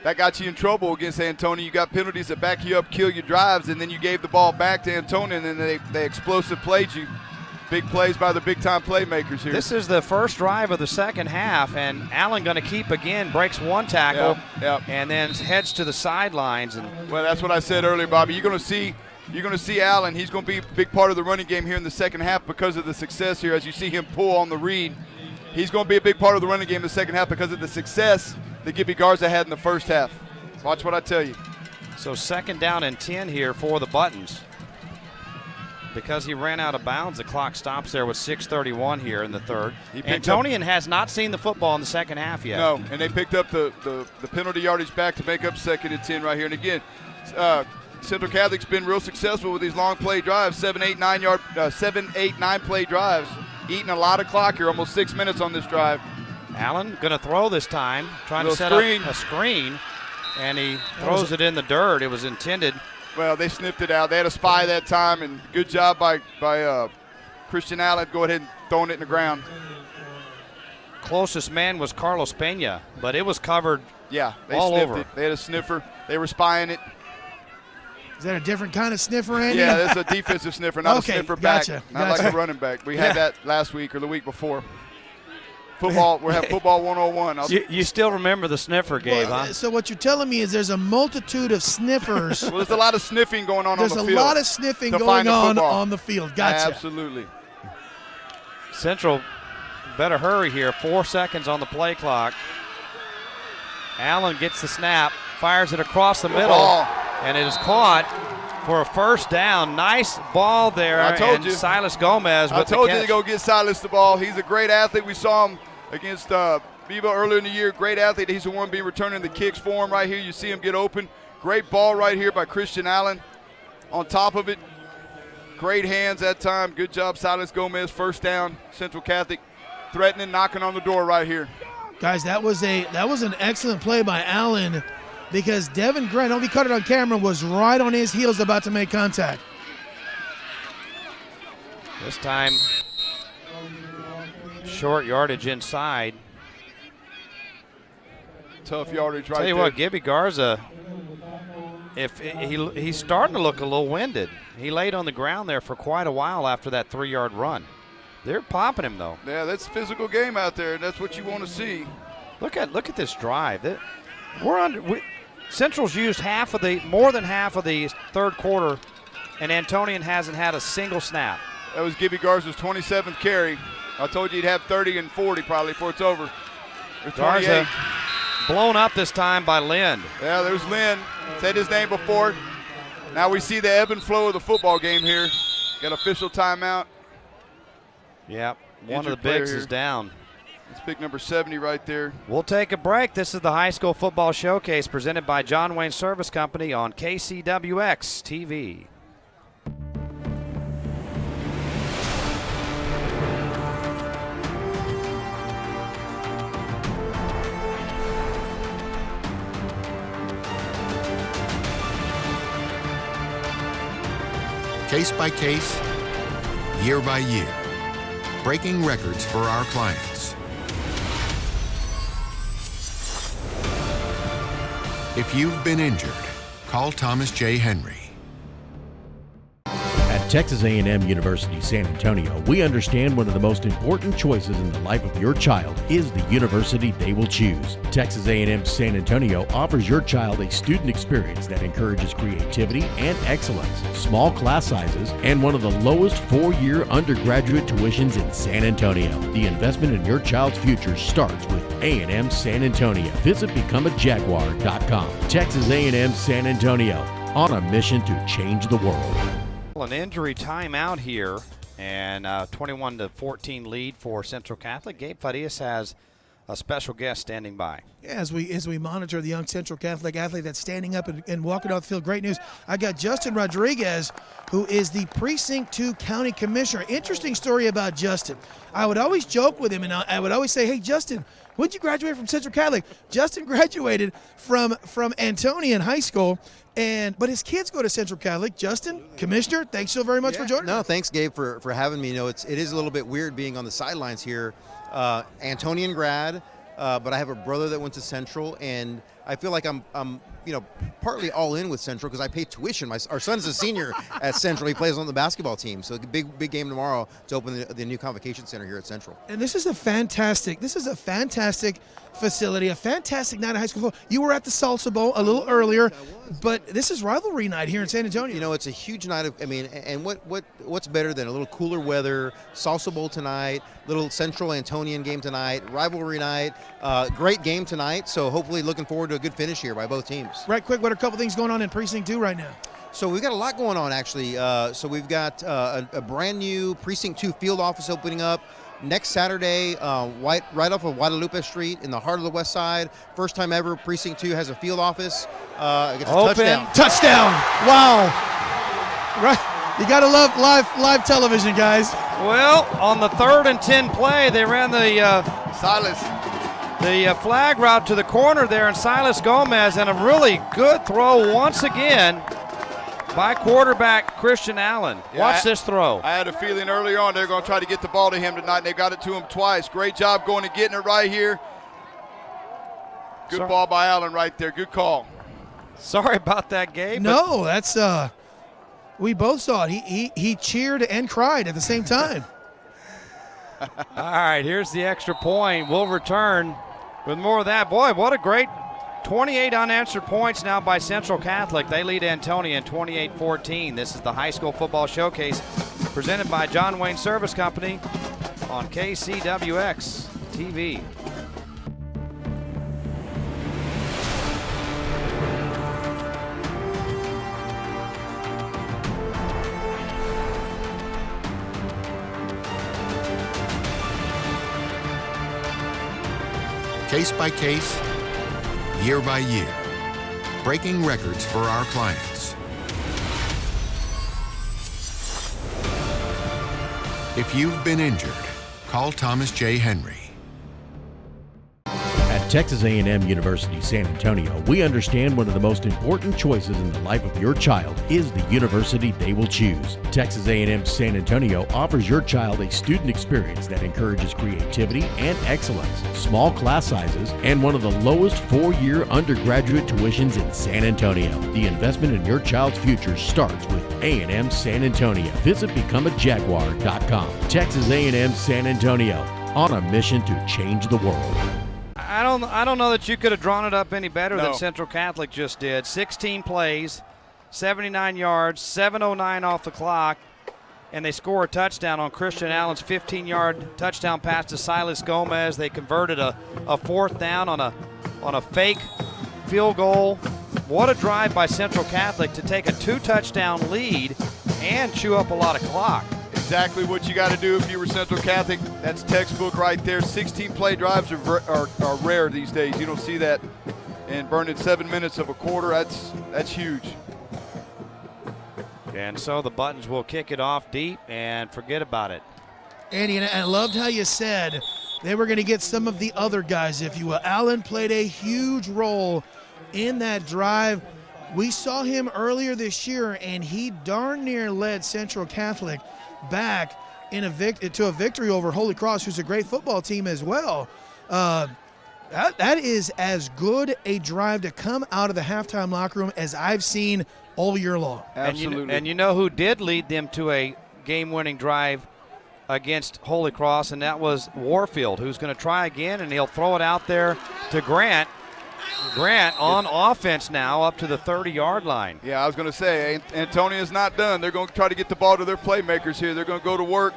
That got you in trouble against Antonian. You got penalties that back you up, kill your drives, and then you gave the ball back to Antonian, and they explosive played you. Big plays by the big-time playmakers here. This is the first drive of the second half, and Allen going to keep again, breaks one tackle, yep. And then heads to the sidelines. Well, that's what I said earlier, Bobby. You're going to see you're going to see Allen. He's going to be a big part of the running game here in the second half because of the success here. As you see him pull on the read, he's going to be a big part of the running game in the second half because of the success that Gibby Garza had in the first half. Watch what I tell you. So 2nd down and 10 here for the Buttons. Because he ran out of bounds, the clock stops there with 6:31 here in the third. Antonian has not seen the football in the second half yet. No, and they picked up the penalty yardage back to make up 2nd and 10 right here. And again, Central Catholic's been real successful with these long play drives, 7, 8, 9 play drives, eating a lot of clock here, almost 6 minutes on this drive. Allen going to throw this time, trying to set up a screen, and he throws it in the dirt. It was intended. Well, they sniffed it out. They had a spy that time, and good job by Christian Allen. Go ahead and throwing it in the ground. Closest man was Carlos Pena, but it was covered. Yeah, they all sniffed over. it. They had a sniffer. They were spying it. Is that a different kind of sniffer, Andy? Yeah, that's a defensive sniffer, not a sniffer back. Gotcha. Not like a running back. We had that last week or the week before. Football, we have football 101. You still remember the sniffer, Gabe, huh? So what you're telling me is there's a multitude of sniffers. Well, there's a lot of sniffing going on the field. There's a lot of sniffing going on the field. Gotcha. Absolutely. Central better hurry here. 4 seconds on the play clock. Allen gets the snap, fires it across the middle, and it is caught for a first down. Nice ball there. I told you. Silas Gomez with I told the you catch. to go get Silas the ball. He's a great athlete. We saw him against Viva earlier in the year. Great athlete. He's the one being returning the kicks for him right here. You see him get open. Great ball right here by Christian Allen. On top of it, great hands that time. Good job, Silas Gomez. First down, Central Catholic threatening, knocking on the door right here. Guys, that was an excellent play by Allen because Devin Grant, if he caught it on camera, was right on his heels about to make contact. This time, short yardage inside. Tough yardage right there. Tell you what, Gibby Garza, if he's starting to look a little winded. He laid on the ground there for quite a while after that 3-yard run. They're popping him though. Yeah, that's a physical game out there, and that's what you want to see. Look at this drive. Central's used more than half of the third quarter, and Antonian hasn't had a single snap. That was Gibby Garza's 27th carry. I told you he'd have 30 and 40 probably before it's over. Garza blown up this time by Lind. Yeah, there's Lind. Said his name before. Now we see the ebb and flow of the football game here. Got official timeout. Yep, one of the bigs is down. It's pick number 70 right there. We'll take a break. This is the High School Football Showcase presented by John Wayne Service Company on KCWX TV. Case by case, year by year, breaking records for our clients. If you've been injured, call Thomas J. Henry. At Texas A&M University San Antonio, we understand one of the most important choices in the life of your child is the university they will choose. Texas A&M San Antonio offers your child a student experience that encourages creativity and excellence, small class sizes, and one of the lowest 4-year undergraduate tuitions in San Antonio. The investment in your child's future starts with A&M San Antonio. Visit becomeajaguar.com. Texas A&M San Antonio, on a mission to change the world. An injury timeout here, and 21-14 lead for Central Catholic. Gabe Farias has a special guest standing by. Yeah, as we monitor the young Central Catholic athlete that's standing up and walking off the field, great news. I got Justin Rodriguez, who is the Precinct 2 County Commissioner. Interesting story about Justin. I would always joke with him, and I would always say, hey, Justin, when did you graduate from Central Catholic? Justin graduated from Antonian High School, but his kids go to Central Catholic. Justin, Commissioner, thanks so very much for joining us. No, thanks, Gabe, for having me. You know, it is a little bit weird being on the sidelines here. Antonian grad, but I have a brother that went to Central, and I feel like I'm partly all in with Central because I pay tuition. Our son's a senior at Central. He plays on the basketball team. So a big game tomorrow to open the new convocation center here at Central. And this is a fantastic facility, a fantastic night of high school football. You were at the Salsa Bowl a little earlier, but this is rivalry night here in San Antonio. It's a huge night and what's better than a little cooler weather, Salsa Bowl tonight, little Central Antonian game tonight, rivalry night, great game tonight. So hopefully looking forward to a good finish here by both teams. Right quick, what are a couple things going on in Precinct 2 right now? So we've got a lot going on, actually. So we've got a brand new Precinct 2 field office opening up next Saturday, right off of Guadalupe Street in the heart of the West Side. First time ever Precinct 2 has a field office. Gets a touchdown. Touchdown! Wow! Right, you gotta love live television, guys. Well, on the 3rd and 10 play, they ran the flag route to the corner there, and Silas Gomez, and a really good throw once again by quarterback Christian Allen. Watch this throw. I had a feeling earlier on they're going to try to get the ball to him tonight, and they got it to him twice. Great job going and getting it right here. Good ball by Allen right there. Good call. Sorry about that, Gabe. No, that's we both saw it. He cheered and cried at the same time. All right, here's the extra point. We'll return with more of that. Boy, what a great 28 unanswered points now by Central Catholic. They lead Antonian 28-14. This is the High School Football Showcase presented by John Wayne Service Company on KCWX TV. Case by case, year by year, breaking records for our clients. If you've been injured, call Thomas J. Henry. At Texas A&M University San Antonio, we understand one of the most important choices in the life of your child is the university they will choose. Texas A&M San Antonio offers your child a student experience that encourages creativity and excellence, small class sizes, and one of the lowest 4-year undergraduate tuitions in San Antonio. The investment in your child's future starts with A&M San Antonio. Visit becomeajaguar.com. Texas A&M San Antonio, on a mission to change the world. I don't know that you could have drawn it up any better than Central Catholic just did. 16 plays, 79 yards, 7:09 off the clock, and they score a touchdown on Christian Allen's 15-yard touchdown pass to Silas Gomez. They converted a 4th down on a fake field goal. What a drive by Central Catholic to take a 2-touchdown lead and chew up a lot of clock. Exactly what you got to do if you were Central Catholic. That's textbook right there. 16-play drives are rare these days. You don't see that. And burning 7 minutes of a quarter, that's huge. And so the Buttons will kick it off deep and forget about it. Andy, and I loved how you said they were going to get some of the other guys, if you will. Allen played a huge role in that drive. We saw him earlier this year, and he darn near led Central Catholic back in to a victory over Holy Cross, who's a great football team as well. That is as good a drive to come out of the halftime locker room as I've seen all year long. Absolutely. And you know who did lead them to a game-winning drive against Holy Cross, and that was Warfield, who's going to try again, and he'll throw it out there to Grant. Grant on offense now up to the 30-yard line. Yeah, I was going to say, Antonian's not done. They're going to try to get the ball to their playmakers here. They're going to go to work.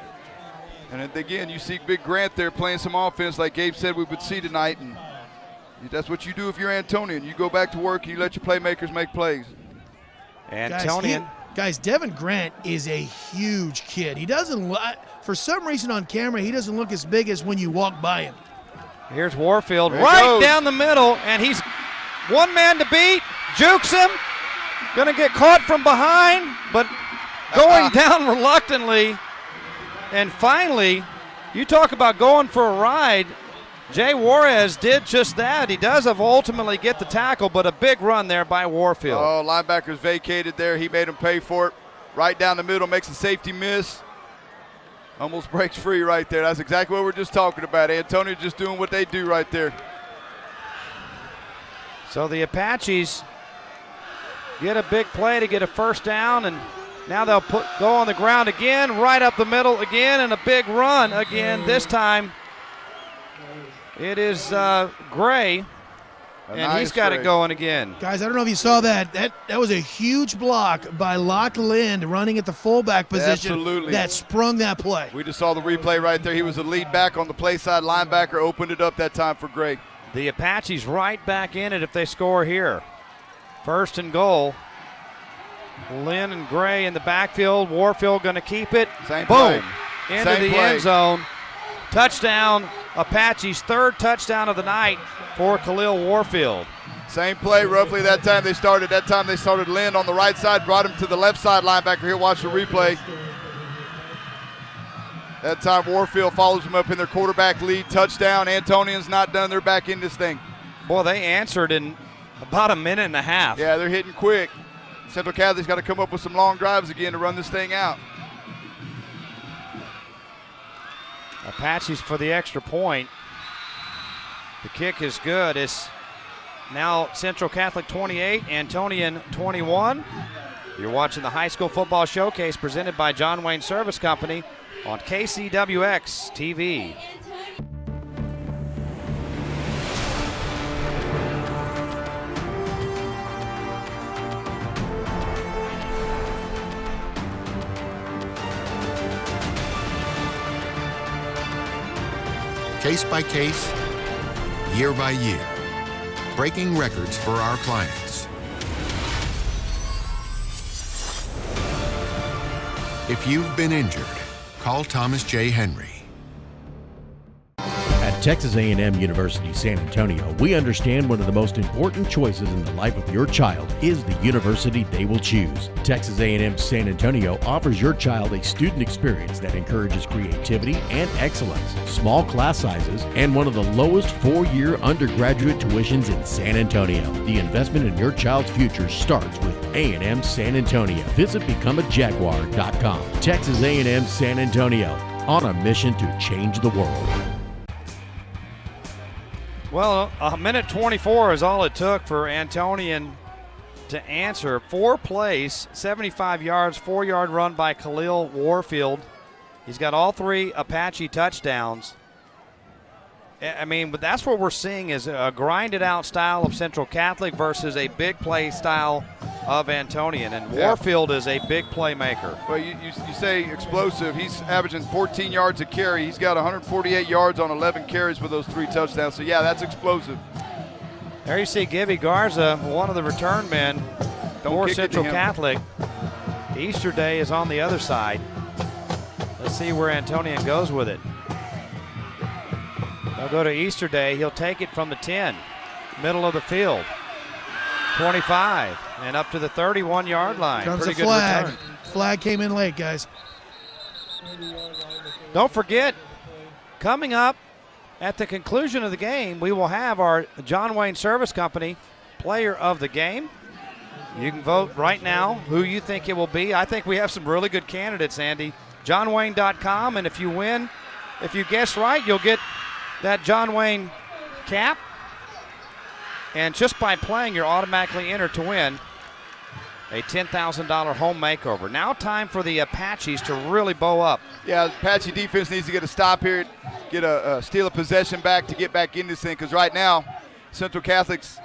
And again, you see Big Grant there playing some offense like Gabe said we would see tonight. And that's what you do if you're Antonian. You go back to work and you let your playmakers make plays. Antonian. Guys, Devin Grant is a huge kid. He doesn't, for some reason on camera, he doesn't look as big as when you walk by him. Here's Warfield right down the middle, and he's one man to beat. Jukes him. Going to get caught from behind, but going down reluctantly. And finally, you talk about going for a ride. Jay Juarez did just that. He does ultimately get the tackle, but a big run there by Warfield. Oh, linebackers vacated there. He made him pay for it. Right down the middle, makes a safety miss. Almost breaks free right there. That's exactly what we're just talking about. Antonio just doing what they do right there. So the Apaches get a big play to get a first down, and now they'll go on the ground again, right up the middle again, and a big run again. This time it is Gray, and he's got it going again. Guys, I don't know if you saw that. That was a huge block by Locke Lind running at the fullback position. Absolutely. That sprung that play. We just saw the replay right there. He was the lead back on the play side. Linebacker opened it up that time for Gray. The Apaches right back in it if they score here. First and goal. Lynn and Gray in the backfield. Warfield going to keep it. Same Boom. play. Into Same the play. end zone. Touchdown. Apaches' third touchdown of the night for Khalil Warfield. Same play roughly that time they started. That time they started Lynn on the right side, brought him to the left side linebacker. Here, watch the replay. That time Warfield follows him up in their quarterback lead. Touchdown. Antonian's not done. They're back in this thing. Boy, they answered in about a minute and a half. Yeah, they're hitting quick. Central Catholic's got to come up with some long drives again to run this thing out. Apaches for the extra point. The kick is good. It's now Central Catholic 28, Antonian 21. You're watching the High School Football Showcase presented by John Wayne Service Company on KCWX TV. Case by case, year by year, breaking records for our clients. If you've been injured, call Thomas J. Henry. At Texas A&M University San Antonio, we understand one of the most important choices in the life of your child is the university they will choose. Texas A&M San Antonio offers your child a student experience that encourages creativity and excellence, small class sizes, and one of the lowest four-year undergraduate tuitions in San Antonio. The investment in your child's future starts with A&M San Antonio. Visit becomeajaguar.com. Texas A&M San Antonio, on a mission to change the world. Well, a minute 24 is all it took for Antonian to answer. 4 plays, 75 yards, 4-yard run by Khalil Warfield. He's got all 3 Apache touchdowns. I mean, but that's what we're seeing is a grinded out style of Central Catholic versus a big play style of Antonian. And Warfield is a big playmaker. Well, you say explosive. He's averaging 14 yards a carry. He's got 148 yards on 11 carries with those 3 touchdowns. So, yeah, that's explosive. There you see Gibby Garza, one of the return men for Central Catholic. Easter Day is on the other side. Let's see where Antonian goes with it. They'll go to Easter Day. He'll take it from the 10, middle of the field. 25, and up to the 31-yard line. Comes Pretty the flag. good return. Flag came in late, guys. Don't forget, coming up at the conclusion of the game, we will have our John Wayne Service Company Player of the Game. You can vote right now who you think it will be. I think we have some really good candidates, Andy. JohnWayne.com, and if you win, if you guess right, you'll get that John Wayne cap. And just by playing, you're automatically entered to win a $10,000 home makeover. Now time for the Apaches to really bow up. Yeah, Apache defense needs to get a stop here, get steal a possession back to get back in this thing, because right now Central Catholic's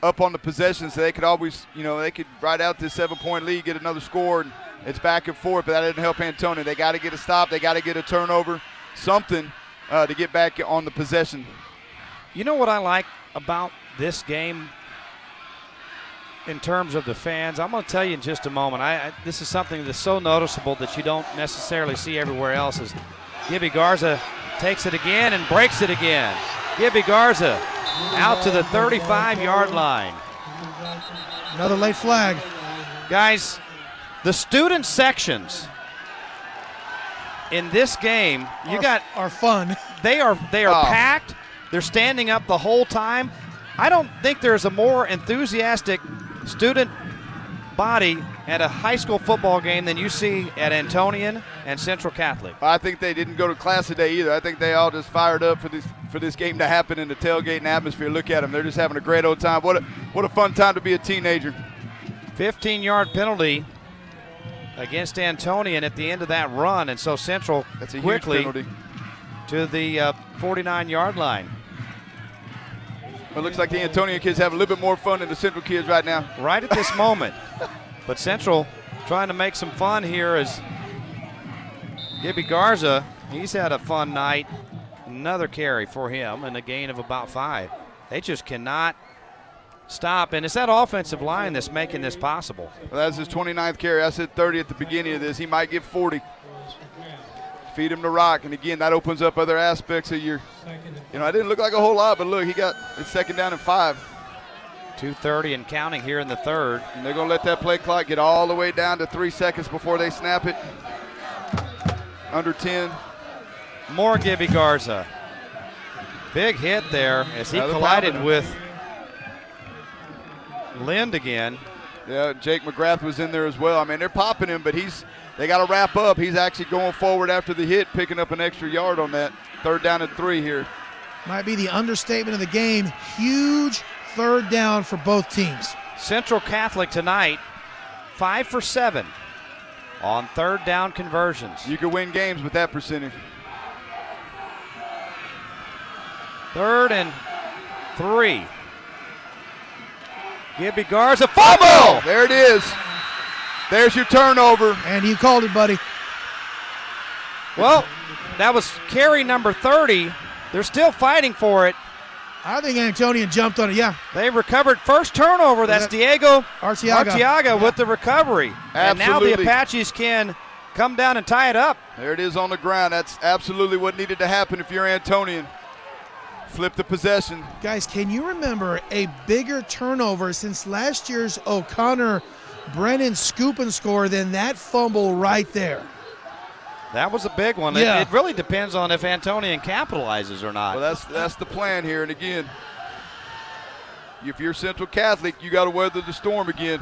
up on the possession, so they could always, they could ride out this 7-point lead, get another score, and it's back and forth, but that didn't help Antonian. They got to get a stop. They got to get a turnover, something to get back on the possession. You know what I like about this game in terms of the fans? I'm going to tell you in just a moment. This is something that's so noticeable that you don't necessarily see everywhere else. Is Gibby Garza takes it again and breaks it again. Gibby Garza out to the 35-yard line. Another late flag. Guys, the student sections in this game, are fun. They are packed. They're standing up the whole time. I don't think there's a more enthusiastic student body at a high school football game than you see at Antonian and Central Catholic. I think they didn't go to class today either. I think they all just fired up for this game to happen in the tailgating atmosphere. Look at them. They're just having a great old time. What a fun time to be a teenager. 15-yard penalty against Antonian at the end of that run, and so Central That's a quickly huge penalty. to the 49-yard line. It looks like the Antonian kids have a little bit more fun than the Central kids right now. Right at this moment. But Central trying to make some fun here as Gibby Garza, he's had a fun night. Another carry for him and a gain of about 5. They just cannot stop, and it's that offensive line that's making this possible. Well, that's his 29th carry. I said 30 at the beginning of this. He might get 40. Feed him the rock, and again, that opens up other aspects of your, it didn't look like a whole lot, but look, it's 2nd down and 5. 2:30 and counting here in the third. And they're going to let that play clock get all the way down to 3 seconds before they snap it. Under 10. More Gibby Garza. Big hit there as he collided with Lind again. Yeah, Jake McGrath was in there as well. I mean, they're popping him, but they got to wrap up. He's actually going forward after the hit, picking up an extra yard on that. 3rd down and 3 here. Might be the understatement of the game. Huge 3rd down for both teams. Central Catholic tonight, 5 for 7 on 3rd down conversions. You could win games with that percentage. 3rd and 3. Gibby Garza, fumble! There it is. There's your turnover. And you called it, buddy. Well, that was carry number 30. They're still fighting for it. I think Antonian jumped on it, yeah. They recovered first turnover. That's Diego Arteaga with the recovery. Absolutely. And now the Apaches can come down and tie it up. There it is on the ground. That's absolutely what needed to happen if you're Antonian. Flip the possession. Guys, can you remember a bigger turnover since last year's O'Connor Brennan scoop and score than that fumble right there? That was a big one. Yeah. It really depends on if Antonian capitalizes or not. Well, that's the plan here. And again, if you're Central Catholic, you got to weather the storm again.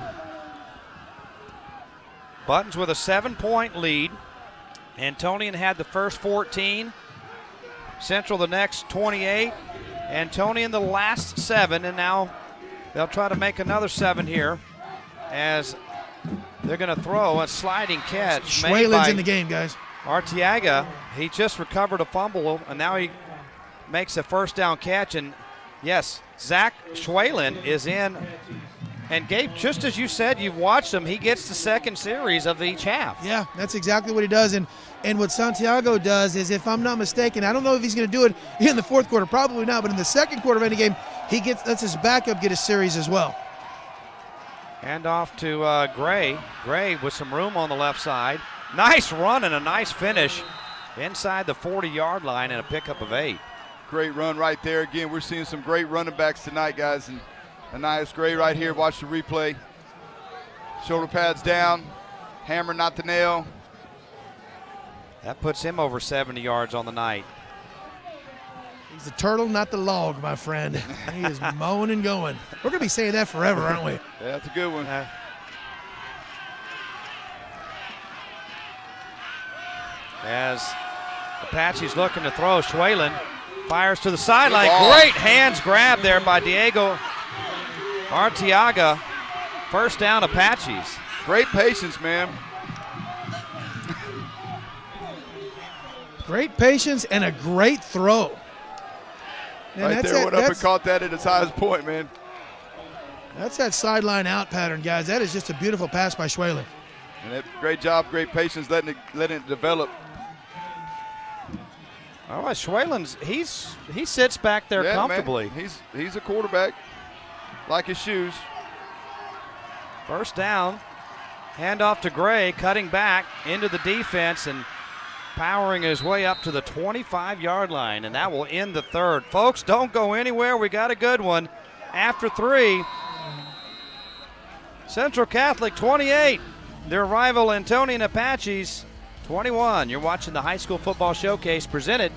Buttons with a 7-point lead. Antonian had the first 14. Central the next 28. Antonian the last 7, and now they'll try to make another 7 here as they're going to throw a sliding catch. Schwalen's in the game, guys. Arteaga, he just recovered a fumble, and now he makes a first down catch. And yes, Zach Schwalen is in. And Gabe, just as you said, you've watched him, he gets the second series of each half. Yeah, that's exactly what he does. And what Santiago does is, if I'm not mistaken, I don't know if he's going to do it in the 4th quarter, probably not, but in the 2nd quarter of any game, lets his backup get a series as well. Hand off to Gray. Gray with some room on the left side. Nice run and a nice finish inside the 40-yard line and a pickup of 8. Great run right there. Again, we're seeing some great running backs tonight, guys. And Anias Gray right here. Watch the replay. Shoulder pads down. Hammer, not the nail. That puts him over 70 yards on the night. He's the turtle, not the log, my friend. He is mowing and going. We're going to be saying that forever, aren't we? Yeah, that's a good one. As Apache's looking to throw, Schwalen fires to the sideline. ball. Great hands grab there by Diego Arteaga. First down, Apaches. Great patience, man. Great patience and a great throw. And Right there, went up and caught that at its highest point, man. That's that sideline out pattern, guys. That is just a beautiful pass by Schwalen. And great job, great patience, letting it develop. All right, Schwalen's he sits back there comfortably. Man, he's a quarterback, like his shoes. First down, handoff to Gray, cutting back into the defense and powering his way up to the 25-yard line, and that will end the third. Folks, don't go anywhere. We got a good one. After 3, Central Catholic 28, their rival Antonian Apaches 21. You're watching the High School Football Showcase presented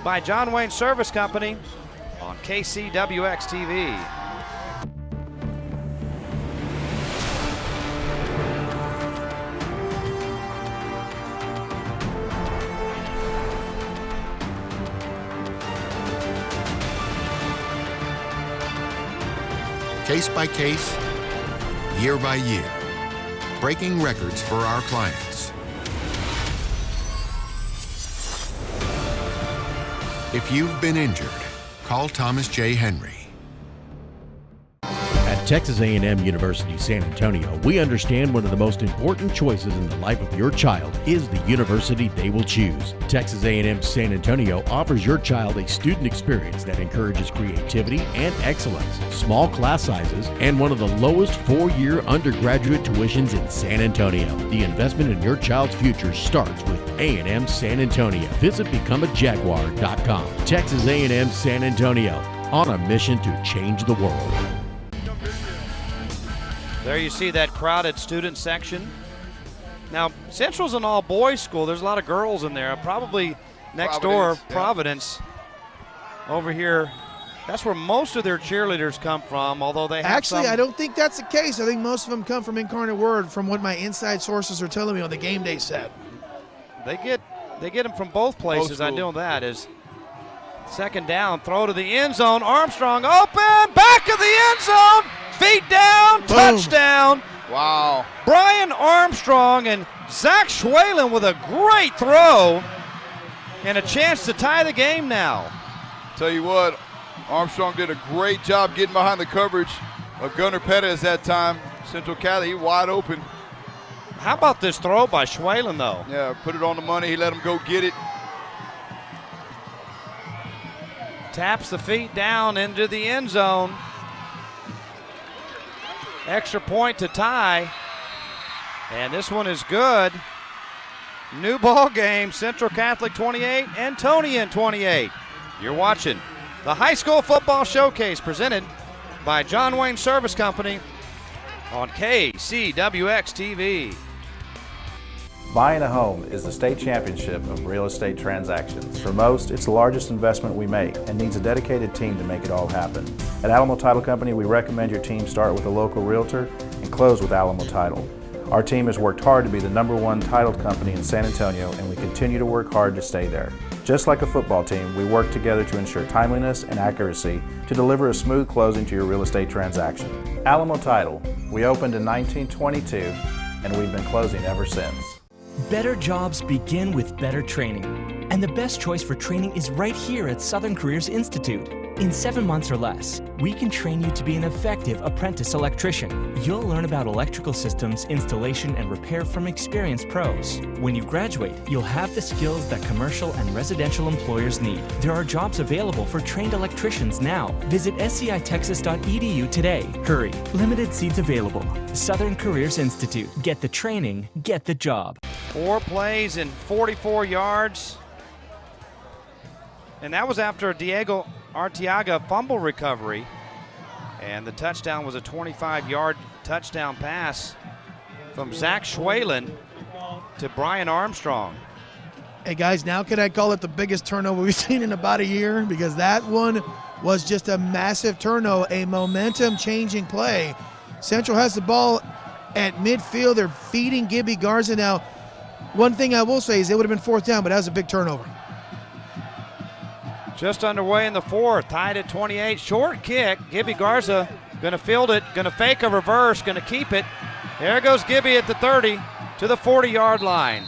by John Wayne Service Company on KCWX TV. Case by case, year by year, breaking records for our clients. If you've been injured, call Thomas J. Henry. At Texas A&M University San Antonio, we understand one of the most important choices in the life of your child is the university they will choose. Texas A&M San Antonio offers your child a student experience that encourages creativity and excellence, small class sizes, and one of the lowest four-year undergraduate tuitions in San Antonio. The investment in your child's future starts with A&M San Antonio. Visit becomeajaguar.com. Texas A&M San Antonio, on a mission to change the world. There you see that crowded student section. Now, Central's an all-boys school. There's a lot of girls in there. Probably next door, Providence. Over here, that's where most of their cheerleaders come from, although they have Actually, I don't think that's the case. I think most of them come from Incarnate Word, from what my inside sources are telling me on the game day set. They get them from both places. I know that. Is second down, throw to the end zone. Armstrong open, back of the end zone. Feet down, Boom. touchdown. Wow. Brian Armstrong and Zach Schwalen with a great throw and a chance to tie the game now. Tell you what, Armstrong did a great job getting behind the coverage of Gunnar Pettis that time. Central Cali wide open. How about this throw by Schwalen, though? Yeah, put it on the money. He let him go get it. Taps the feet down into the end zone. Extra point to tie. And this one is good. New ball game, Central Catholic 28, Antonian 28. You're watching the High School Football Showcase presented by John Wayne Service Company on KCWX-TV. Buying a home is the state championship of real estate transactions. For most, it's the largest investment we make and needs a dedicated team to make it all happen. At Alamo Title Company, we recommend your team start with a local realtor and close with Alamo Title. Our team has worked hard to be the #1 titled company in San Antonio, and we continue to work hard to stay there. Just like a football team, we work together to ensure timeliness and accuracy to deliver a smooth closing to your real estate transaction. Alamo Title, we opened in 1922, and we've been closing ever since. Better jobs begin with better training. And the best choice for training is right here at Southern Careers Institute. In 7 months or less, we can train you to be an effective apprentice electrician. You'll learn about electrical systems, installation, and repair from experienced pros. When you graduate, you'll have the skills that commercial and residential employers need. There are jobs available for trained electricians now. Visit scitexas.edu today. Hurry, limited seats available. Southern Careers Institute. Get the training, get the job. 4 plays and 44 yards. And that was after a Diego Arteaga fumble recovery. And the touchdown was a 25-yard touchdown pass from Zach Schwalen to Brian Armstrong. Hey, guys, now can I call it the biggest turnover we've seen in about a year? Because that one was just a massive turnover, a momentum-changing play. Central has the ball at midfield. They're feeding Gibby Garza now. One thing I will say is it would have been 4th down, but that was a big turnover. Just underway in the 4th, tied at 28. Short kick. Gibby Garza going to field it, going to fake a reverse, going to keep it. There goes Gibby at the 30 to the 40-yard line.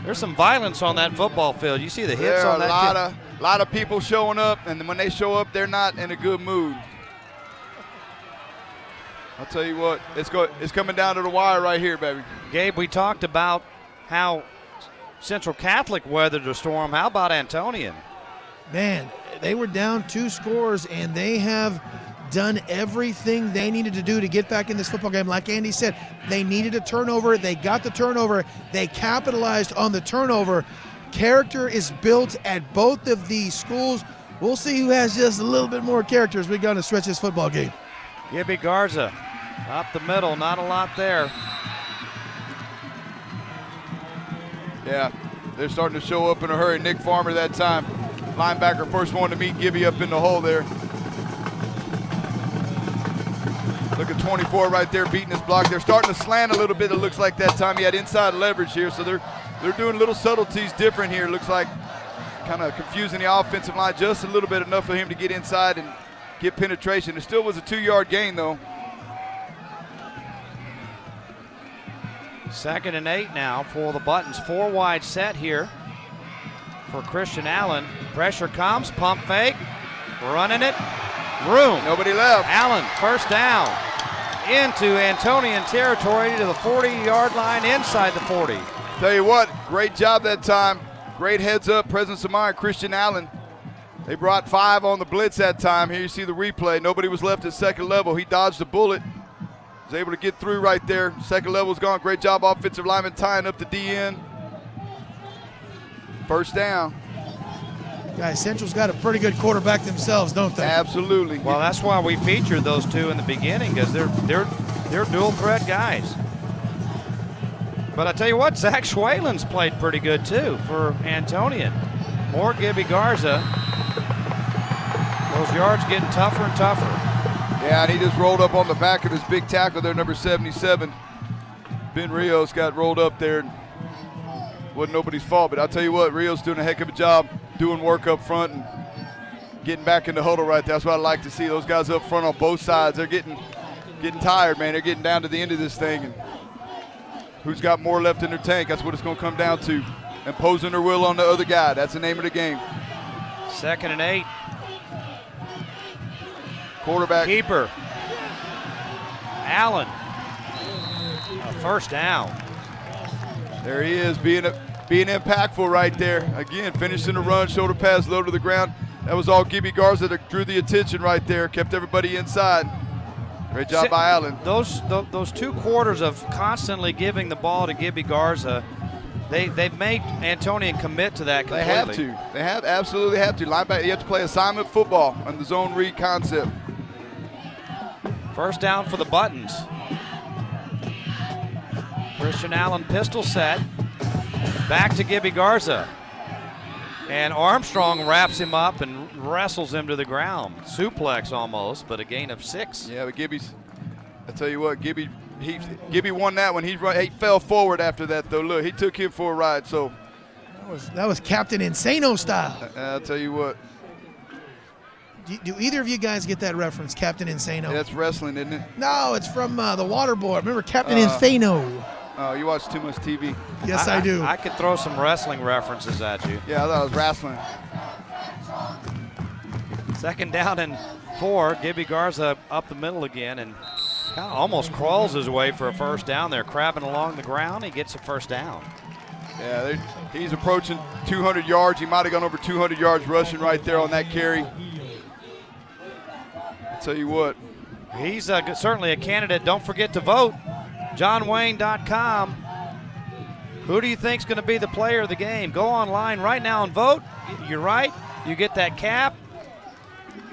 There's some violence on that football field. You see the hits on that. There are a lot of people showing up, and when they show up, they're not in a good mood. I'll tell you what, it's coming down to the wire right here, baby. Gabe, we talked about how Central Catholic weathered the storm. How about Antonian? Man, they were down 2 scores, and they have done everything they needed to do to get back in this football game. Like Andy said, they needed a turnover. They got the turnover. They capitalized on the turnover. Character is built at both of these schools. We'll see who has just a little bit more character as we go to stretch this football game. Gibby Garza up the middle, not a lot there. Yeah, they're starting to show up in a hurry. Nick Farmer that time, linebacker, first one to meet Gibby up in the hole there. Look at 24 right there beating his block. They're starting to slant a little bit, it looks like that time. He had inside leverage here, so they're doing little subtleties different here. Looks like kind of confusing the offensive line just a little bit, enough for him to get inside and get penetration. It still was a 2-yard gain, though. 2nd and 8 now for the Buttons. 4 wide set here for Christian Allen. Pressure comes, pump fake, running it, room. Nobody left. Allen, first down, into Antonian territory to the 40-yard line, inside the 40. Tell you what, great job that time. Great heads up, presence of mind, Christian Allen. They brought 5 on the blitz that time. Here you see the replay. Nobody was left at second level. He dodged a bullet. Was able to get through right there. Second level's gone. Great job, offensive lineman tying up the DN. First down. Guys, Central's got a pretty good quarterback themselves, don't they? Absolutely. Well, that's why we featured those two in the beginning, because they're dual threat guys. But I tell you what, Zach Schwalen's played pretty good too for Antonian. More Gibby Garza. Those yards getting tougher and tougher. Yeah, and he just rolled up on the back of his big tackle there, number 77. Ben Rios got rolled up there. Wasn't nobody's fault, but I'll tell you what, Rios doing a heck of a job doing work up front and getting back in the huddle right there. That's what I like to see. Those guys up front on both sides, they're getting tired, man. They're getting down to the end of this thing. And who's got more left in their tank? That's what it's going to come down to. Imposing their will on the other guy. That's the name of the game. 2nd and 8. Quarterback. Keeper. Allen. A first down. There he is, being impactful right there. Again, finishing the run, shoulder pass, low to the ground. That was all Gibby Garza that drew the attention right there, kept everybody inside. Great job by Allen. Those 2 quarters of constantly giving the ball to Gibby Garza, they've made Antonian commit to that completely. They have to. They absolutely have to. Linebacker, you have to play assignment football on the zone read concept. First down for the Buttons. Christian Allen pistol set. Back to Gibby Garza. And Armstrong wraps him up and wrestles him to the ground. Suplex almost, but a gain of 6. Yeah, but Gibby's, I tell you what, Gibby won that one. He fell forward after that, though. Look, he took him for a ride. So that was Captain Insano style. I'll tell you what. Do either of you guys get that reference, Captain Insano? Yeah, that's wrestling, isn't it? No, it's from the Waterboy. Remember Captain Insano? Oh, you watch too much TV. Yes, I do. I could throw some wrestling references at you. Yeah, I thought it was wrestling. 2nd down and 4. Gibby Garza up the middle again and kind of almost crawls his way for a first down there. Crabbing along the ground, he gets a first down. Yeah, he's approaching 200 yards. He might have gone over 200 yards rushing right there on that carry. I'll tell you what. He's certainly a candidate. Don't forget to vote. JohnWayne.com. Who do you think is going to be the player of the game? Go online right now and vote. You're right. You get that cap.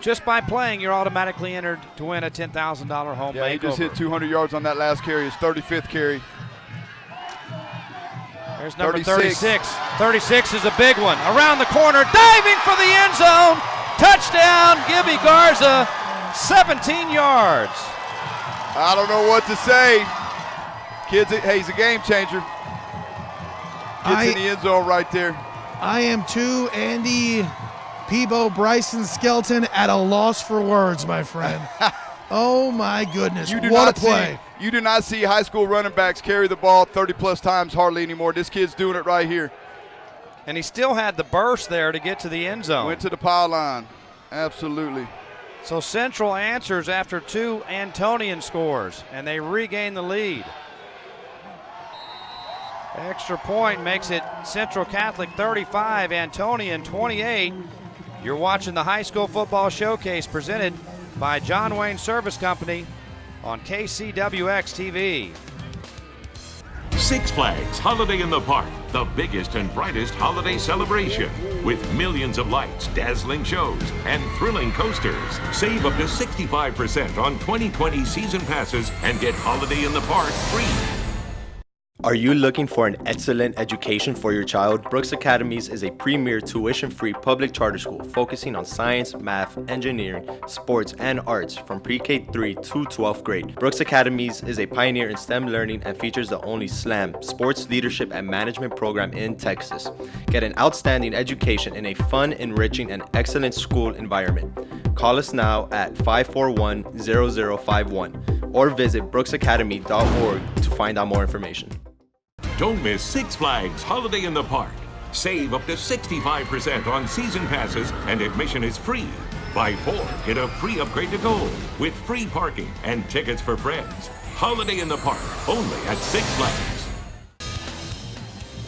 Just by playing, you're automatically entered to win a $10,000 home makeover. He just hit 200 yards on that last carry, his 35th carry. There's number 36. 36 is a big one. Around the corner, diving for the end zone. Touchdown, Gibby Garza, 17 yards. I don't know what to say. Kids, hey, he's a game changer. Gets in the end zone right there. I am too, Andy, Peebo, Bryson, Skelton, at a loss for words, my friend. Oh, my goodness. What a play. You do not see high school running backs carry the ball 30-plus times hardly anymore. This kid's doing it right here. And he still had the burst there to get to the end zone. Went to the pile line. Absolutely. So Central answers after 2 Antonian scores, and they regain the lead. Extra point makes it Central Catholic 35, Antonian 28. You're watching the High School Football Showcase presented by John Wayne Service Company on KCWX TV. Six Flags Holiday in the Park, the biggest and brightest holiday celebration. With millions of lights, dazzling shows, and thrilling coasters. Save up to 65% on 2020 season passes and get Holiday in the Park free. Are you looking for an excellent education for your child? Brooks Academies is a premier tuition-free public charter school focusing on science, math, engineering, sports, and arts from pre-K 3 to 12th grade. Brooks Academies is a pioneer in STEM learning and features the only SLAM, Sports Leadership and Management program in Texas. Get an outstanding education in a fun, enriching, and excellent school environment. Call us now at 541-0051 or visit brooksacademy.org to find out more information. Don't miss Six Flags Holiday in the Park. Save up to 65% on season passes and admission is free. Buy 4, get a free upgrade to Gold with free parking and tickets for friends. Holiday in the Park, only at Six Flags.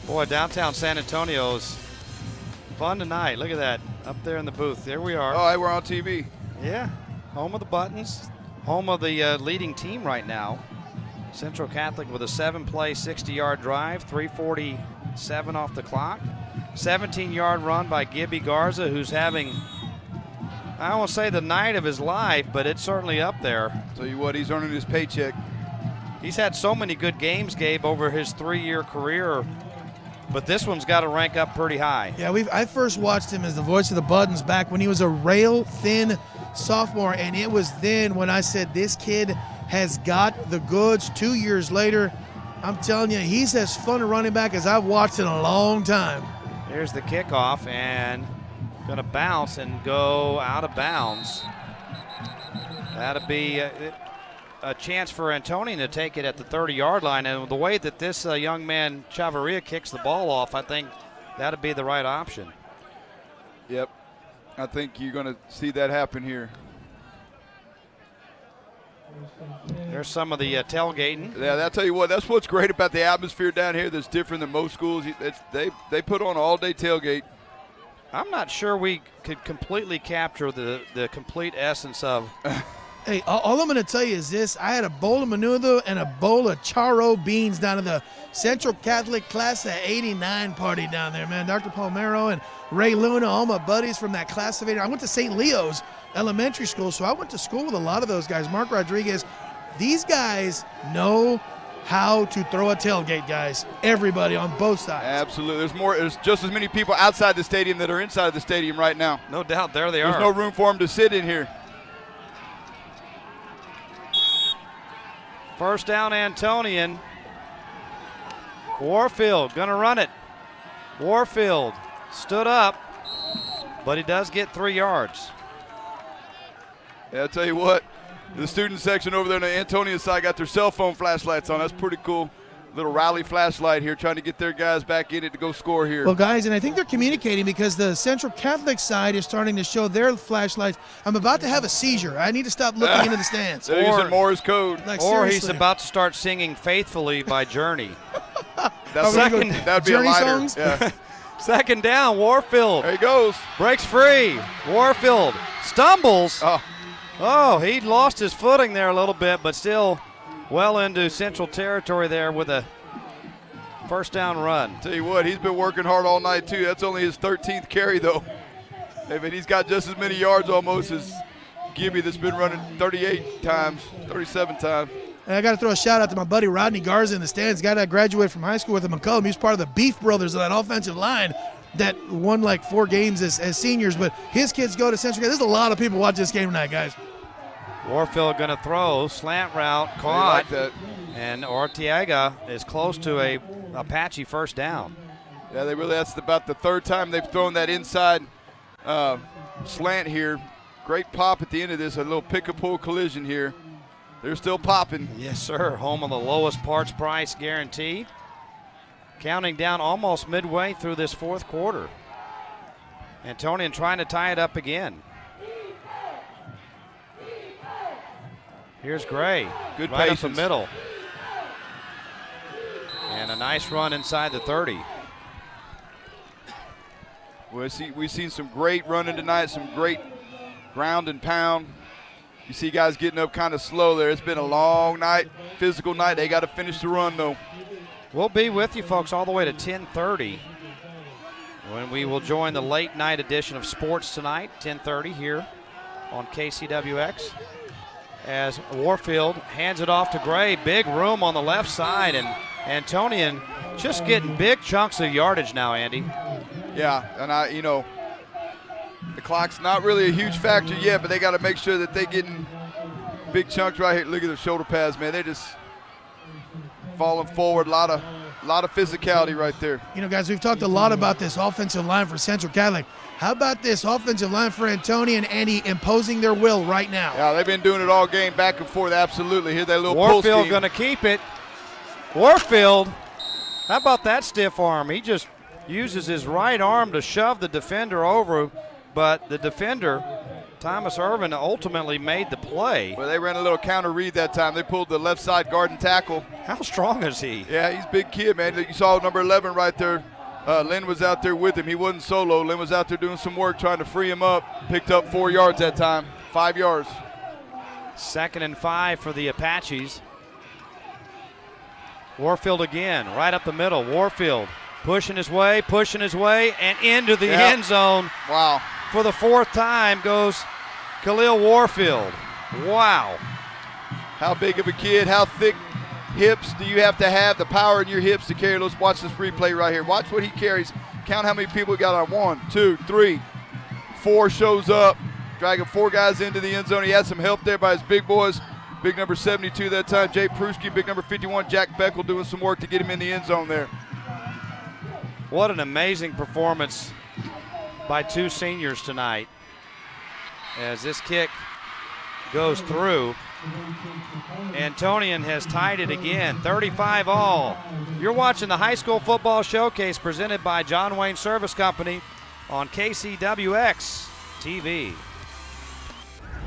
Boy, downtown San Antonio's fun tonight. Look at that, up there in the booth. There we are. Oh, hey, we're on TV. Yeah, home of the Buttons, home of the leading team right now. Central Catholic with a 7-play, 60-yard drive, 3:47 off the clock. 17-yard run by Gibby Garza, who's having, I won't say the night of his life, but it's certainly up there. Tell you what, he's earning his paycheck. He's had so many good games, Gabe, over his 3-year career, but this one's got to rank up pretty high. Yeah, I first watched him as the voice of the Buttons back when he was a rail-thin sophomore, and it was then when I said this kid has got the goods. 2 years later, I'm telling you, he's as fun a running back as I've watched in a long time. Here's the kickoff, and going to bounce and go out of bounds. That'll be a chance for Antonian to take it at the 30-yard line. And the way that this young man, Chavarria, kicks the ball off, I think that'll be the right option. Yep. I think you're going to see that happen here. There's some of the tailgating. Yeah, I'll tell you what, that's what's great about the atmosphere down here that's different than most schools. They put on an all-day tailgate. I'm not sure we could completely capture the complete essence of. Hey, all I'm going to tell you is this. I had a bowl of menudo and a bowl of charro beans down at the Central Catholic Class of '89 party down there, man. Dr. Palmero and Ray Luna, all my buddies from that class of '89. I went to St. Leo's Elementary School, so I went to school with a lot of those guys. Mark Rodriguez. These guys know how to throw a tailgate, guys. Everybody on both sides. Absolutely. There's just as many people outside the stadium that are inside the stadium right now. No doubt. There they are. There's no room for them to sit in here. First down, Antonian. Warfield going to run it. Warfield stood up, but he does get 3 yards. Yeah, I'll tell you what, the student section over there on the Antonian side got their cell phone flashlights on. That's pretty cool. Little rally flashlight here, trying to get their guys back in it to go score here. Well, guys, and I think they're communicating because the Central Catholic side is starting to show their flashlights. I'm about to have a seizure. I need to stop looking into the stands. They're using Morse code. Like, or seriously. he's about to start singing Faithfully by Journey. That'd be Journey a lighter. songs? Yeah. Second down, Warfield. There he goes. Breaks free. Warfield stumbles. Oh, he lost his footing there a little bit, but still well into Central territory there with a first down run. Tell you what, he's been working hard all night too. That's only his 13th carry though. Hey, but he's got just as many yards almost as Gibby that's been running 38 times, 37 times. And I got to throw a shout out to my buddy Rodney Garza in the stands. Guy that I graduated from high school with in McCullum. He was part of the Beef Brothers of that offensive line that won like 4 games as seniors. But his kids go to Central. There's a lot of people watching this game tonight, guys. Warfield going to throw, slant route, caught, like that. And Ortega is close to a Apache first down. Yeah, that's about the third time they've thrown that inside slant here. Great pop at the end of this, a little pick-and-pull collision here. They're still popping. Yes, sir. Home on the lowest parts price guarantee. Counting down almost midway through this fourth quarter. Antonian trying to tie it up again. Here's Gray. Good right patience. up the middle. And a nice run inside the 30. Well, we've seen some great running tonight, some great ground and pound. You see guys getting up kind of slow there. It's been a long night, physical night. They got to finish the run, though. We'll be with you folks all the way to 10:30 when we will join the late night edition of Sports Tonight, 10:30 here on KCWX. As Warfield hands it off to Gray. Big room on the left side, and Antonian just getting big chunks of yardage now, Andy. Yeah, and the clock's not really a huge factor yet, but they got to make sure that they're getting big chunks right here. Look at the shoulder pads, man. They're just falling forward. A lot A lot of physicality right there. You know, guys, we've talked a lot about this offensive line for Central Catholic. How about this offensive line for Antonian, Andy, imposing their will right now? Yeah, they've been doing it all game, back and forth, absolutely. Here's that little Warfield going to keep it. Warfield, how about that stiff arm? He just uses his right arm to shove the defender over, but the defender, Thomas Irvin, ultimately made the play. Well, they ran a little counter read that time. They pulled the left side guard and tackle. How strong is he? Yeah, he's a big kid, man. You saw number 11 right there. Lynn was out there with him. He wasn't solo. Lynn was out there doing some work trying to free him up. Picked up 4 yards that time, 5 yards. 2nd and 5 for the Apaches. Warfield again, right up the middle. Warfield pushing his way, and into the end zone. Wow. For the 4th time goes Khalil Warfield. Wow. How big of a kid, how thick hips do you have to have, the power in your hips to carry those? Watch this replay right here. Watch what he carries. Count how many people he got on. 1, 2, 3, 4 shows up, dragging 4 guys into the end zone. He had some help there by his big boys. Big number 72 that time, Jay Pruski. Big number 51, Jack Beckel, doing some work to get him in the end zone there. What an amazing performance by 2 seniors tonight as this kick goes through. Antonian has tied it again, 35 all. You're watching the High School Football Showcase presented by John Wayne Service Company on KCWX TV.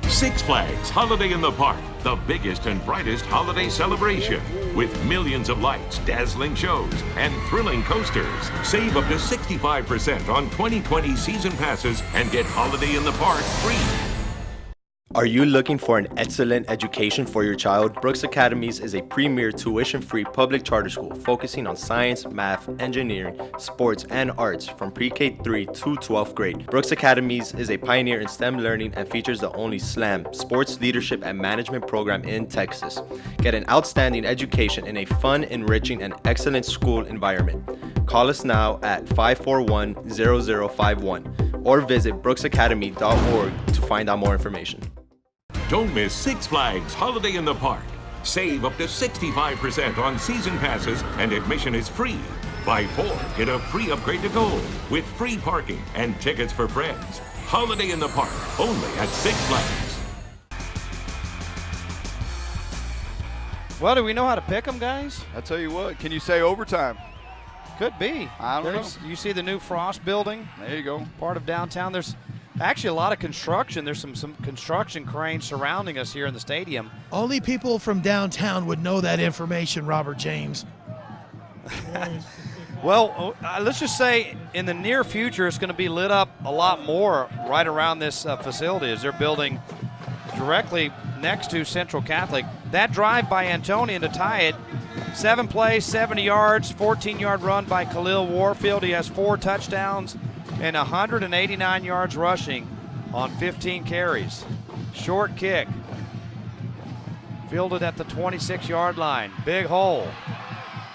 Six Flags Holiday in the Park, the biggest and brightest holiday celebration with millions of lights, dazzling shows, and thrilling coasters. Save up to 65% on 2020 season passes and get Holiday in the Park free. Are you looking for an excellent education for your child? Brooks Academies is a premier tuition-free public charter school focusing on science, math, engineering, sports, and arts from pre-K 3 to 12th grade. Brooks Academies is a pioneer in STEM learning and features the only SLAM, Sports Leadership and Management program in Texas. Get an outstanding education in a fun, enriching, and excellent school environment. Call us now at 541-0051 or visit brooksacademy.org to find out more information. Don't miss Six Flags Holiday in the Park. Save up to 65% on season passes and admission is free. Buy 4, get a free upgrade to gold with free parking and tickets for friends. Holiday in the Park, only at Six Flags. Well, do we know how to pick them, guys? I tell you what, can you say overtime? Could be. I don't know. You see the new Frost building? There you go. Part of downtown. There's actually a lot of construction. There's some construction cranes surrounding us here in the stadium. Only people from downtown would know that information, Robert James. Well, let's just say in the near future it's going to be lit up a lot more right around this facility as they're building directly next to Central Catholic. That drive by Antonian to tie it, 7 plays, 70 yards, 14-yard run by Khalil Warfield. He has 4 touchdowns and 189 yards rushing on 15 carries. Short kick. Fielded at the 26-yard line. Big hole.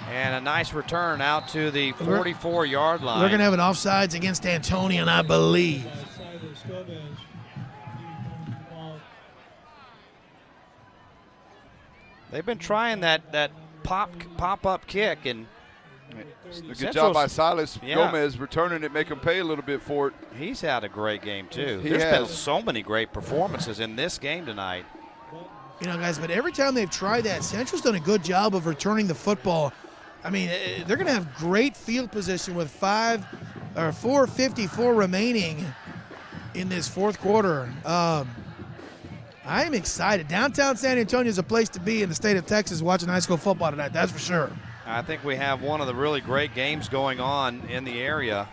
And a nice return out to the 44-yard line. They're going to have an offsides against Antonian, I believe. They've been trying that pop-up kick, and good job by Silas Gomez returning it, make him pay a little bit for it. He's had a great game, too. He There's has. been so many great performances in this game tonight. You know, guys, but every time they've tried that, Central's done a good job of returning the football. I mean, they're going to have great field position with 4:54 remaining in this fourth quarter. I'm excited. Downtown San Antonio is a place to be in the state of Texas watching high school football tonight, that's for sure. I think we have one of the really great games going on in the area.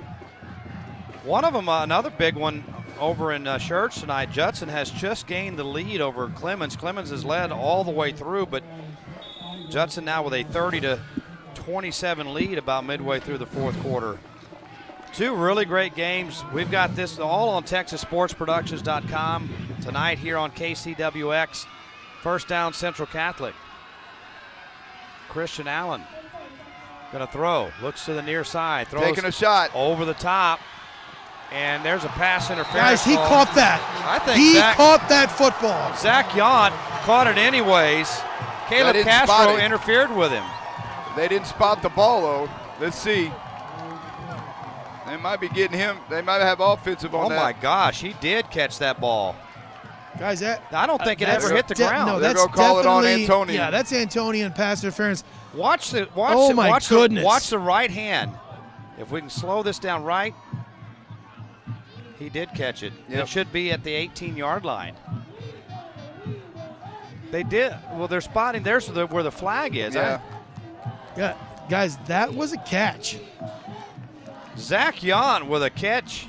One of them, another big one over in Church tonight. Judson has just gained the lead over Clemens. Clemens has led all the way through, but Judson now with a 30-27 lead about midway through the fourth quarter. 2 really great games. We've got this all on TexasSportsProductions.com tonight here on KCWX. First down, Central Catholic. Christian Allen going to throw. Looks to the near side. Throws taking a shot. Over the top. And there's a pass interference. Guys, he caught that. I think he caught that football. Zach Yount caught it anyways. Caleb Castro interfered with him. They didn't spot the ball, though. Let's see. They might be getting him. They might have offensive on that. Oh, my gosh. He did catch that ball. Guys, I don't think it ever hit the ground. No, They're that's gonna call it on Antonian. Yeah, that's Antonian pass interference. Watch the right hand. If we can slow this down right, he did catch it. Yep. It should be at the 18-yard line. They did. Well, they're spotting. There's where the flag is. Yeah. Yeah, guys, that was a catch. Zach Yon with a catch.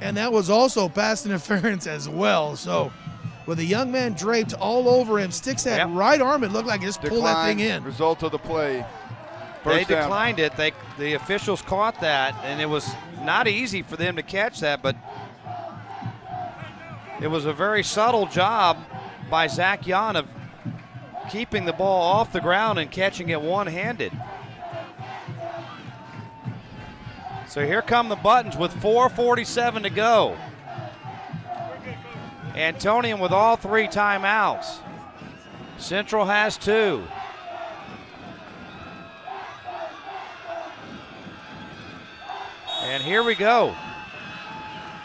And that was also pass interference as well. So with a young man draped all over him, sticks that right arm, it looked like he just pulled that thing in. Result of the play. They declined it. The officials caught that, and it was not easy for them to catch that, but it was a very subtle job by Zach Yon of keeping the ball off the ground and catching it one-handed. So here come the Buttons with 4:47 to go. Antonian with all 3 timeouts. Central has 2. And here we go.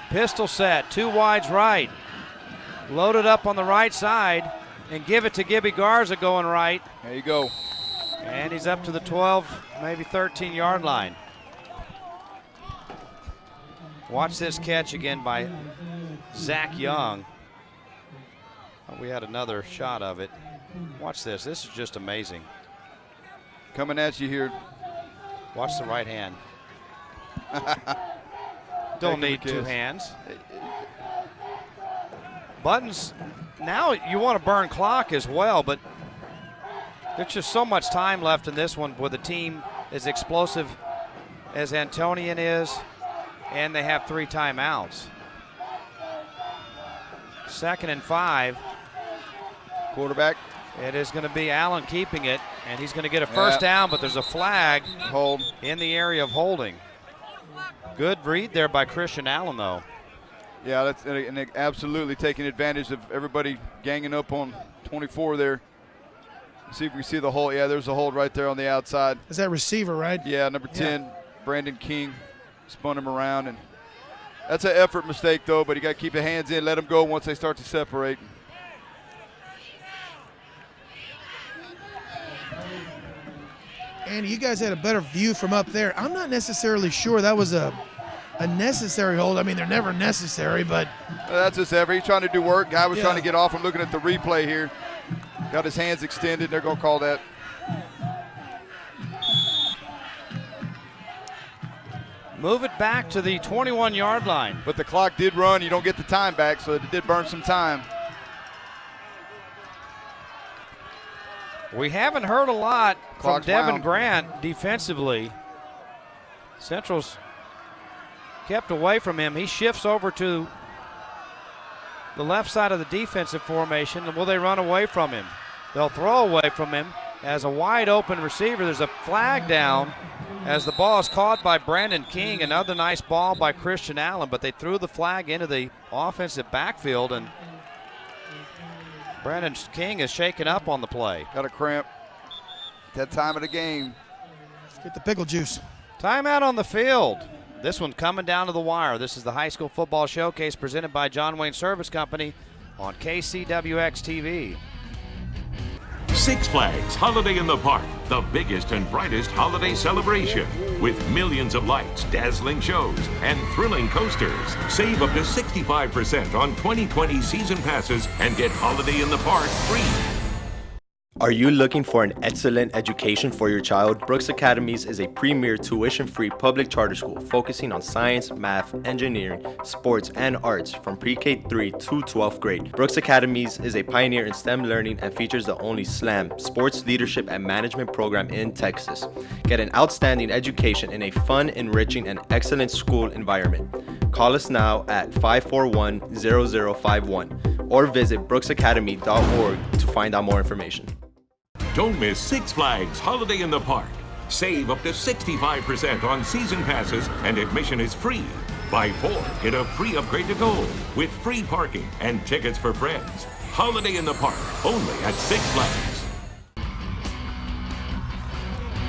Pistol set, 2 wides right. Loaded up on the right side and give it to Gibby Garza going right. There you go. And he's up to the 12, maybe 13-yard line. Watch this catch again by Zach Young. Oh, we had another shot of it. Watch this. This is just amazing. Coming at you here. Watch the right hand. Don't need 2 hands. Buttons, now you want to burn clock as well, but there's just so much time left in this one with a team as explosive as Antonian is, and they have 3 timeouts. 2nd and 5. Quarterback. It is going to be Allen keeping it, and he's going to get a first down, but there's a flag in the area of holding. Good read there by Christian Allen, though. Yeah, that's and absolutely taking advantage of everybody ganging up on 24 there. See if we see the hold. Yeah, there's a hold right there on the outside. Is that receiver, right? Yeah, number 10, Brandon King, spun him around, and that's an effort mistake though. But you got to keep your hands in, let them go once they start to separate. And you guys had a better view from up there. I'm not necessarily sure that was a necessary hold. I mean, they're never necessary, but that's just effort. He's trying to do work. Guy was trying to get off. I'm looking at the replay here. Got his hands extended. They're going to call that. Move it back to the 21-yard line. But the clock did run. You don't get the time back, so it did burn some time. We haven't heard a lot from Clock's Devin wound. Grant defensively. Central's kept away from him. He shifts over to the left side of the defensive formation. Will they run away from him? They'll throw away from him as a wide open receiver. There's a flag down as the ball is caught by Brandon King. Another nice ball by Christian Allen, but they threw the flag into the offensive backfield, and Brandon King is shaken up on the play. Got a cramp. That time of the game. Get the pickle juice. Timeout on the field. This one coming down to the wire. This is the High School Football Showcase presented by John Wayne Service Company on KCWX TV. Six Flags Holiday in the Park, the biggest and brightest holiday celebration. With millions of lights, dazzling shows, and thrilling coasters. Save up to 65% on 2020 season passes and get Holiday in the Park free. Are you looking for an excellent education for your child? Brooks Academies is a premier tuition-free public charter school focusing on science, math, engineering, sports, and arts from pre-K 3 to 12th grade. Brooks Academies is a pioneer in STEM learning and features the only SLAM, Sports Leadership and Management program in Texas. Get an outstanding education in a fun, enriching, and excellent school environment. Call us now at 541-0051 or visit brooksacademy.org to find out more information. Don't miss Six Flags Holiday in the Park. Save up to 65% on season passes and admission is free. Buy 4, get a free upgrade to gold with free parking and tickets for friends. Holiday in the Park, only at Six Flags.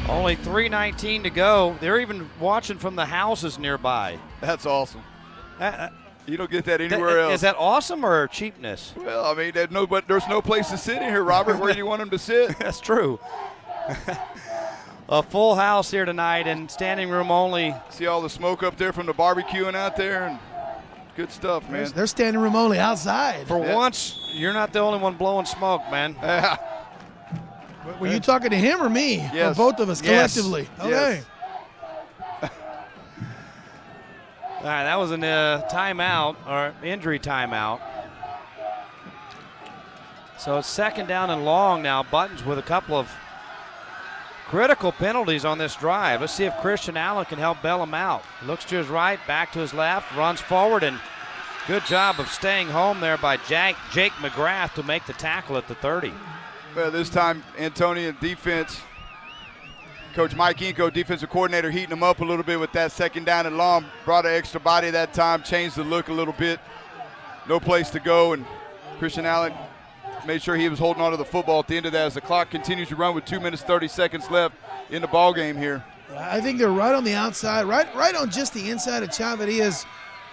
Only 3:19 to go. They're even watching from the houses nearby. That's awesome. You don't get that anywhere else. Is that awesome or cheapness? Well, I mean, there's no place to sit in here, Robert. Where do you want them to sit? That's true. A full house here tonight and standing room only. See all the smoke up there from the barbecuing out there, and good stuff, man. They're standing room only outside. For once, you're not the only one blowing smoke, man. Were you talking to him or me? Yes. Or both of us collectively? Yes. Okay. All right, that was a timeout or injury timeout. So it's 2nd down and long now. Buttons with a couple of critical penalties on this drive. Let's see if Christian Allen can help bail him out. Looks to his right, back to his left, runs forward, and good job of staying home there by Jake McGrath to make the tackle at the 30. Well, this time, Antonian defense, Coach Mike Inco, defensive coordinator, heating them up a little bit with that 2nd down and long. Brought an extra body that time, changed the look a little bit. No place to go, and Christian Allen made sure he was holding on to the football at the end of that as the clock continues to run with 2 minutes, 30 seconds left in the ball game here. I think they're right on the outside, right on just the inside of Chavaria's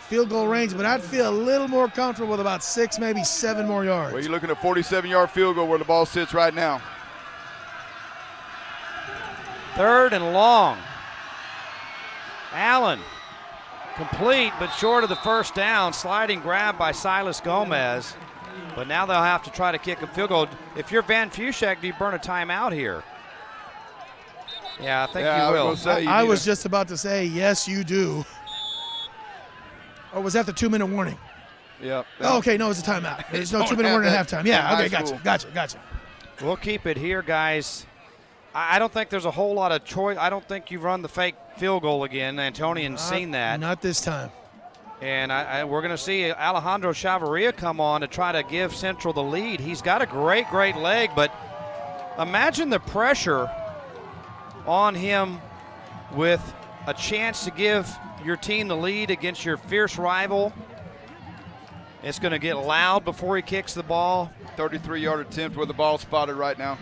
field goal range, but I'd feel a little more comfortable with about 6, maybe 7 more yards. Well, you're looking at 47-yard field goal where the ball sits right now. 3rd and long. Allen complete, but short of the 1st down. Sliding grab by Silas Gomez. But now they'll have to try to kick a field goal. If you're Van Fushek, do you burn a timeout here? Yeah, I think you will. I was just about to say, yes, you do. Or was that the 2-minute warning? Yep. Oh, okay, no, it's a timeout. There's no 2-minute warning at halftime. Yeah, okay, gotcha. We'll keep it here, guys. I don't think there's a whole lot of choice. I don't think you've run the fake field goal again. Antonian's seen that. Not this time. And we're going to see Alejandro Chavaria come on to try to give Central the lead. He's got a great leg, but imagine the pressure on him with a chance to give your team the lead against your fierce rival. It's going to get loud before he kicks the ball. 33-yard attempt with the ball spotted right now.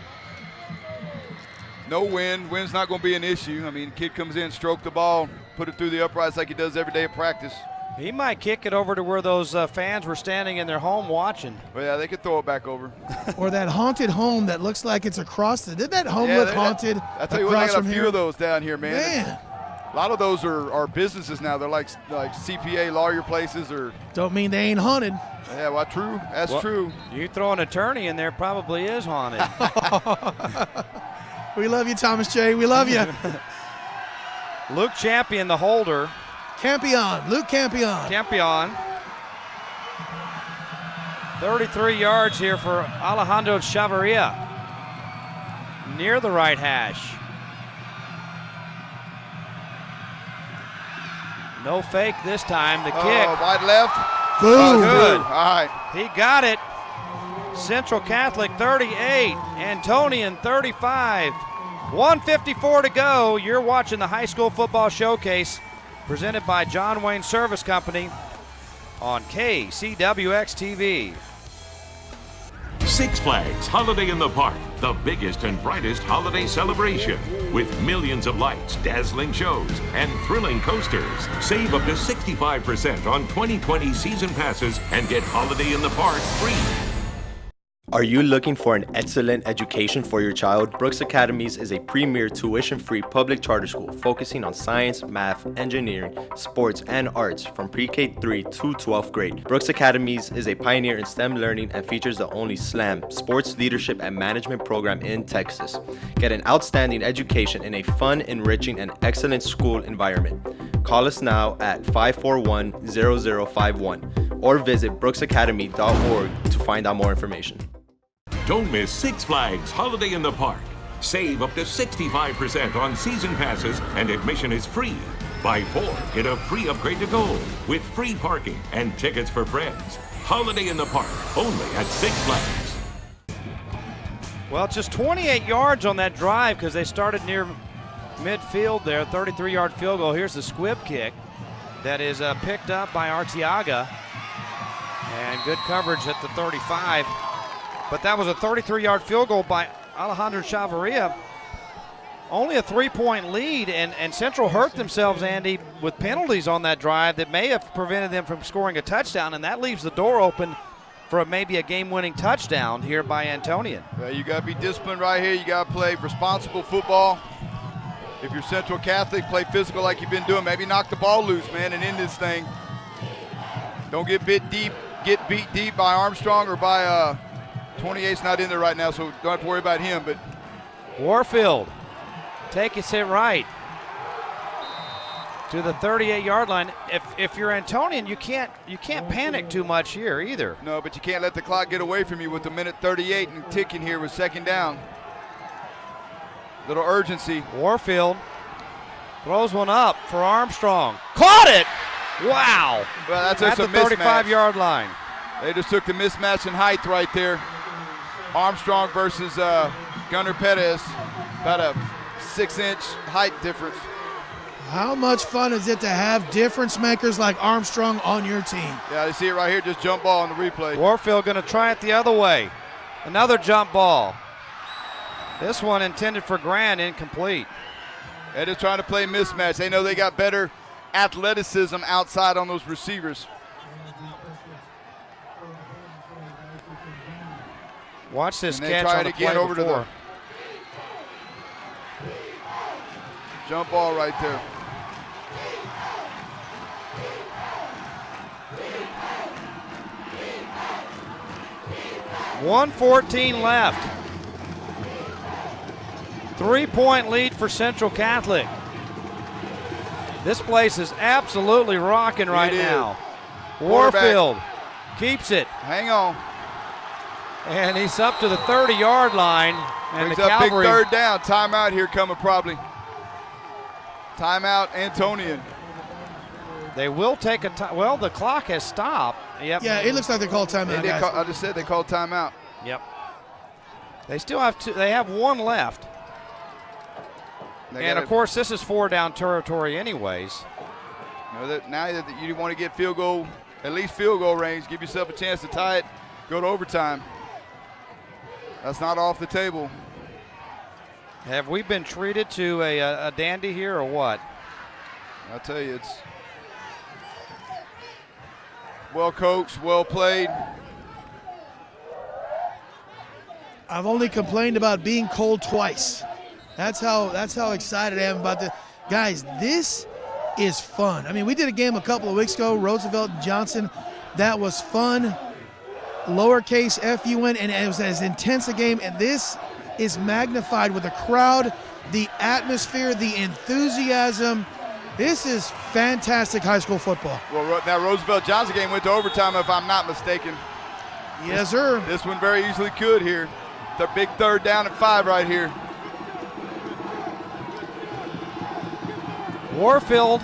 No wind. Wind's not going to be an issue. I mean, kid comes in, stroke the ball, put it through the uprights like he does every day at practice. He might kick it over to where those fans were standing in their home watching. Well, yeah, they could throw it back over. Or that haunted home that looks like it's across the. Did that home look haunted? I tell you what, they got a few of those down here, man. A lot of those are businesses now. They're like CPA lawyer places or. Don't mean they ain't haunted. Yeah, well, true. That's true. You throw an attorney in there, probably is haunted. We love you, Thomas J. We love you. Luke Champion, the holder. Luke Campion. 33 yards here for Alejandro Chavaria. Near the right hash. No fake this time. The kick. Wide left. Boom. Good. All right. He got it. Central Catholic 38, Antonian 35. 1:54 to go. You're watching the High School Football Showcase presented by John Wayne Service Company on KCWX-TV. Six Flags Holiday in the Park, the biggest and brightest holiday celebration. With millions of lights, dazzling shows, and thrilling coasters. Save up to 65% on 2020 season passes and get Holiday in the Park free. Are you looking for an excellent education for your child? Brooks Academies is a premier tuition-free public charter school focusing on science, math, engineering, sports, and arts from pre-K 3 to 12th grade. Brooks Academies is a pioneer in STEM learning and features the only SLAM, Sports Leadership and Management program in Texas. Get an outstanding education in a fun, enriching, and excellent school environment. Call us now at 541-0051 or visit brooksacademy.org to find out more information. Don't miss Six Flags Holiday in the Park. Save up to 65% on season passes and admission is free. Buy 4, get a free upgrade to gold with free parking and tickets for friends. Holiday in the Park, only at Six Flags. Well, just 28 yards on that drive because they started near midfield there. 33-yard field goal. Here's the squib kick that is picked up by Arteaga. And good coverage at the 35. But that was a 33-yard field goal by Alejandro Chavaria. only a 3-point lead, and Central hurt themselves, Andy, with penalties on that drive that may have prevented them from scoring a touchdown, and that leaves the door open for maybe a game-winning touchdown here by Antonian. Well, you got to be disciplined right here. You got to play responsible football. If you're Central Catholic, play physical like you've been doing. Maybe knock the ball loose, man, and end this thing. Don't get beat deep by Armstrong or by 28's not in there right now, so don't have to worry about him. But Warfield takes it right to the 38-yard line. If you're Antonian, you can't panic too much here either. No, but you can't let the clock get away from you with the minute 38 and ticking here with second down. Little urgency. Warfield throws one up for Armstrong. Caught it! Wow. Well, that's just at the 35-yard line. They just took the mismatch in height right there. Armstrong versus Gunnar Perez, about a 6-inch height difference. How much fun is it to have difference makers like Armstrong on your team? Yeah, you see it right here, just jump ball on the replay. Warfield going to try it the other way. Another jump ball. This one intended for Grant, incomplete. They're just trying to play mismatch. They know they got better athleticism outside on those receivers. Watch this and catch try on it the again play over before. to the jump ball right there. $1:14 left. 3-point lead for Central Catholic. This place is absolutely rocking right now. Warfield keeps it. Hang on. And he's up to the 30-yard line. And Brings the up big Cavalry, third down. Timeout here coming probably. Timeout Antonian. They will take a time. Well, the clock has stopped. Yep. Yeah, it looks like they called timeout, guys. I just said they called timeout. Yep. They still have two. They have one left. And of course, this is 4-down territory, anyways. Now that you want to get field goal, at least field goal range, give yourself a chance to tie it, go to overtime. That's not off the table. Have we been treated to a dandy here or what? I'll tell you, it's well coached, well played. I've only complained about being cold twice. That's how excited I am about this. Guys, this is fun. I mean, we did a game a couple of weeks ago, Roosevelt and Johnson. That was fun. Lowercase FUN, and it was as intense a game. And this is magnified with the crowd, the atmosphere, the enthusiasm. This is fantastic high school football. Well, now Roosevelt Johnson game went to overtime, if I'm not mistaken. Yes, sir. This one very easily could here. The big third down at 5 right here. Warfield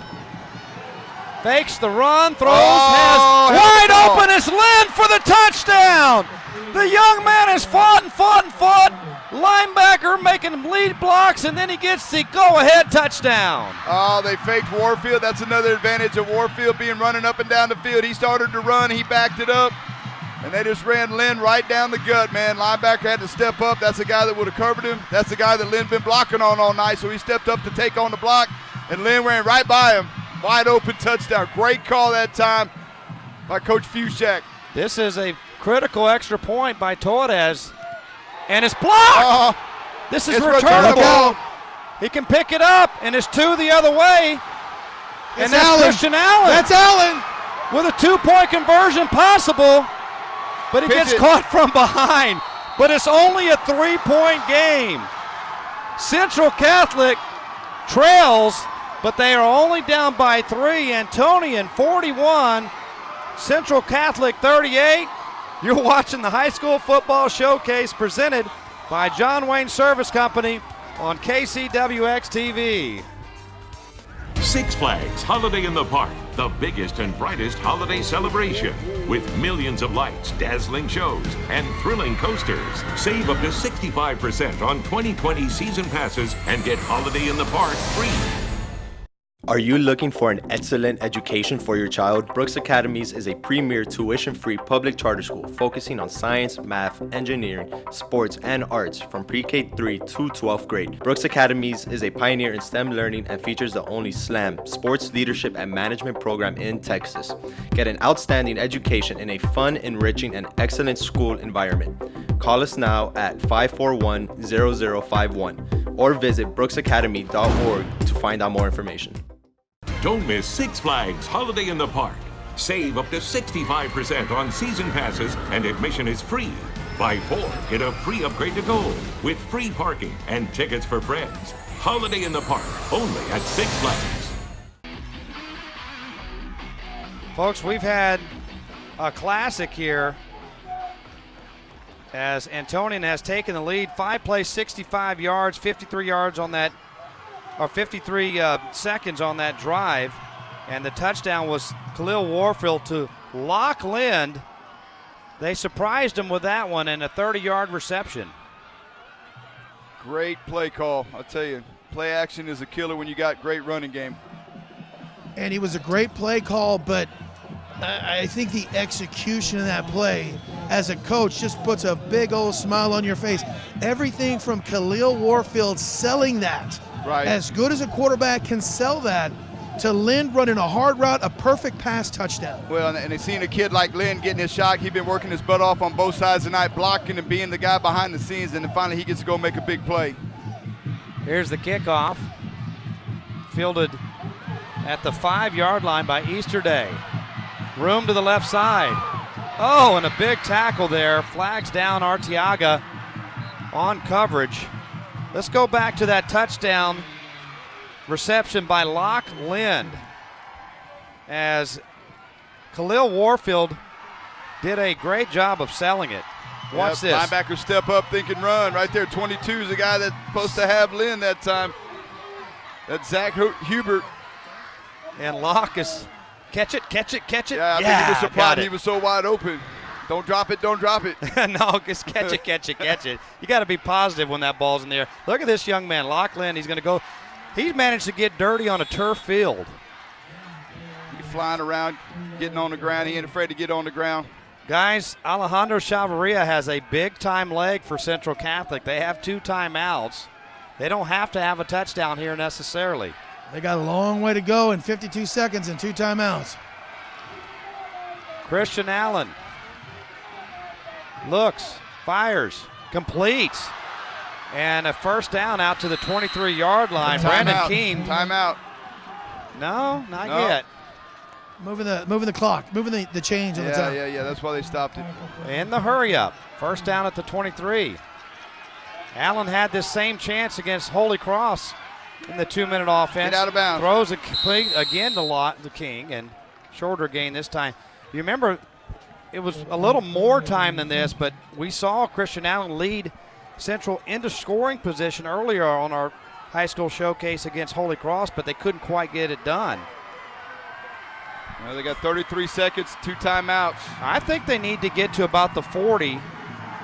fakes the run, throws, has wide open is Lynn for the touchdown. The young man has fought and fought and fought. Linebacker making lead blocks, and then he gets the go-ahead touchdown. Oh, they faked Warfield. That's another advantage of Warfield being running up and down the field. He started to run, he backed it up, and they just ran Lynn right down the gut, man. Linebacker had to step up. That's the guy that would have covered him. That's the guy that Lynn been blocking on all night, so he stepped up to take on the block, and Lynn ran right by him. Wide open touchdown. Great call that time by Coach Fushak. This is a critical extra point by Torres. And it's blocked. This is returnable. He can pick it up, and it's 2 the other way. And that's Allen. Christian Allen. That's Allen. With a 2-point conversion possible, but he gets caught from behind. But it's only a 3-point game. Central Catholic trails, but they are only down by 3. Antonian 41, Central Catholic 38. You're watching the High School Football Showcase presented by John Wayne Service Company on KCWX-TV. Six Flags Holiday in the Park, the biggest and brightest holiday celebration. With millions of lights, dazzling shows, and thrilling coasters. Save up to 65% on 2020 season passes and get Holiday in the Park free. Are you looking for an excellent education for your child? Brooks Academies is a premier tuition-free public charter school focusing on science, math, engineering, sports, and arts from pre-K 3 to 12th grade. Brooks Academies is a pioneer in STEM learning and features the only SLAM, Sports Leadership and Management program in Texas. Get an outstanding education in a fun, enriching, and excellent school environment. Call us now at 541-0051 or visit brooksacademy.org to find out more information. Don't miss Six Flags Holiday in the Park. Save up to 65% on season passes and admission is free. Buy 4, get a free upgrade to Gold with free parking and tickets for friends. Holiday in the Park, only at Six Flags. Folks, we've had a classic here as Antonian has taken the lead. 5 plays, 65 yards, 53 yards on that, or 53 seconds on that drive. And the touchdown was Khalil Warfield to Locke Lind. They surprised him with that one and a 30-yard reception. Great play call. I'll tell you, play action is a killer when you got great running game. And it was a great play call, but I think the execution of that play as a coach just puts a big old smile on your face. Everything from Khalil Warfield selling that, right, as good as a quarterback can sell that, to Lind running a hard route, a perfect pass touchdown. Well, and they've seen a kid like Lind getting his shot. He's been working his butt off on both sides tonight, blocking and being the guy behind the scenes, and then finally he gets to go make a big play. Here's the kickoff, fielded at the 5-yard line by Easterday. Room to the left side. Oh, and a big tackle there. Flags down Arteaga on coverage. Let's go back to that touchdown reception by Locke Lind, as Khalil Warfield did a great job of selling it. Watch this. Linebacker step up, think and run. Right there, 22 is the guy that's supposed to have Lind that time. That's Zach Hubert. And Locke is catch it. Yeah, I think he was surprised he was so wide open. Don't drop it. No, just catch it. You got to be positive when that ball's in the air. Look at this young man, Locke Lind. He's going to go. He's managed to get dirty on a turf field. He's flying around, getting on the ground. He ain't afraid to get on the ground. Guys, Alejandro Chavarria has a big-time leg for Central Catholic. They have 2 timeouts. They don't have to have a touchdown here necessarily. They got a long way to go in 52 seconds and 2 timeouts. Christian Allen looks, fires, completes, and a first down out to the 23-yard line. Brandon Keene. Timeout. No, not yet. Moving the clock, moving the change on the time. Yeah, that's why they stopped it. In the hurry up. First down at the 23. Allen had this same chance against Holy Cross in the 2-minute offense. Get out of bounds. Throws it complete again to King, and shorter gain this time. You remember, it was a little more time than this, but we saw Christian Allen lead Central into scoring position earlier on our high school showcase against Holy Cross, but they couldn't quite get it done. Well, they got 33 seconds, 2 timeouts. I think they need to get to about the 40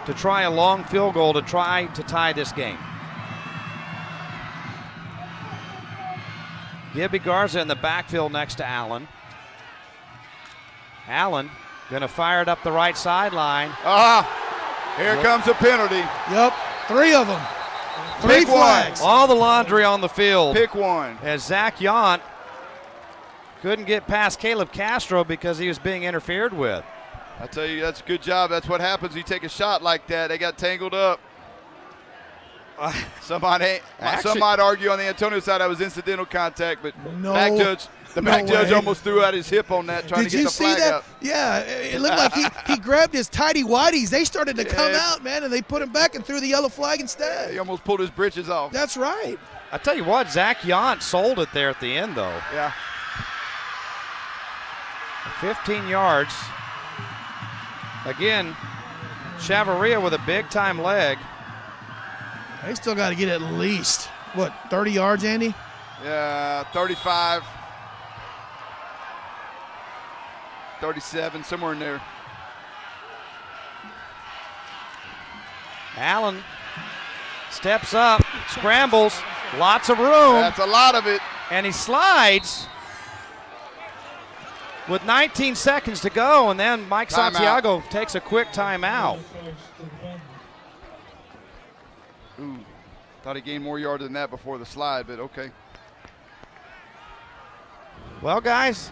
to try a long field goal to try to tie this game. Gibby Garza in the backfield next to Allen. Allen going to fire it up the right sideline. Here comes a penalty. Yep, 3 of them. 3 flags. All the laundry on the field. Pick one. As Zach Yount couldn't get past Caleb Castro because he was being interfered with. I tell you, that's a good job. That's what happens when you take a shot like that. They got tangled up. Some might argue on the Antonio side that was incidental contact, but the back judge almost threw out his hip on that, trying to get the flag out. Yeah, it looked like he grabbed his tighty whities. They started to come out, man, and they put him back and threw the yellow flag instead. He almost pulled his britches off. That's right. I tell you what, Zach Yount sold it there at the end, though. Yeah. 15 yards. Again, Chavarria with a big-time leg. They still got to get at least, 30 yards, Andy? Yeah, 35, 37, somewhere in there. Allen steps up, scrambles, lots of room. That's a lot of it. And he slides with 19 seconds to go, and then Mike Santiago takes a quick timeout. Ooh, thought he gained more yards than that before the slide, but okay. Well, guys,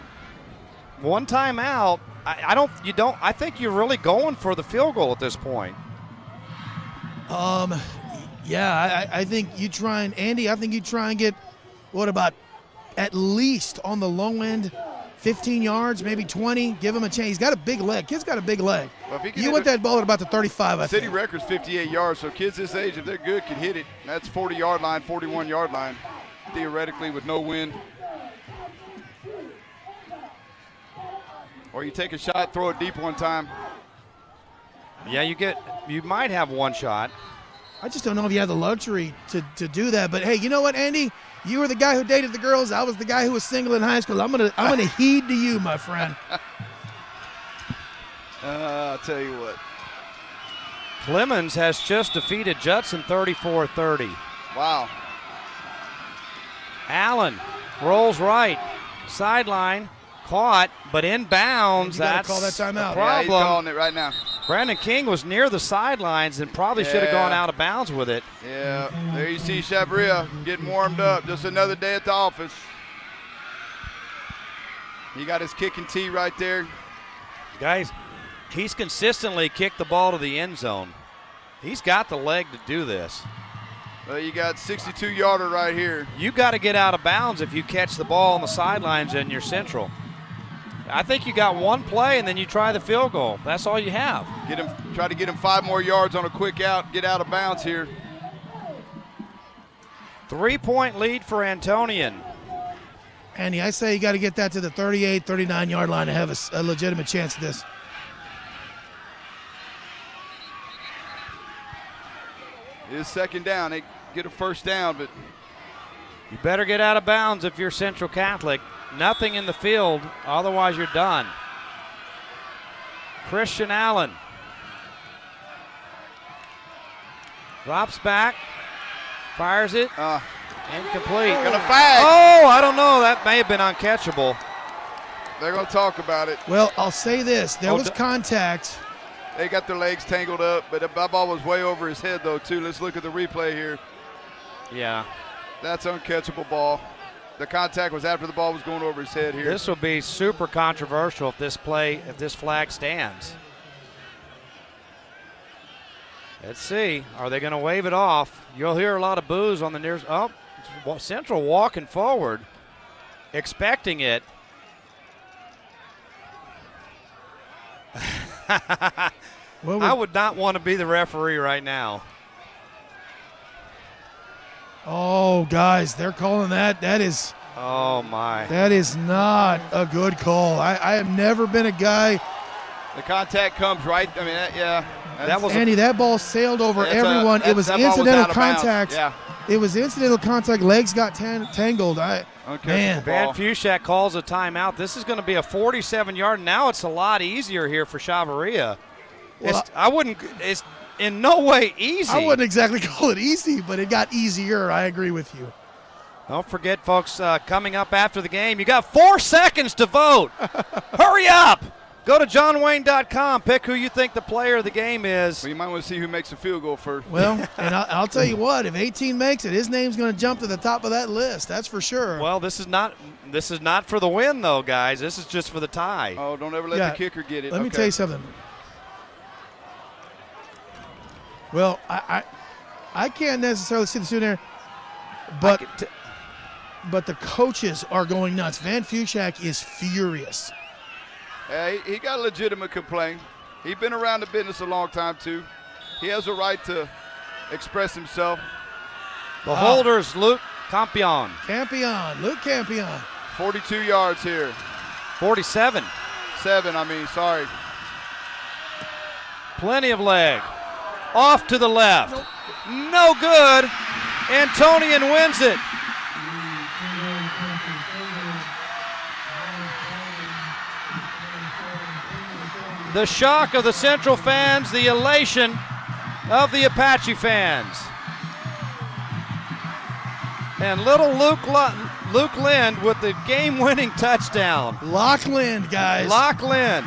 one timeout. I think you're really going for the field goal at this point. Yeah, I think you try and, Andy, I think you try and get, what about at least on the low end, 15 yards, maybe 20, give him a chance. He's got a big leg. Kid's got a big leg. Well, you want that ball at about the 35, I think. City record's 58 yards, so kids this age, if they're good, can hit it. That's 40-yard line, 41-yard line, theoretically with no wind. Or you take a shot, throw it deep one time. Yeah, you might have one shot. I just don't know if you have the luxury to do that. But hey, you know what, Andy? You were the guy who dated the girls. I was the guy who was single in high school. I'm gonna heed to you, my friend. I'll tell you what. Clemens has just defeated Judson 34-30. Wow. Allen rolls right, sideline, caught, but inbounds. That's call that timeout. Problem. Yeah, he's calling it right now. Brandon King was near the sidelines and probably should have gone out of bounds with it. Yeah, there you see Chabria getting warmed up. Just another day at the office. He got his kick and tee right there. Guys, he's consistently kicked the ball to the end zone. He's got the leg to do this. Well, you got 62-yarder right here. You got to get out of bounds if you catch the ball on the sidelines and you're Central. I think you got one play and then you try the field goal. That's all you have. Try to get him 5 more yards on a quick out, get out of bounds here. 3-point lead for Antonian. Andy, I say you got to get that to the 38, 39-yard line to have a legitimate chance at this. It is second down. They get a first down, but you better get out of bounds if you're Central Catholic. Nothing in the field, otherwise you're done. Christian Allen drops back, fires it, incomplete. Gonna fag. Oh, I don't know. That may have been uncatchable. They're gonna talk about it. Well, I'll say this: there was contact. They got their legs tangled up, but that ball was way over his head though too. Let's look at the replay here. Yeah, that's uncatchable ball. The contact was after the ball was going over his head here. This will be super controversial if this flag stands. Let's see. Are they going to wave it off? You'll hear a lot of boos on the near. Oh, Central walking forward, expecting it. I would not want to be the referee right now. Oh, guys, they're calling that. That is. Oh, my. That is not a good call. I have never been a guy. The contact comes right. I mean, yeah. That was Andy, that ball sailed over everyone. It was incidental contact. Yeah. It was incidental contact. Legs got tangled. Man. Van Fushak calls a timeout. This is going to be a 47-yard. Now it's a lot easier here for Chavaria. Well, it's in no way easy. I wouldn't exactly call it easy, but it got easier. I agree with you. Don't forget, folks, coming up after the game, you got 4 seconds to vote. Hurry up. Go to johnwayne.com. Pick who you think the player of the game is. Well, you might want to see who makes the field goal first. Well, and I'll tell you what, if 18 makes it, his name's going to jump to the top of that list. That's for sure. Well, this is not for the win, though, guys. This is just for the tie. Oh, don't ever let the kicker get it. Let me tell you something. Well, I can't necessarily see the student there, but the coaches are going nuts. Van Fushak is furious. Yeah, he got a legitimate complaint. He's been around the business a long time, too. He has a right to express himself. The holder's Luke Campion. Luke Campion. 42 yards here. 47. Sorry. Plenty of leg. Off to the left. No good. Antonian wins it. The shock of the Central fans, the elation of the Apache fans. And little Luke Lind with the game-winning touchdown. Lock Lind, guys. Lock Lind.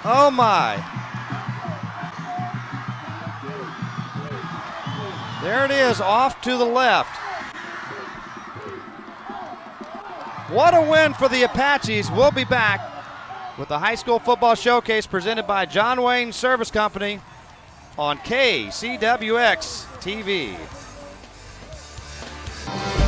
Oh, my. There it is, off to the left. What a win for the Apaches. We'll be back with the High School Football Showcase presented by John Wayne Service Company on KCWX TV.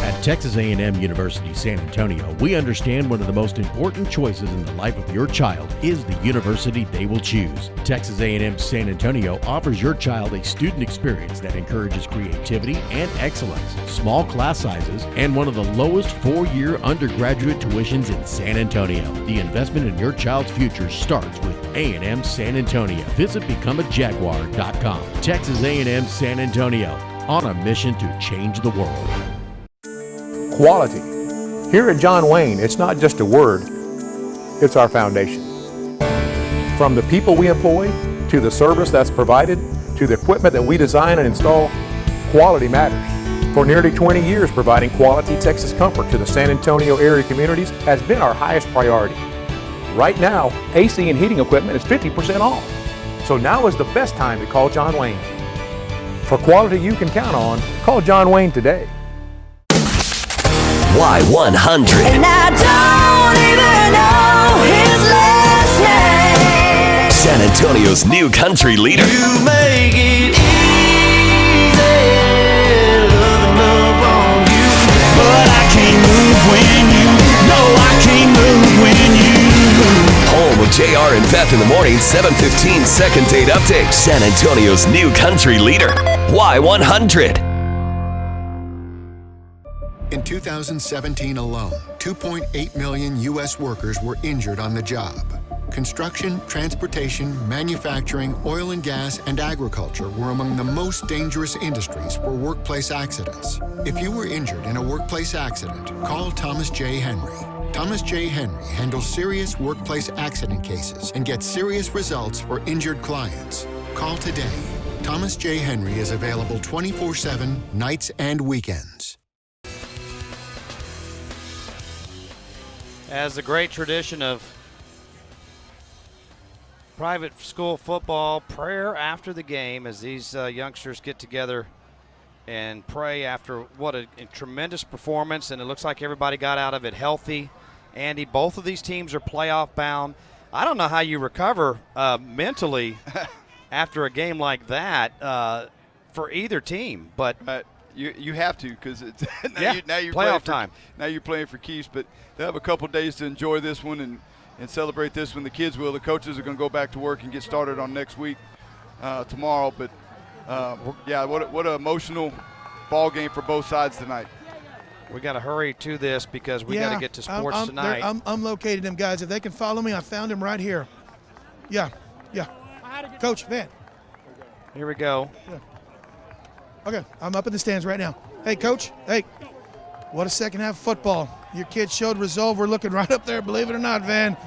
At Texas A&M University San Antonio, we understand one of the most important choices in the life of your child is the university they will choose. Texas A&M San Antonio offers your child a student experience that encourages creativity and excellence, small class sizes, and one of the lowest four-year undergraduate tuitions in San Antonio. The investment in your child's future starts with A&M San Antonio. Visit becomeajaguar.com. Texas A&M San Antonio, on a mission to change the world. Quality. Here at John Wayne, it's not just a word, it's our foundation. From the people we employ, to the service that's provided, to the equipment that we design and install, quality matters. For nearly 20 years, providing quality Texas comfort to the San Antonio area communities has been our highest priority. Right now, AC and heating equipment is 50% off. So now is the best time to call John Wayne. For quality you can count on, call John Wayne today. Y100. And I don't even know his last name. San Antonio's new country leader. You make it easy, loving up on you. But I can't move when you, no, I can't move when you. Home of JR and Beth in the morning, 7:15 second date update. San Antonio's new country leader. Y100. In 2017 alone, 2.8 million U.S. workers were injured on the job. Construction, transportation, manufacturing, oil and gas, and agriculture were among the most dangerous industries for workplace accidents. If you were injured in a workplace accident, call Thomas J. Henry. Thomas J. Henry handles serious workplace accident cases and gets serious results for injured clients. Call today. Thomas J. Henry is available 24/7, nights and weekends. As the great tradition of private school football, prayer after the game as these youngsters get together and pray after what a tremendous performance, and it looks like everybody got out of it healthy. Andy, both of these teams are playoff bound. I don't know how you recover mentally after a game like that for either team, but you have to, because it's now you're playoff time. Now you're playing for keeps, but they have a couple days to enjoy this one and celebrate this one. The kids will. The coaches are going to go back to work and get started on next week tomorrow. But yeah, what an emotional ball game for both sides tonight. We got to hurry to this because we got to get to sports tonight. I'm locating them, guys. If they can follow me, I found him right here. Yeah. Coach, Van. Here we go. Yeah. Okay, I'm up in the stands right now. Hey, Coach. Hey, what a second half of football. Your kids showed resolve. We're looking right up there, believe it or not, Van.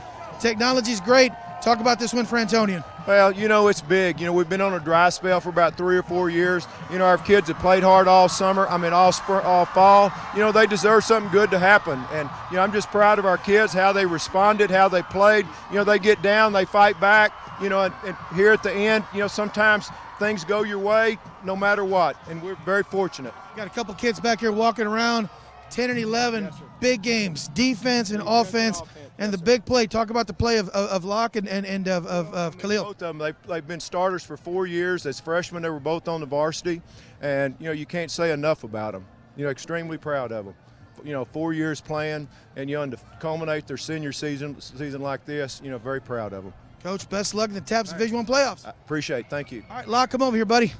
Technology's great. Talk about this win for Antonian. Well, it's big. We've been on a dry spell for about 3 or 4 years. Our kids have played hard all summer. all fall. They deserve something good to happen. And, I'm just proud of our kids, how they responded, how they played. They get down, they fight back. And here at the end, sometimes things go your way no matter what. And we're very fortunate. Got a couple kids back here walking around, 10 and 11, big games, defense and offense. And the big play, talk about the play of Locke and of Khalil. Both of them, they've been starters for 4 years. As freshmen, they were both on the varsity. And, you can't say enough about them. Extremely proud of them. 4 years playing, and to culminate their senior season like this, very proud of them. Coach, best luck in the TAPS Division I playoffs. Appreciate it. Thank you. All right, Locke, come over here, buddy.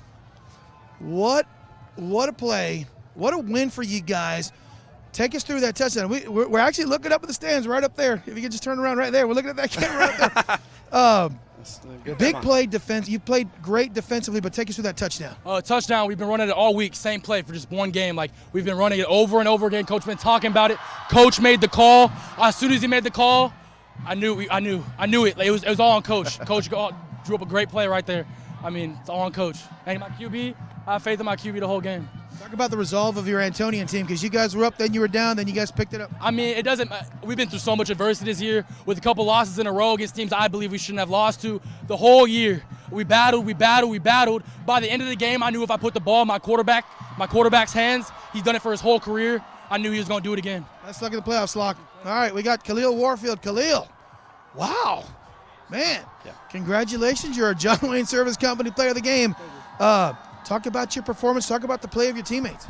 What a play. What a win for you guys. Take us through that touchdown. We're actually looking up at the stands right up there. If you could just turn around right there. We're looking at that camera right there. Big play defense. You played great defensively, but take us through that touchdown. Touchdown, we've been running it all week. Same play for just one game. We've been running it over and over again. Coach been talking about it. Coach made the call. As soon as he made the call, I knew it. It was all on Coach. Coach drew up a great play right there. It's all on Coach. And my QB, I have faith in my QB the whole game. Talk about the resolve of your Antonian team, because you guys were up, then you were down, then you guys picked it up. I mean, it doesn't. We've been through so much adversity this year with a couple losses in a row against teams I believe we shouldn't have lost to. The whole year, we battled. By the end of the game, I knew if I put the ball in my quarterback's hands, he's done it for his whole career. I knew he was going to do it again. Let's look at the playoffs, Lock. All right, we got Khalil Warfield. Khalil, wow, man, congratulations! You're a John Wayne Service Company Player of the Game. Talk about your performance. Talk about the play of your teammates.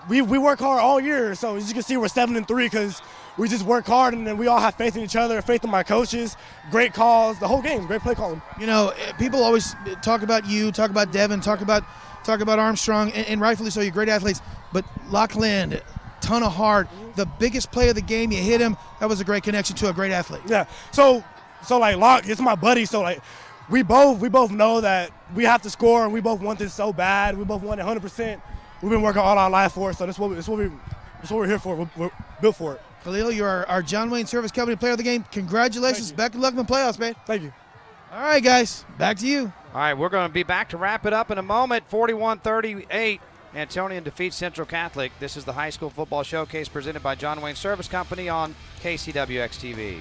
We work hard all year, so as you can see, we're 7-3 because we just work hard, and then we all have faith in each other, faith in my coaches, great calls, the whole game, great play calling. You know, people always talk about you, talk about Devin, talk about Armstrong, and rightfully so. You're great athletes, but Lockland, ton of heart. The biggest play of the game, you hit him. That was a great connection to a great athlete. Yeah. So like Locke, it's my buddy. So like we both know that we have to score, and we both want this so bad. We both want it 100%. We've been working all our life for it, so that's what we're here for. We're built for it. Khalil, you're our John Wayne Service Company Player of the Game. Congratulations. Back in luck in the playoffs, man. Thank you. All right, guys, back to you. All right, we're going to be back to wrap it up in a moment. 41-38. Antonian defeats Central Catholic. This is the High School Football Showcase presented by John Wayne Service Company on KCWX TV.